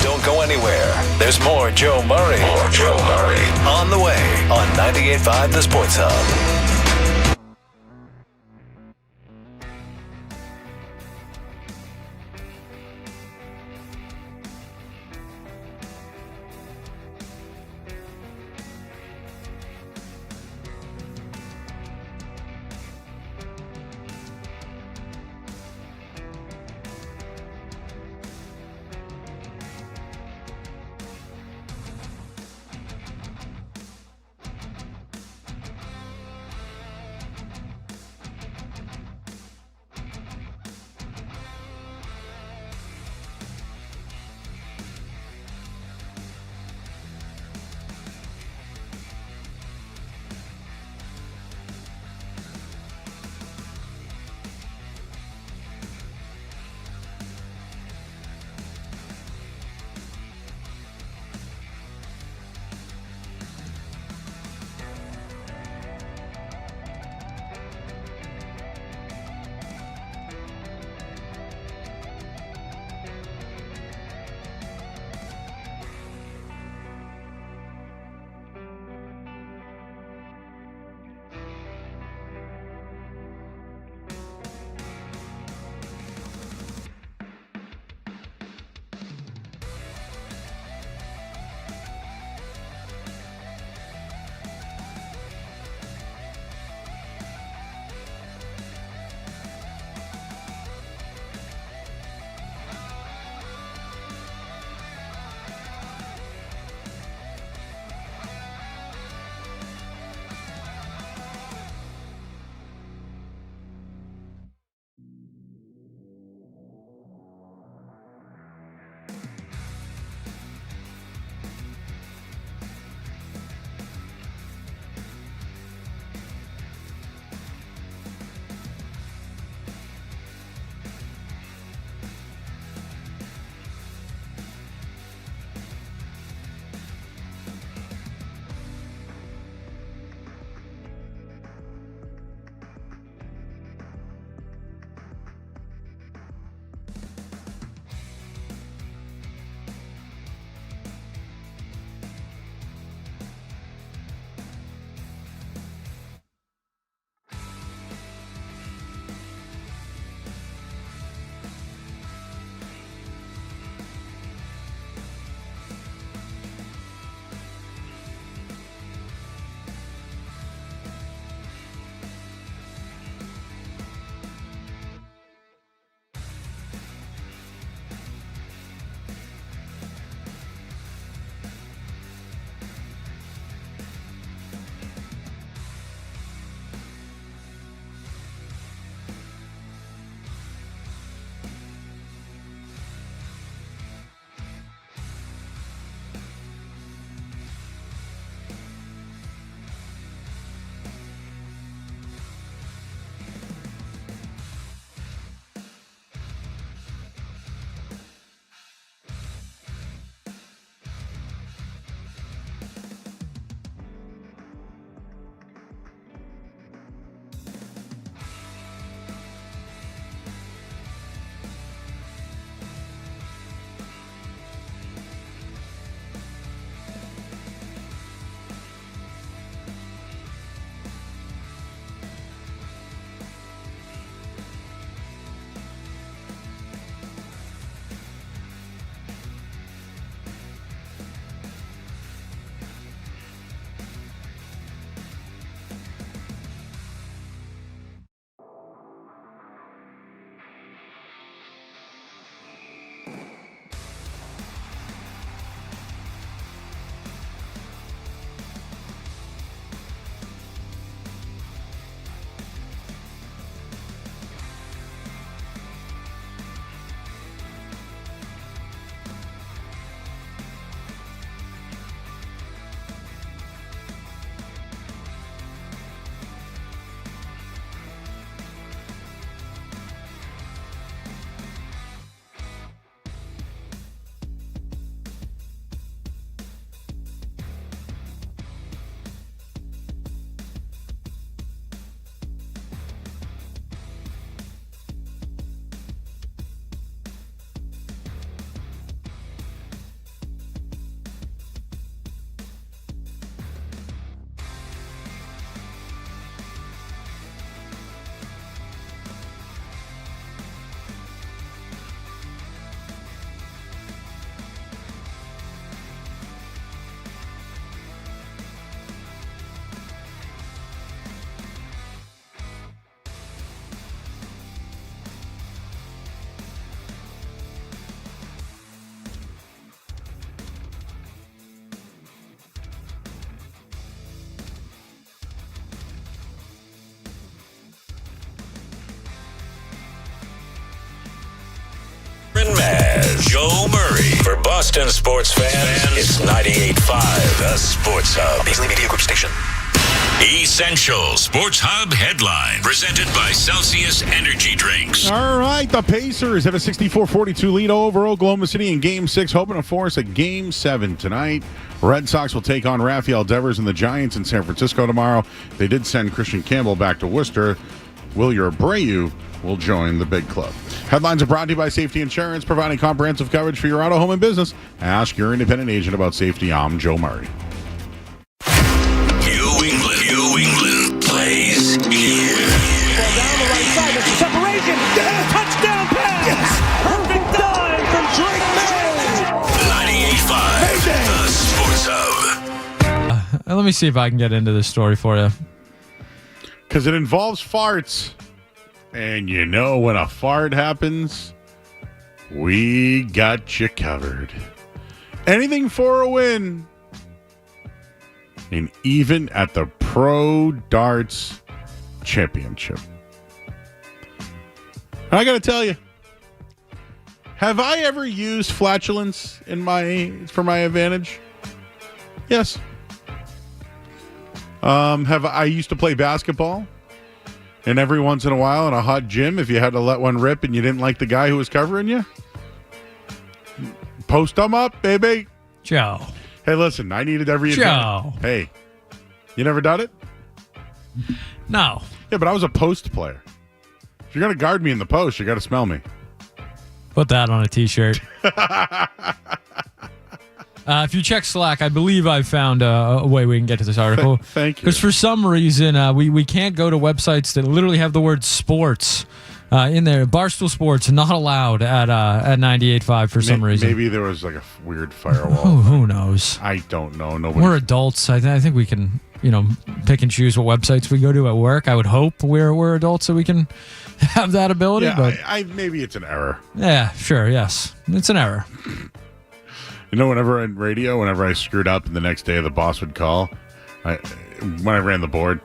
Don't go anywhere. There's more Joe Murray. On the way on 98.5 The Sports Hub. Boston sports fans, it's 98.5, the Sports Hub. Paisley Media Group station. Essential Sports Hub headline presented by Celsius Energy Drinks. All right, the Pacers have a 64-42 lead over Oklahoma City in Game 6, hoping to force a Game 7 tonight. Red Sox will take on Raphael Devers and the Giants in San Francisco tomorrow. They did send Christian Campbell back to Worcester. Wilyer Abreu will join the big club. Headlines are brought to you by Safety Insurance, providing comprehensive coverage for your auto, home, and business. Ask your independent agent about safety. I'm Joe Murray. New England plays here. Ball down the right side. There's a separation. Yes. Touchdown pass. Yes. Perfect dive from Drake May. 98.5, the Sports Hub. Let me see if I can get into this story for you. Because it involves farts. And you know when a fart happens, we got you covered. Anything for a win. And even at the Pro Darts Championship. I got to tell you, have I ever used flatulence for my advantage? Yes. I used to play basketball, and every once in a while in a hot gym, if you had to let one rip and you didn't like the guy who was covering you, post them up, baby. Joe. Hey, listen, I needed every advantage. Hey, you never done it? No. Yeah, but I was a post player. If you're going to guard me in the post, you got to smell me. Put that on a T-shirt. If you check Slack, I believe I've found a way we can get to this article. Thank you. Because for some reason, we can't go to websites that literally have the word sports in there. Barstool Sports not allowed at 98.5 for some reason. Maybe there was like a weird firewall. Who knows? I don't know. We're adults. I think we can, pick and choose what websites we go to at work. I would hope we're adults so we can have that ability. Yeah, but maybe it's an error. Yeah, sure. Yes, it's an error. Whenever in radio, whenever I screwed up and the next day the boss would call, when I ran the board,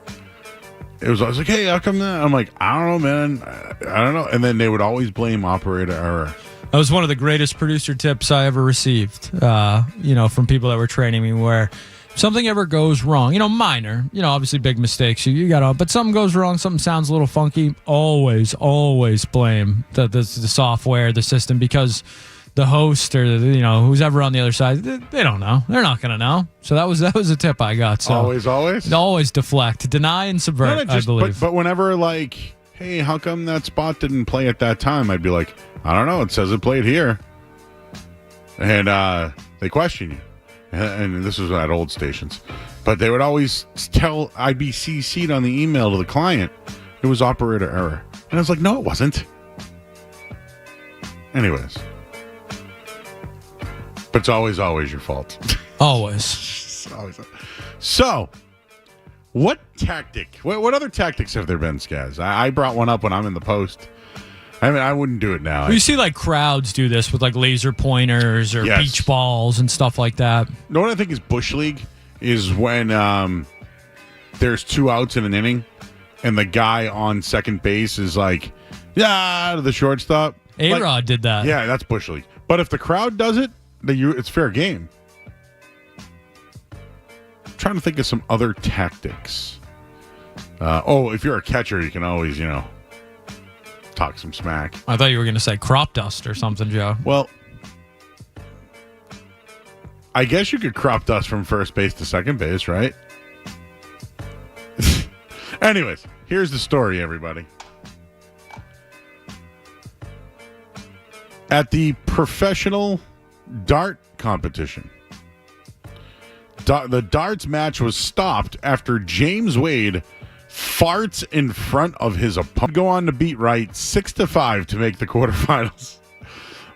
I was like, hey, how come that? I'm like, I don't know, man. I don't know. And then they would always blame operator error. That was one of the greatest producer tips I ever received, from people that were training me, where something ever goes wrong, minor, obviously big mistakes, you got but something goes wrong, something sounds a little funky, always blame the software, the system, because the host or who's ever on the other side, they don't know. They're not going to know. So that was a tip I got. So always deflect, deny, and subvert. I believe. But whenever hey, how come that spot didn't play at that time? I'd be like, I don't know. It says it played here, and they question you. And this was at old stations, but they would always tell I'd be CC'd on the email to the client. It was operator error, and I was like, no, it wasn't. Anyways. But it's always your fault. Always. So, what other tactics have there been, Skaz? I brought one up when I'm in the post. I wouldn't do it now. Well, you see crowds do this with laser pointers or beach balls and stuff like that. No, what I think is Bush League is when there's 2 outs in an inning and the guy on second base is to the shortstop. A-Rod did that. Yeah, that's Bush League. But if the crowd does it, it's fair game. I'm trying to think of some other tactics. If you're a catcher, you can always, talk some smack. I thought you were going to say crop dust or something, Joe. Well, I guess you could crop dust from first base to second base, right? Anyways, here's the story, everybody. At the professional dart competition, the darts match was stopped after James Wade farts in front of his opponent. Go on to beat Wright 6-5 to make the quarterfinals.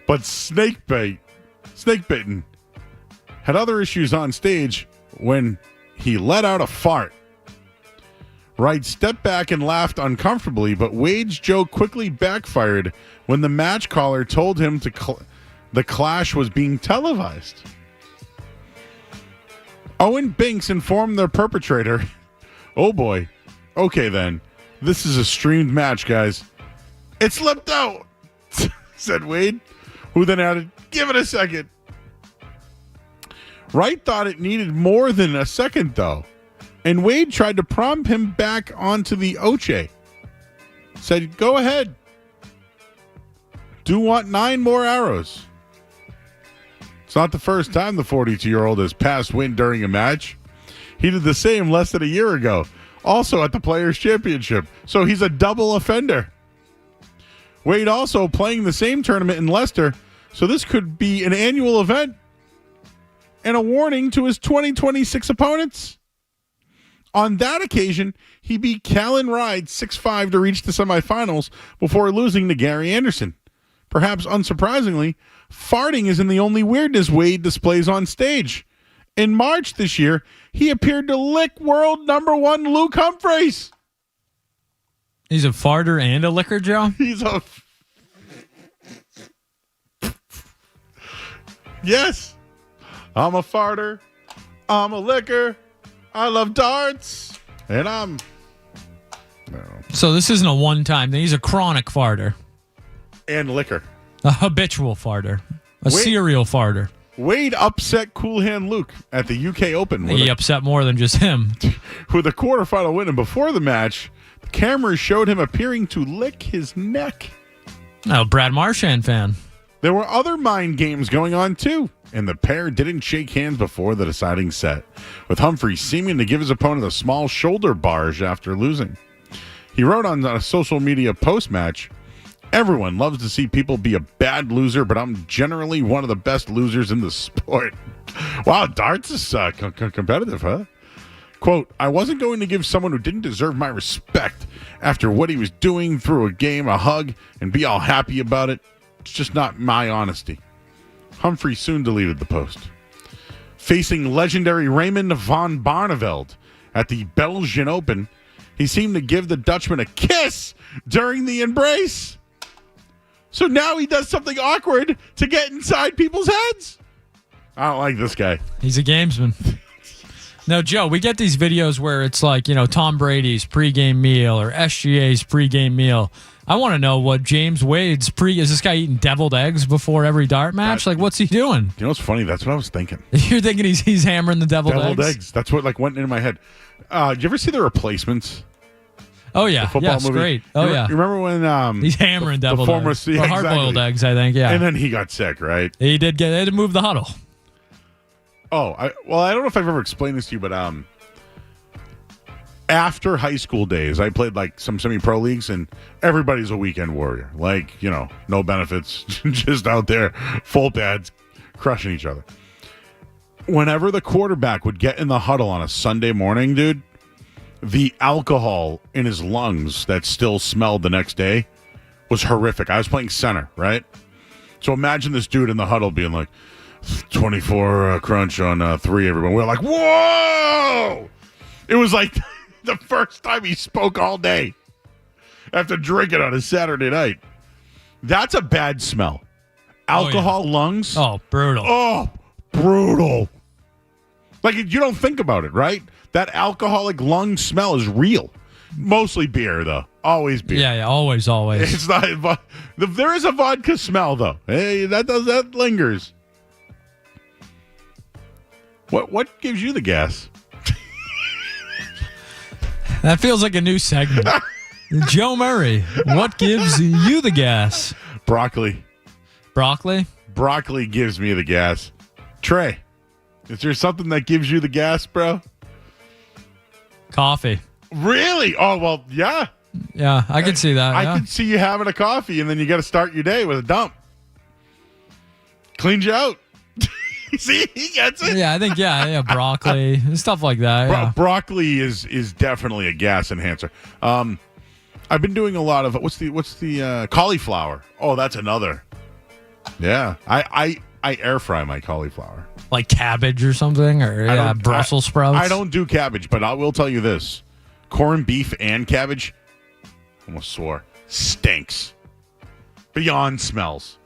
But Snake Bitten had other issues on stage when he let out a fart. Wright stepped back and laughed uncomfortably, but Wade's joke quickly backfired when the match caller told him the clash was being televised. Owen Binks informed the perpetrator, oh boy, okay then, this is a streamed match, guys. It slipped out, said Wade, who then added, give it a second. Wright thought it needed more than a second, though, and Wade tried to prompt him back onto the Oche. Said, go ahead. Do want 9 more arrows. It's not the first time the 42-year-old has passed wind during a match. He did the same less than a year ago, also at the Players' Championship, so he's a double offender. Wade also playing the same tournament in Leicester, so this could be an annual event and a warning to his 2026 opponents. On that occasion, he beat Callan Ride 6-5 to reach the semifinals before losing to Gary Anderson. Perhaps unsurprisingly, farting isn't the only weirdness Wade displays on stage. In March this year, he appeared to lick world number 1 Luke Humphreys. He's a farter and a licker, Joe? He's a... Yes. I'm a farter. I'm a licker. I love darts. And I'm... No. So this isn't a one-time thing. He's a chronic farter. And liquor. A habitual farter. A serial farter. Wade upset Cool Hand Luke at the UK Open. He upset more than just him. With a quarterfinal win. And before the match, the cameras showed him appearing to lick his neck. Oh, Brad Marchand fan. There were other mind games going on, too. And the pair didn't shake hands before the deciding set, with Humphrey seeming to give his opponent a small shoulder barge after losing. He wrote on a social media post-match, everyone loves to see people be a bad loser, but I'm generally one of the best losers in the sport. Wow, darts is competitive, huh? Quote, I wasn't going to give someone who didn't deserve my respect after what he was doing through a game a hug and be all happy about it. It's just not my honesty. Humphrey soon deleted the post. Facing legendary Raymond van Barneveld at the Belgian Open, he seemed to give the Dutchman a kiss during the embrace. So now he does something awkward to get inside people's heads. I don't like this guy. He's a gamesman. No, Joe, we get these videos where it's like, Tom Brady's pregame meal or SGA's pregame meal. I want to know what James Wade's is this guy eating deviled eggs before every dart match? What's he doing? You know what's funny? That's what I was thinking. You're thinking he's hammering the deviled eggs? That's what went into my head. Did you ever see The Replacements? Oh, yeah. The football movie? Great. Oh, yeah. You remember when... he's hammering deviled eggs. Or hard-boiled eggs, I think, yeah. And then he got sick, right? They had to move the huddle. Oh, I don't know if I've ever explained this to you, but after high school days, I played some semi-pro leagues, and everybody's a weekend warrior. No benefits, just out there, full pads, crushing each other. Whenever the quarterback would get in the huddle on a Sunday morning, dude, the alcohol in his lungs that still smelled the next day was horrific. I was playing center, right? So imagine this dude in the huddle being like, 24 crunch on 3, everyone. We're like, whoa! It was like the first time he spoke all day after drinking on a Saturday night. That's a bad smell. Alcohol lungs. Oh, brutal. Oh, brutal. You don't think about it, right? That alcoholic lung smell is real. Mostly beer, though. Always beer. Yeah, always. It's not. There is a vodka smell, though. Hey, that lingers. What gives you the gas? That feels like a new segment. Joe Murray, what gives you the gas? Broccoli. Broccoli? Broccoli gives me the gas. Trey, is there something that gives you the gas, bro? Coffee. Really? Oh, well, yeah. Yeah, I can see that. I can see you having a coffee, and then you got to start your day with a dump. Cleans you out. See, he gets it. Yeah, I think, broccoli, stuff like that. Yeah. Broccoli is definitely a gas enhancer. I've been doing a lot of, what's the cauliflower? Oh, that's another. Yeah, I air fry my cauliflower. Like cabbage or something, or Brussels sprouts? I don't do cabbage, but I will tell you this. Corned beef and cabbage, almost swore, stinks. Beyond smells.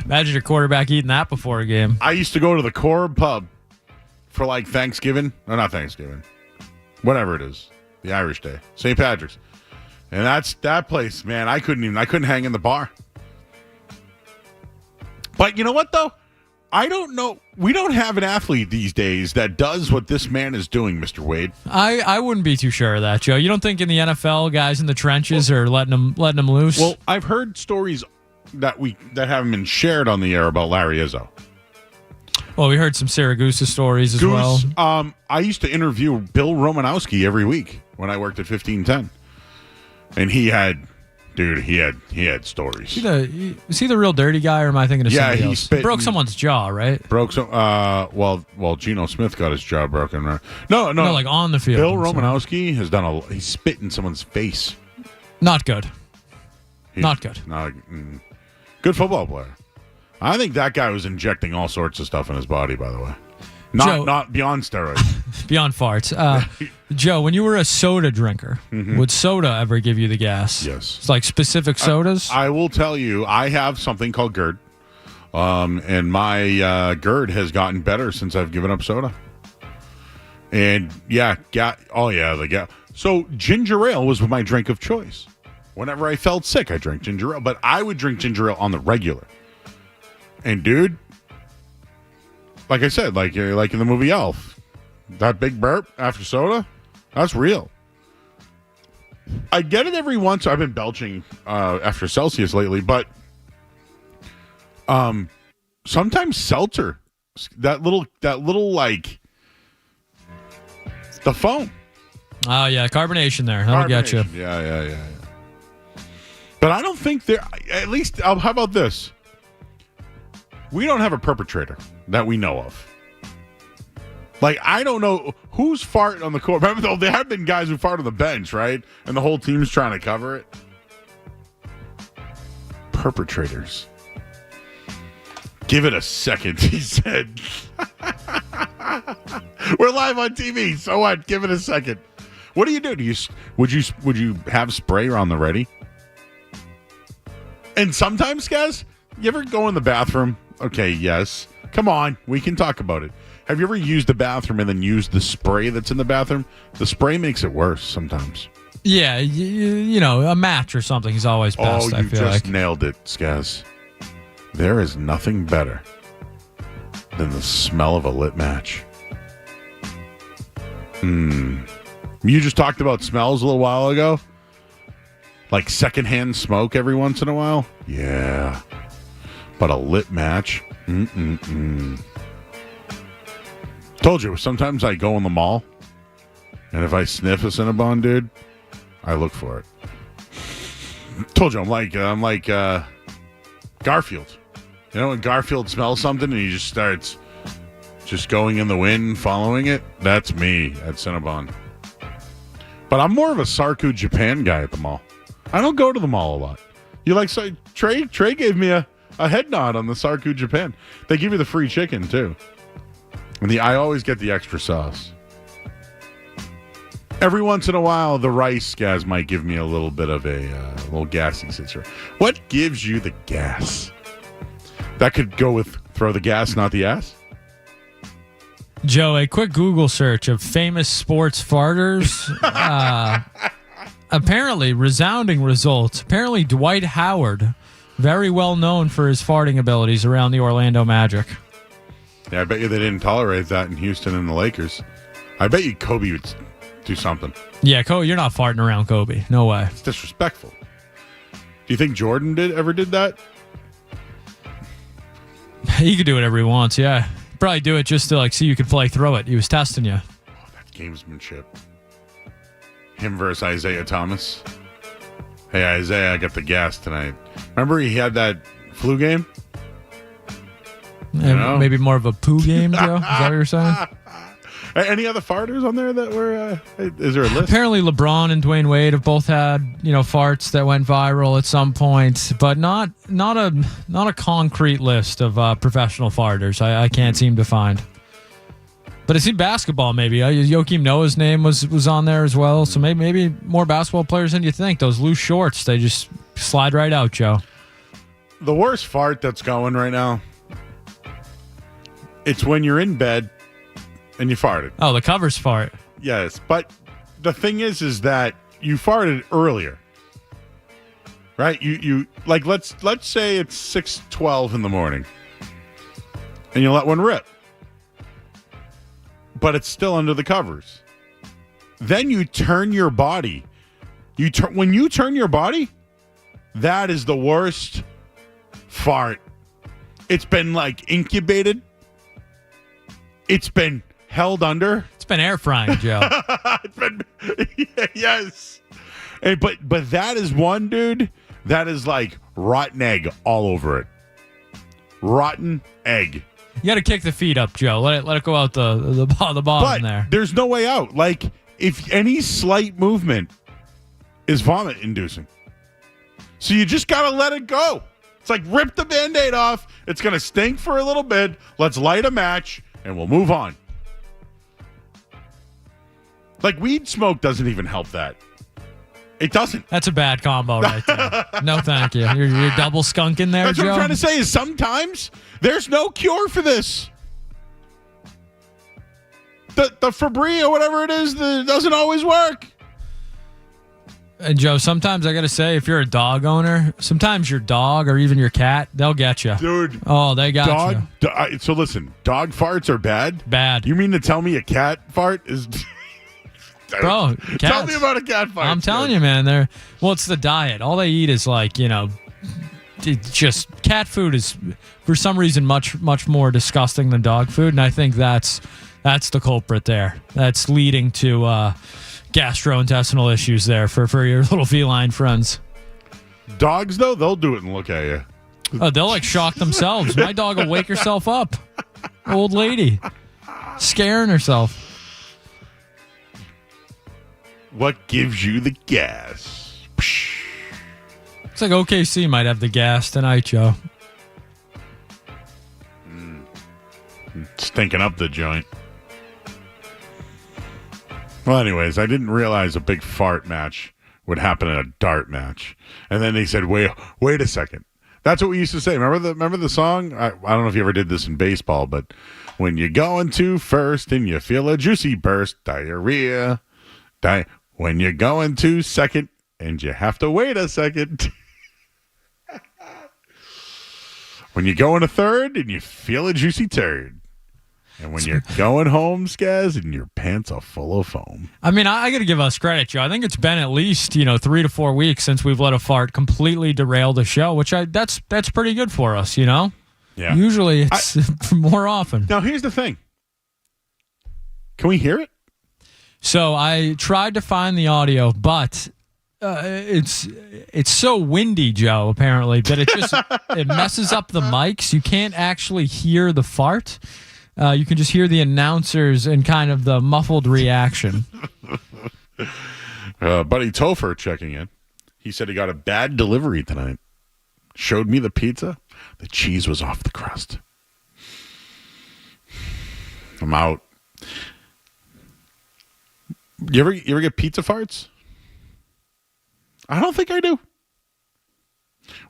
Imagine your quarterback eating that before a game. I used to go to the Corb pub for Thanksgiving. No, not Thanksgiving. Whatever it is. The Irish Day. St. Patrick's. And that place, man, I couldn't hang in the bar. But you know what, though? I don't know. We don't have an athlete these days that does what this man is doing, Mr. Wade. I wouldn't be too sure of that, Joe. You don't think in the NFL guys in the trenches are letting them loose? Well, I've heard stories that haven't been shared on the air about Larry Izzo. Well, we heard some Siragusa stories as well. I used to interview Bill Romanowski every week when I worked at 1510, and he had stories. Is he the real dirty guy, or am I thinking of somebody else? He broke someone's jaw, right? Broke some. Well, Geno Smith got his jaw broken. Right? No, like on the field. Bill Romanowski has done he spit in someone's face. Not good. Not good. Good football player. I think that guy was injecting all sorts of stuff in his body, by the way. Not beyond steroids. Beyond farts. Joe, when you were a soda drinker, would soda ever give you the gas? Yes. It's like specific sodas? I will tell you, I have something called GERD. And my GERD has gotten better since I've given up soda. And the gas. So ginger ale was my drink of choice. Whenever I felt sick, I drank ginger ale. But I would drink ginger ale on the regular. And dude, like I said, like in the movie Elf, that big burp after soda, that's real. I get it every once. I've been belching after Celsius lately, but sometimes seltzer, that little like the foam. Oh yeah, carbonation there. That'll get you. Yeah. But I don't think there. At least, how about this? We don't have a perpetrator that we know of. Like, I don't know who's farting on the court. Remember, though, there have been guys who fart on the bench, right? And the whole team's trying to cover it. Perpetrators. Give it a second, he said. We're live on TV. So what? Give it a second. What do you do? Would you have spray on the ready? And sometimes, guys, you ever go in the bathroom? Okay, yes. Come on, we can talk about it. Have you ever used the bathroom and then used the spray that's in the bathroom? The spray makes it worse sometimes. Yeah, you know, a match or something is always best, I feel like. Nailed it, Skaz. There is nothing better than the smell of a lit match. You just talked about smells a little while ago? Like secondhand smoke every once in a while? Yeah. But a lit match? Told you, sometimes I go in the mall, and if I sniff a Cinnabon, dude, I look for it. Told you, I'm like Garfield. You know when Garfield smells something and he just starts just going in the wind, following it? That's me at Cinnabon. But I'm more of a Sarku Japan guy at the mall. I don't go to the mall a lot. You like Trey? Trey gave me a head nod on the Sarku Japan. They give you the free chicken too, and I always get the extra sauce. Every once in a while, the rice gas might give me a little bit of a little gassy situation. What gives you the gas? That could go with throw the gas, not the ass. Joe, a quick Google search of famous sports farters. Apparently, resounding results. Apparently, Dwight Howard, very well known for his farting abilities around the Orlando Magic. Yeah, I bet you they didn't tolerate that in Houston and the Lakers. I bet you Kobe would do something. Yeah, Kobe, you're not farting around Kobe. No way. It's disrespectful. Do you think Jordan ever did that? He could do whatever he wants, yeah. Probably do it just to see you could play throw it. He was testing you. Oh, that's gamesmanship. Him versus Isaiah Thomas. Hey, Isaiah, I got the gas tonight. Remember he had that flu game? Maybe more of a poo game, Joe? Is that what you're saying? Any other farters on there that were... is there a list? Apparently LeBron and Dwayne Wade have both had, farts that went viral at some point, but not a concrete list of professional farters. I can't seem to find. But I see basketball maybe. Joakim Noah's name was on there as well, so maybe more basketball players than you think. Those loose shorts, they just slide right out, Joe. The worst fart that's going right now, it's when you're in bed and you farted. Oh, the covers fart. Yes, but the thing is that you farted earlier, right? You let's say it's 6:12 in the morning. and you let one rip. But it's still under the covers. Then you turn your body. When you turn your body, that is the worst fart. It's been like incubated. It's been held under. It's been air frying, Joe. It's been, yes. But that is one, dude, that is like rotten egg all over it. Rotten egg. You got to kick the feet up, Joe. Let it go out the bottom But there. there's no way out. Like, if any slight movement is vomit inducing. So you just got to let it go. It's like rip the Band-Aid off. It's going to stink for a little bit. Let's light a match and we'll move on. Like, weed smoke doesn't even help that. It doesn't. That's a bad combo right there. No, thank you. You're double skunking there, That's Joe. what I'm trying to say is sometimes there's no cure for this. The Febreze or whatever it is doesn't always work. And Joe, sometimes I got to say, if you're a dog owner, sometimes your dog or even your cat, they'll get you. Dude. Oh, they got you. So listen, dog farts are bad? Bad. You mean to tell me a cat fart is... Bro, tell cats. me about a cat fart. I'm telling you, man. It's the diet. All they eat is like, just cat food is for some reason much more disgusting than dog food, and I think that's the culprit there. That's leading to gastrointestinal issues there for your little feline friends. Dogs, though, they'll do it and look at you. Oh, they'll like shock themselves. My dog will wake herself up. Old lady. Scaring herself. What gives you the gas? It's like OKC might have the gas tonight, Joe. Stinking up the joint. Well, anyways, I didn't realize a big fart match would happen in a dart match. And then they said, wait a second. That's what we used to say. Remember the song? I don't know if you ever did this in baseball, but when you're going to first and you feel a juicy burst, diarrhea. When you're going to second and you have to wait a second. When you're going to third and you feel a juicy turd. And when you're going home, Skaz, and your pants are full of foam. I mean, I got to give us credit, Joe. I think it's been at least 3 to 4 weeks since we've let a fart completely derail the show, which that's pretty good for us, Yeah. Usually it's more often. Now, here's the thing. Can we hear it? So I tried to find the audio, but it's so windy, Joe, apparently, that it messes up the mics. You can't actually hear the fart. You can just hear the announcers and kind of the muffled reaction. Buddy Topher checking in. He said he got a bad delivery tonight. Showed me the pizza. The cheese was off the crust. I'm out. You ever get pizza farts? I don't think I do.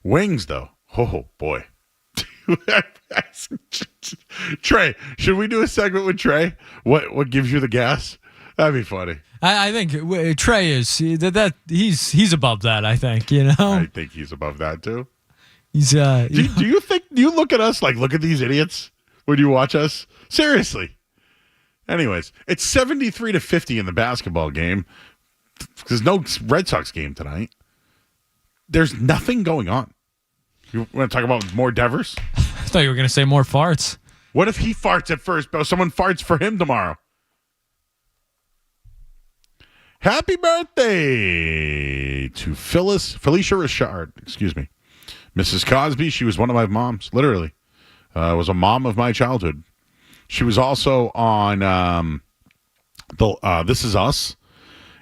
Wings, though. Oh, boy. Trey, should we do a segment with Trey? What gives you the gas? That'd be funny. I think Trey is he's above that. I think I think he's above that too. He's do you look at us like look at these idiots when you watch us? Seriously. Anyways, it's 73-50 in the basketball game. There's no Red Sox game tonight. There's nothing going on. You want to talk about more Devers? I thought you were going to say more farts. What if he farts at first, but someone farts for him tomorrow? Happy birthday to Felicia Richard. Excuse me. Mrs. Cosby, she was one of my moms, literally. Was a mom of my childhood. She was also on This Is Us,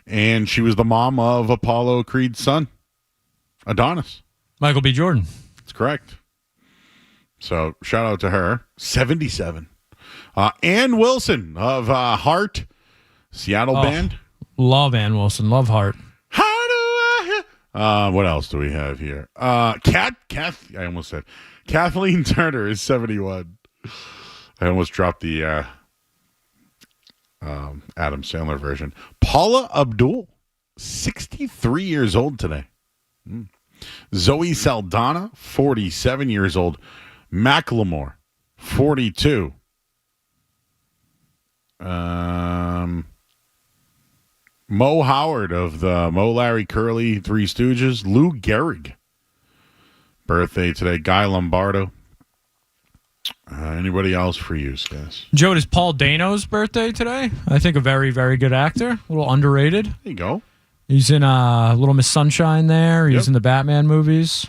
and she was the mom of Apollo Creed's son, Adonis. Michael B. Jordan. That's correct. So shout out to her. 77. Ann Wilson of Heart, Seattle band. Love Ann Wilson. Love Heart. How do I? What else do we have here? I almost said Kathleen Turner is 71. I almost dropped the Adam Sandler version. Paula Abdul, 63 years old today. Zoe Saldana, 47 years old. Macklemore, 42. Mo Howard of the Mo, Larry, Curly, Three Stooges. Lou Gehrig. Birthday today. Guy Lombardo. Anybody else for you, guys? Joe, it is Paul Dano's birthday today. I think a very, very good actor. A little underrated. There you go. He's in Little Miss Sunshine there. He's in the Batman movies.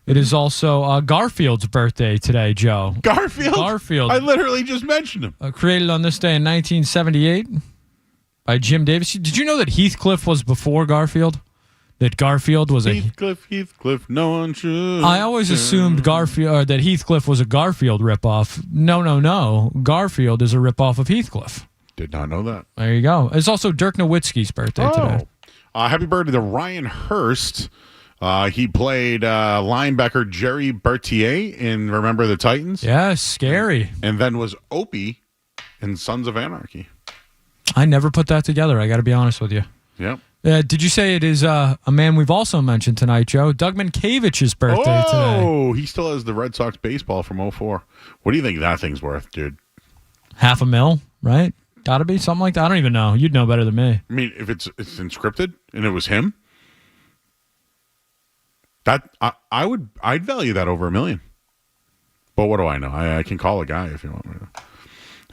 It is also Garfield's birthday today, Joe. Garfield? I literally just mentioned him. Created on this day in 1978 by Jim Davis. Did you know that Heathcliff was before Garfield? That Garfield was Heathcliff, no one should. I always assumed that Heathcliff was a Garfield ripoff. No. Garfield is a ripoff of Heathcliff. Did not know that. There you go. It's also Dirk Nowitzki's birthday today. Happy birthday to Ryan Hurst. He played linebacker Jerry Berthier in Remember the Titans. Yes, scary. And then was Opie in Sons of Anarchy. I never put that together. I got to be honest with you. Yep. Did you say it is a man we've also mentioned tonight, Joe? Doug Minkiewicz's birthday today. Oh, he still has the Red Sox baseball from 2004. What do you think that thing's worth, dude? $500,000, right? Got to be something like that. I don't even know. You'd know better than me. I mean, if it's encrypted and it was him, I'd value that over $1 million. But what do I know? I can call a guy if you want me to.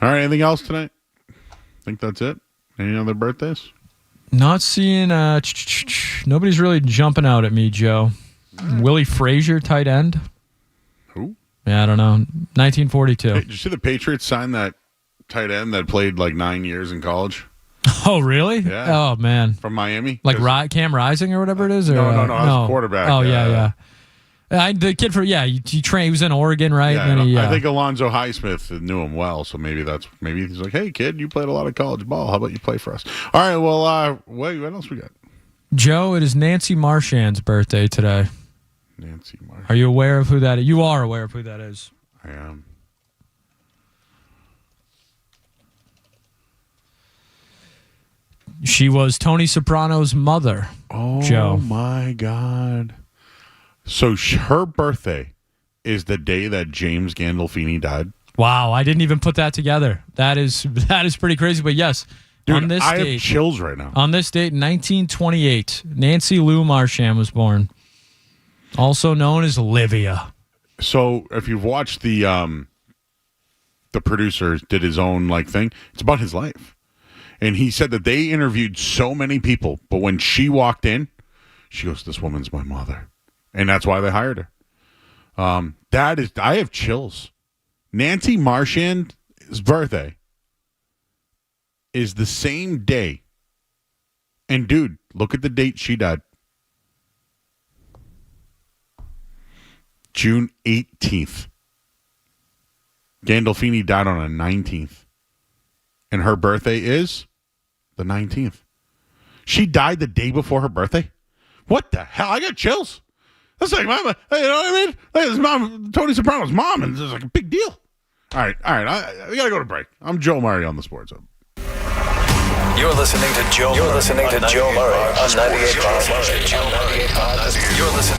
All right, anything else tonight? I think that's it. Any other birthdays? Not seeing. Nobody's really jumping out at me, Joe. Willie Frazier, tight end. Who? Yeah, I don't know. 1942. Hey, did you see the Patriots sign that tight end that played like 9 years in college? Oh, really? Yeah. Oh, man. From Miami? Like Cam Rising or whatever it is? Or, no, I was a quarterback. Oh, yeah. The kid he was in Oregon, right? Yeah, I think Alonzo Highsmith knew him well, so maybe he's like, hey, kid, you played a lot of college ball. How about you play for us? All right, well, what else we got? Joe, it is Nancy Marchand's birthday today. Nancy Marchand. Are you aware of who that is? You are aware of who that is. I am. She was Tony Soprano's mother, Joe. Oh, my God. So her birthday is the day that James Gandolfini died? Wow, I didn't even put that together. That is pretty crazy, but yes. Dude, on this I date, have chills right now. On this date, 1928, Nancy Lou Marchand was born, also known as Livia. So if you've watched the producer did his own thing, it's about his life. And he said that they interviewed so many people, but when she walked in, she goes, "This woman's my mother." And that's why they hired her. I have chills. Nancy Marchand's birthday is the same day. And dude, look at the date she died. June 18th. Gandolfini died on the 19th. And her birthday is the 19th. She died the day before her birthday? What the hell? I got chills. That's like, mama, you know what I mean? Like, this mom, Tony Soprano's mom, and it's like a big deal. All right. We got to go to break. I'm Joe Murray on the Sports Hub. You're listening to Joe Murray on 98.5. You're listening.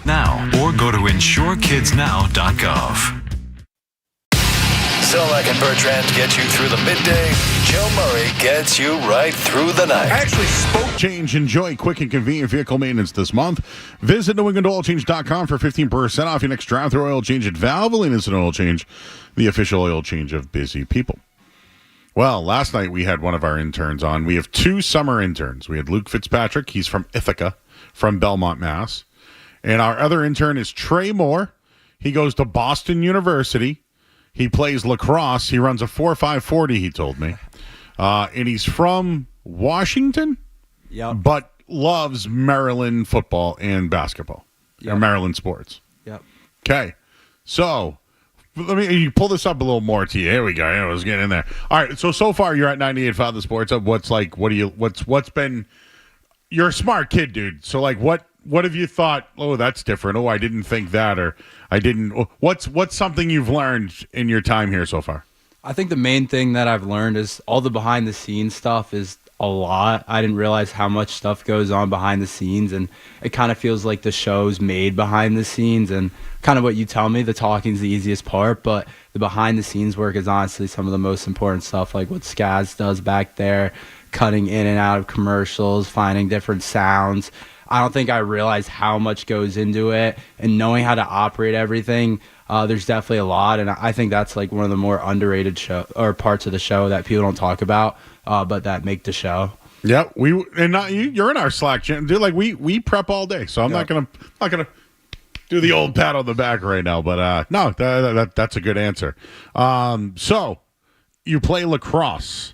now or go to insurekidsnow.gov. Zolak and Bertrand get you through the midday. Joe Murray gets you right through the night. Actually, spoke change. Enjoy quick and convenient vehicle maintenance this month. Visit NewEnglandOilChange.com for 15% off your next drive-through oil change at Valvoline Instant Oil Change, the official oil change of busy people. Well, last night we had one of our interns on. We have 2 summer interns. We had Luke Fitzpatrick. He's from Ithaca, from Belmont, Mass. And our other intern is Trey Moore. He goes to Boston University. He plays lacrosse. He runs a 4.5 40, he told me. And he's from Washington, but loves Maryland football and basketball, or Maryland sports. Yep. Okay. So, let me you pull this up a little more to you. Here we go. I was getting in there. All right. So far, you're at 98.5 The Sports Hub. What's been, you're a smart kid, dude. So, what have you thought? Oh, that's different. Oh, I didn't think that, or I didn't. What's something you've learned in your time here so far? I think the main thing that I've learned is all the behind the scenes stuff is a lot. I didn't realize how much stuff goes on behind the scenes, and it kind of feels like the show's made behind the scenes. And kind of what you tell me, the talking's the easiest part, but the behind the scenes work is honestly some of the most important stuff, like what Skaz does back there, cutting in and out of commercials, finding different sounds. I don't think I realized how much goes into it, and knowing how to operate everything. There's definitely a lot, and I think that's like one of the more underrated parts of the show that people don't talk about, but that make the show. Yeah, you're in our Slack channel, dude. Like we prep all day, so I'm not gonna do the old pat on the back right now. But no, that's a good answer. So you play lacrosse,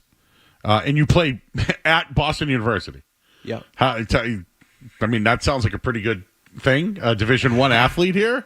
and you play at Boston University. Yeah. I mean, that sounds like a pretty good thing. Division I athlete here.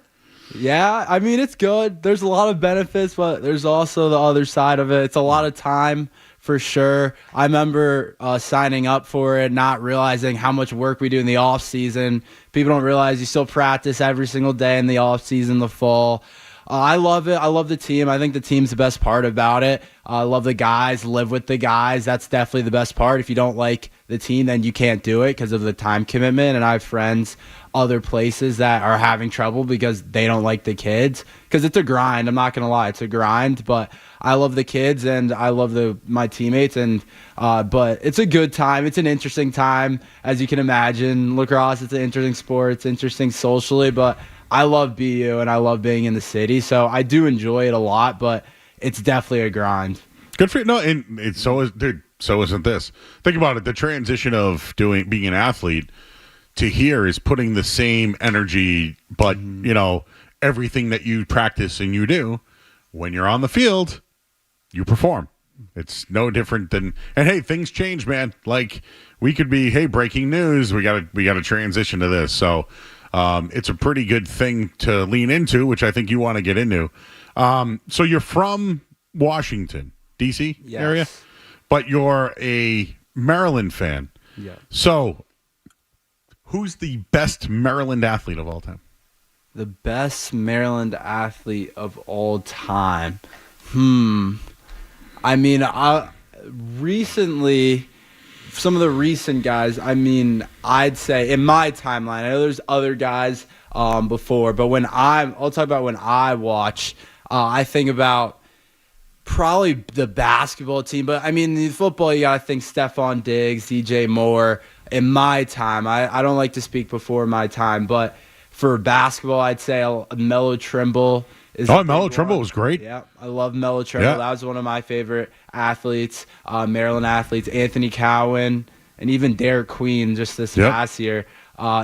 Yeah, I mean, it's good. There's a lot of benefits, but there's also the other side of it. It's a lot of time for sure. I remember signing up for it, not realizing how much work we do in the off season. People don't realize you still practice every single day in the off season, the fall. I love it. I love the team. I think the team's the best part about it. I love the guys, live with the guys. That's definitely the best part. If you don't like the team, then you can't do it because of the time commitment. And I have friends other places that are having trouble because they don't like the kids, because it's a grind. I'm not going to lie. It's a grind, but I love the kids and I love my teammates. And but it's a good time. It's an interesting time, as you can imagine. Lacrosse, it's an interesting sport. It's interesting socially, but I love BU and I love being in the city, so I do enjoy it a lot, but it's definitely a grind. Good for you. No, and so isn't this. Think about it. The transition of being an athlete to here is putting the same energy, but everything that you practice and you do, when you're on the field, you perform. It's no different than, and hey, things change, man. Like we could be, hey, breaking news. We got to transition to this. So it's a pretty good thing to lean into, which I think you want to get into. So you're from Washington, D.C. area, but you're a Maryland fan. Yeah. So who's the best Maryland athlete of all time? The best Maryland athlete of all time? I mean, recently, some of the recent guys, I mean, I'd say in my timeline, I know there's other guys before, but I'll talk about when I watch, I think about probably the basketball team. But, I mean, the football, you got to think Stephon Diggs, DJ Moore. In my time, I don't like to speak before my time, but for basketball, I'd say Melo Trimble. Melo Trimble was great. Yeah, I love Melo Trimble. Yeah. That was one of my favorite athletes, Maryland athletes. Anthony Cowan and even Derek Queen just this past year.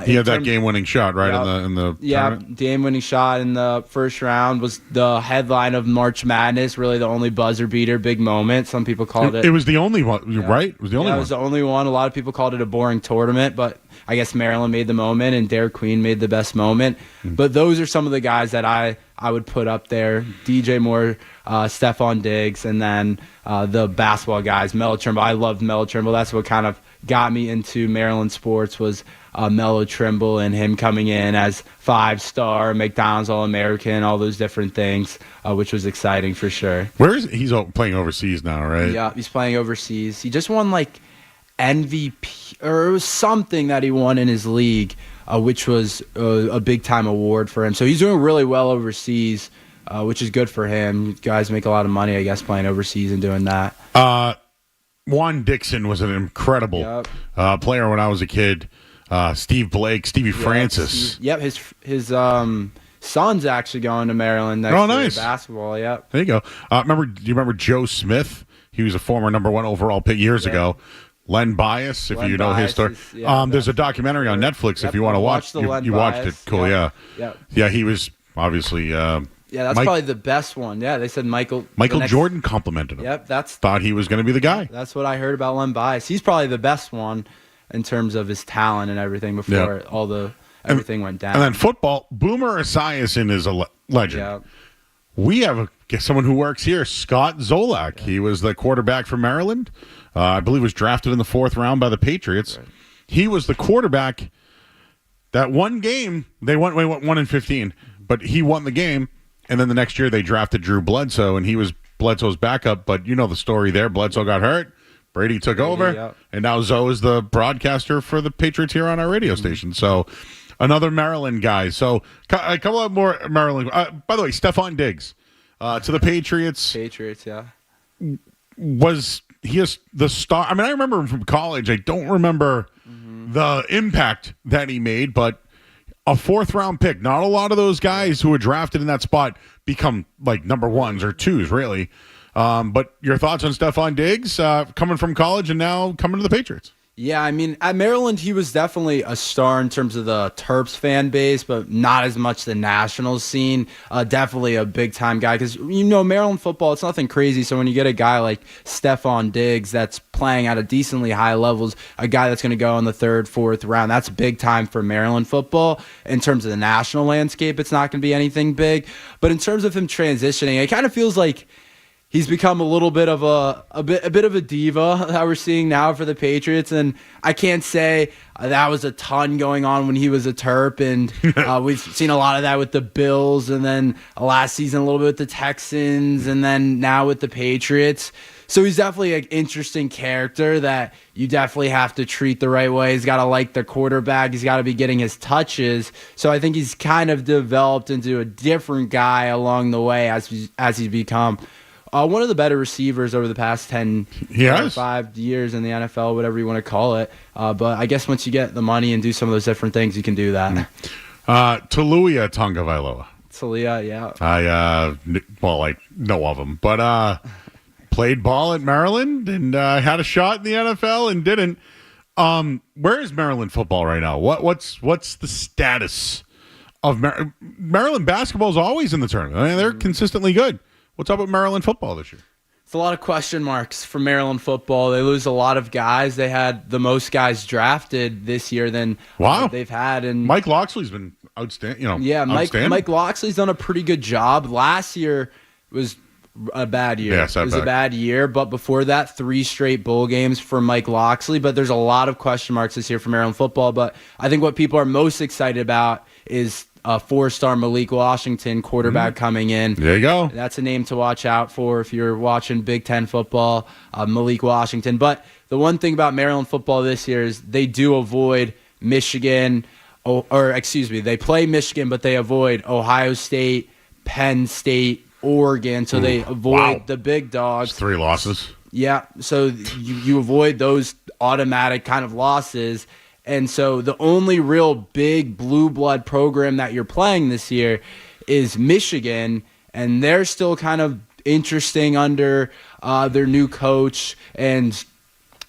He had that game-winning shot, right, in the tournament? Game-winning shot in the first round was the headline of March Madness, really the only buzzer beater, big moment. Some people called it. It was the only one, right? It was the only one. It was the only one. A lot of people called it a boring tournament, but I guess Maryland made the moment and Derek Queen made the best moment. But those are some of the guys that I would put up there. DJ Moore, Stephon Diggs, and then the basketball guys, Melo Trimble. I loved Melo Trimble. That's what kind of got me into Maryland sports was Melo Trimble and him coming in as 5-star, McDonald's All-American, all those different things, which was exciting for sure. Where is he's playing overseas now, right? Yeah, he's playing overseas. He just won like MVP, or it was something that he won in his league, which was a big-time award for him. So he's doing really well overseas, which is good for him. Guys make a lot of money, I guess, playing overseas and doing that. Juan Dixon was an incredible player when I was a kid. Steve Blake, Stevie Francis. His son's actually going to Maryland next year. Nice. Basketball, yep. There you go. Do you remember Joe Smith? He was a former number 1 overall pick years ago. Len Bias, if you know his story. There's a documentary on Netflix if you want to watch. You watched it. Cool, yeah. Yeah, he was obviously... that's probably the best one. Yeah, they said Michael Jordan complimented him. Yep, thought he was going to be the guy. That's what I heard about Len Bias. He's probably the best one in terms of his talent and everything before everything went down. And then football, Boomer Esiason is a legend. Yeah. We have someone who works here, Scott Zolak. Yeah. He was the quarterback for Maryland. I believe was drafted in the 4th round by the Patriots. Right. He was the quarterback that one game. They went 1-15, but he won the game. And then the next year they drafted Drew Bledsoe, and he was Bledsoe's backup. But you know the story there. Bledsoe got hurt. Brady took over, and now Zoe is the broadcaster for the Patriots here on our radio station. So another Maryland guy. So a couple of more Maryland. By the way, Stephon Diggs to the Patriots. Patriots, yeah. He is the star? I mean, I remember him from college. I don't remember the impact that he made, but a 4th-round pick. Not a lot of those guys who were drafted in that spot become like number 1s or 2s, really. But your thoughts on Stephon Diggs coming from college and now coming to the Patriots? Yeah, I mean, at Maryland, he was definitely a star in terms of the Terps fan base, but not as much the national scene. Definitely a big-time guy because, Maryland football, it's nothing crazy. So when you get a guy like Stephon Diggs that's playing at a decently high levels, a guy that's going to go in the 3rd, 4th round, that's big time for Maryland football. In terms of the national landscape, it's not going to be anything big. But in terms of him transitioning, it kind of feels like he's become a little bit of a bit of a diva that we're seeing now for the Patriots, and I can't say that was a ton going on when he was a Terp, and we've seen a lot of that with the Bills, and then last season a little bit with the Texans, and then now with the Patriots. So he's definitely an interesting character that you definitely have to treat the right way. He's got to like the quarterback. He's got to be getting his touches. So I think he's kind of developed into a different guy along the way as he's become one of the better receivers over the past 10 or 5 years in the NFL, whatever you want to call it. But I guess once you get the money and do some of those different things, you can do that. Taluia Tagovailoa. Taluia, yeah. I know of him, but played ball at Maryland and had a shot in the NFL and didn't. Where is Maryland football right now? What's the status of Maryland basketball? Is always in the tournament. I mean, they're consistently good. What's up with Maryland football this year? It's a lot of question marks for Maryland football. They lose a lot of guys. They had the most guys drafted this year than they've had. And Mike Loxley's been outstanding. Mike Loxley's done a pretty good job. Last year was a bad year. Yes, it was a bad year, but before that, 3 straight bowl games for Mike Loxley. But there's a lot of question marks this year for Maryland football. But I think what people are most excited about is 4-star Malik Washington quarterback coming in. There you go. That's a name to watch out for if you're watching Big Ten football, Malik Washington. But the one thing about Maryland football this year is they do avoid Michigan, they play Michigan, but they avoid Ohio State, Penn State, Oregon. So they avoid the big dogs. That's 3 losses. Yeah, so you avoid those automatic kind of losses. And so the only real big blue blood program that you're playing this year is Michigan, and they're still kind of interesting under their new coach. And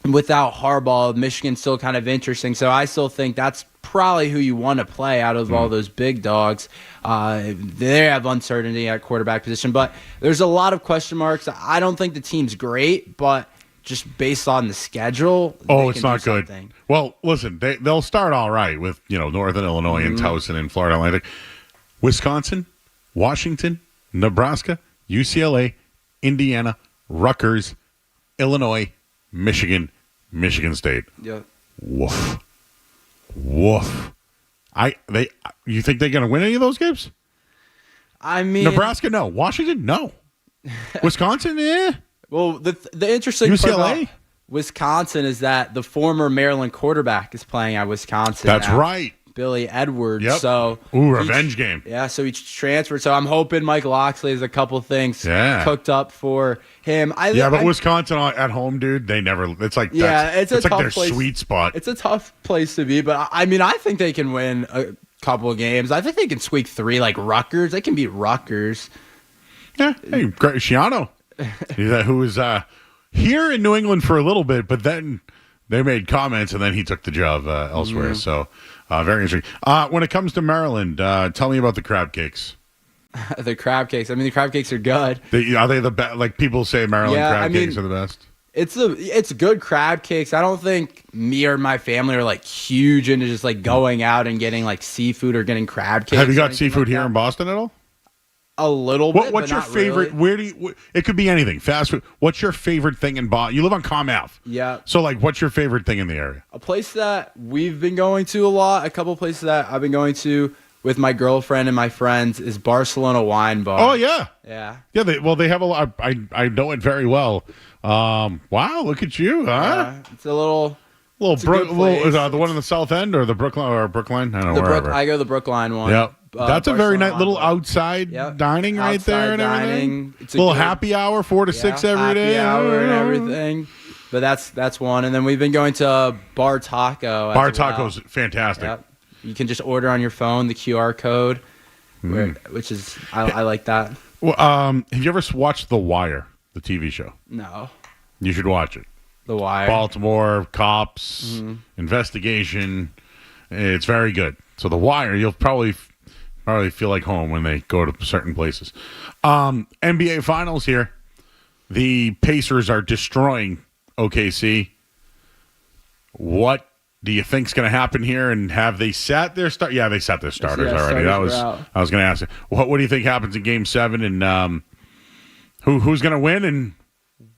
without Harbaugh, Michigan's still kind of interesting. So I still think that's probably who you want to play out of all those big dogs. They have uncertainty at quarterback position, but there's a lot of question marks. I don't think the team's great, but just based on the schedule, it's not good. Well, listen, they'll start all right with Northern Illinois and Towson and Florida Atlantic, Wisconsin, Washington, Nebraska, UCLA, Indiana, Rutgers, Illinois, Michigan State. Yeah. Woof. You think they're going to win any of those games? I mean, Nebraska, no. Washington, no. Wisconsin, yeah. Well, the interesting UCLA? part about Wisconsin is that the former Maryland quarterback is playing at Wisconsin. That's now. right. Billy Edwards. Yep. So revenge game. Yeah, so he transferred. So I'm hoping Mike Loxley has a couple things cooked up for him. But Wisconsin at home, dude, they never. It's like it's like tough their place. sweet spot. It's a tough place to be, but I mean, I think they can win a couple of games. I think they can squeak 3 like Rutgers. They can beat Rutgers. Yeah, hey, Schiano, who was here in New England for a little bit, but then they made comments, and then he took the job elsewhere. Mm. So very interesting. When it comes to Maryland, tell me about the crab cakes. The crab cakes. I mean, the crab cakes are good. Are they the best? Like people say, Maryland crab cakes are the best. It's good crab cakes. I don't think me or my family are like huge into just like going out and getting like seafood or getting crab cakes. Have you got seafood here in Boston at all? A little bit. What's your favorite? Really. Where do you? It could be anything. Fast food. What's your favorite thing in Boston? You live on Comm Ave. Yeah. So like, what's your favorite thing in the area? A place that we've been going to a lot. A couple places that I've been going to with my girlfriend and my friends is Barcelona Wine Bar. Oh yeah. Yeah. Yeah. They have a lot. I know it very well. Wow. Look at you. Huh? It's a little. The one in the South End or the Brookline? I don't know. Wherever. I go the Brookline one. Yep. That's a very nice little outside dining right there and everything. It's a little happy hour, 4 to 6 every day. Happy hour and everything. But that's one. And then we've been going to Bar Taco. Bar Taco's fantastic. Yep. You can just order on your phone, the QR code, which is I like that. Well, have you ever watched The Wire, the TV show? No. You should watch it. The Wire. Baltimore cops investigation. It's very good. So The Wire, you'll probably feel like home when they go to certain places. NBA Finals here. The Pacers are destroying OKC. What do you think's going to happen here? And have they sat their start? Yeah, they sat their starters already. I was going to ask you. What do you think happens in Game 7? And who's going to win? And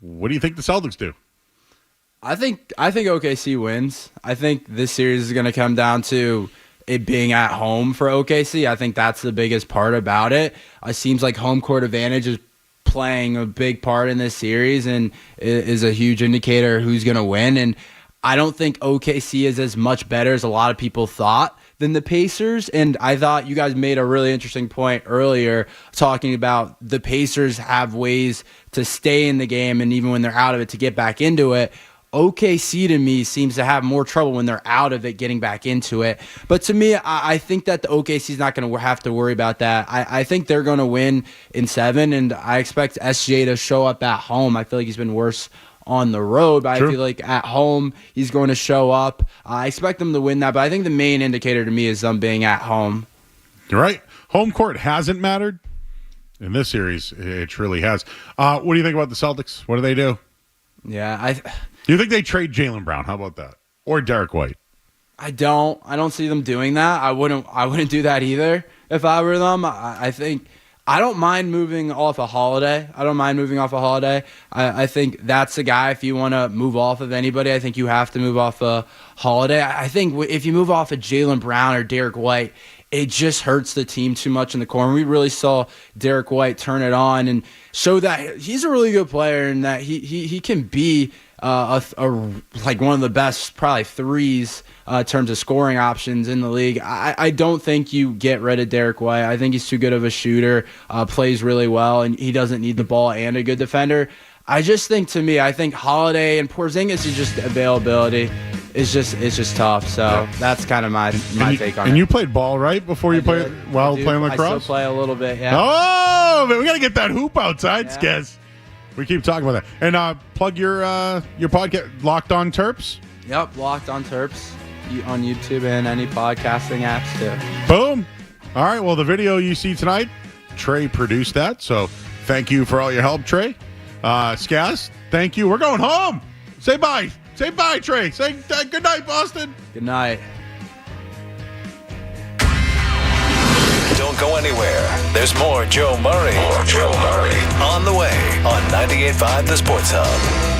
what do you think the Celtics do? I think OKC wins. I think this series is going to come down to it being at home for OKC. I think that's the biggest part about it. It seems like home court advantage is playing a big part in this series and is a huge indicator who's going to win. And I don't think OKC is as much better as a lot of people thought than the Pacers. And I thought you guys made a really interesting point earlier talking about the Pacers have ways to stay in the game and even when they're out of it to get back into it. OKC to me seems to have more trouble when they're out of it getting back into it. But to me, I think that the OKC is not going to have to worry about that. I think they're going to win in 7, and I expect SGA to show up at home. I feel like he's been worse on the road, but I feel like at home he's going to show up. I expect them to win that, but I think the main indicator to me is them being at home. You're right. Home court hasn't mattered in this series. It truly has. What do you think about the Celtics? What do they do? Yeah, Do you think they trade Jaylen Brown? How about that? Or Derek White? I don't see them doing that. I wouldn't do that either if I were them. I think I don't mind moving off a Holiday. I think that's the guy. If you want to move off of anybody, I think you have to move off a Holiday. I think if you move off of Jaylen Brown or Derek White, it just hurts the team too much in the corner. We really saw Derek White turn it on and show that he's a really good player and that he can be like one of the best probably threes in terms of scoring options in the league. I don't think you get rid of Derek White. I think he's too good of a shooter, plays really well, and he doesn't need the ball and a good defender. I just think I think Holiday and Porzingis is just availability. It's just tough. So that's kind of my take on it. And you played ball, right? Before you played playing lacrosse? I still play a little bit, yeah. Oh, man, we got to get that hoop outside, Skez. We keep talking about that. And plug your podcast, Locked On Terps. Yep, Locked On Terps on YouTube and any podcasting apps too. Boom. All right, well, the video you see tonight, Trey produced that. So thank you for all your help, Trey. Skaz, thank you. We're going home. Say bye. Say bye, Trey. Say good night, Boston. Good night. Don't go anywhere. There's more Joe Murray. On the way on 98.5 The Sports Hub.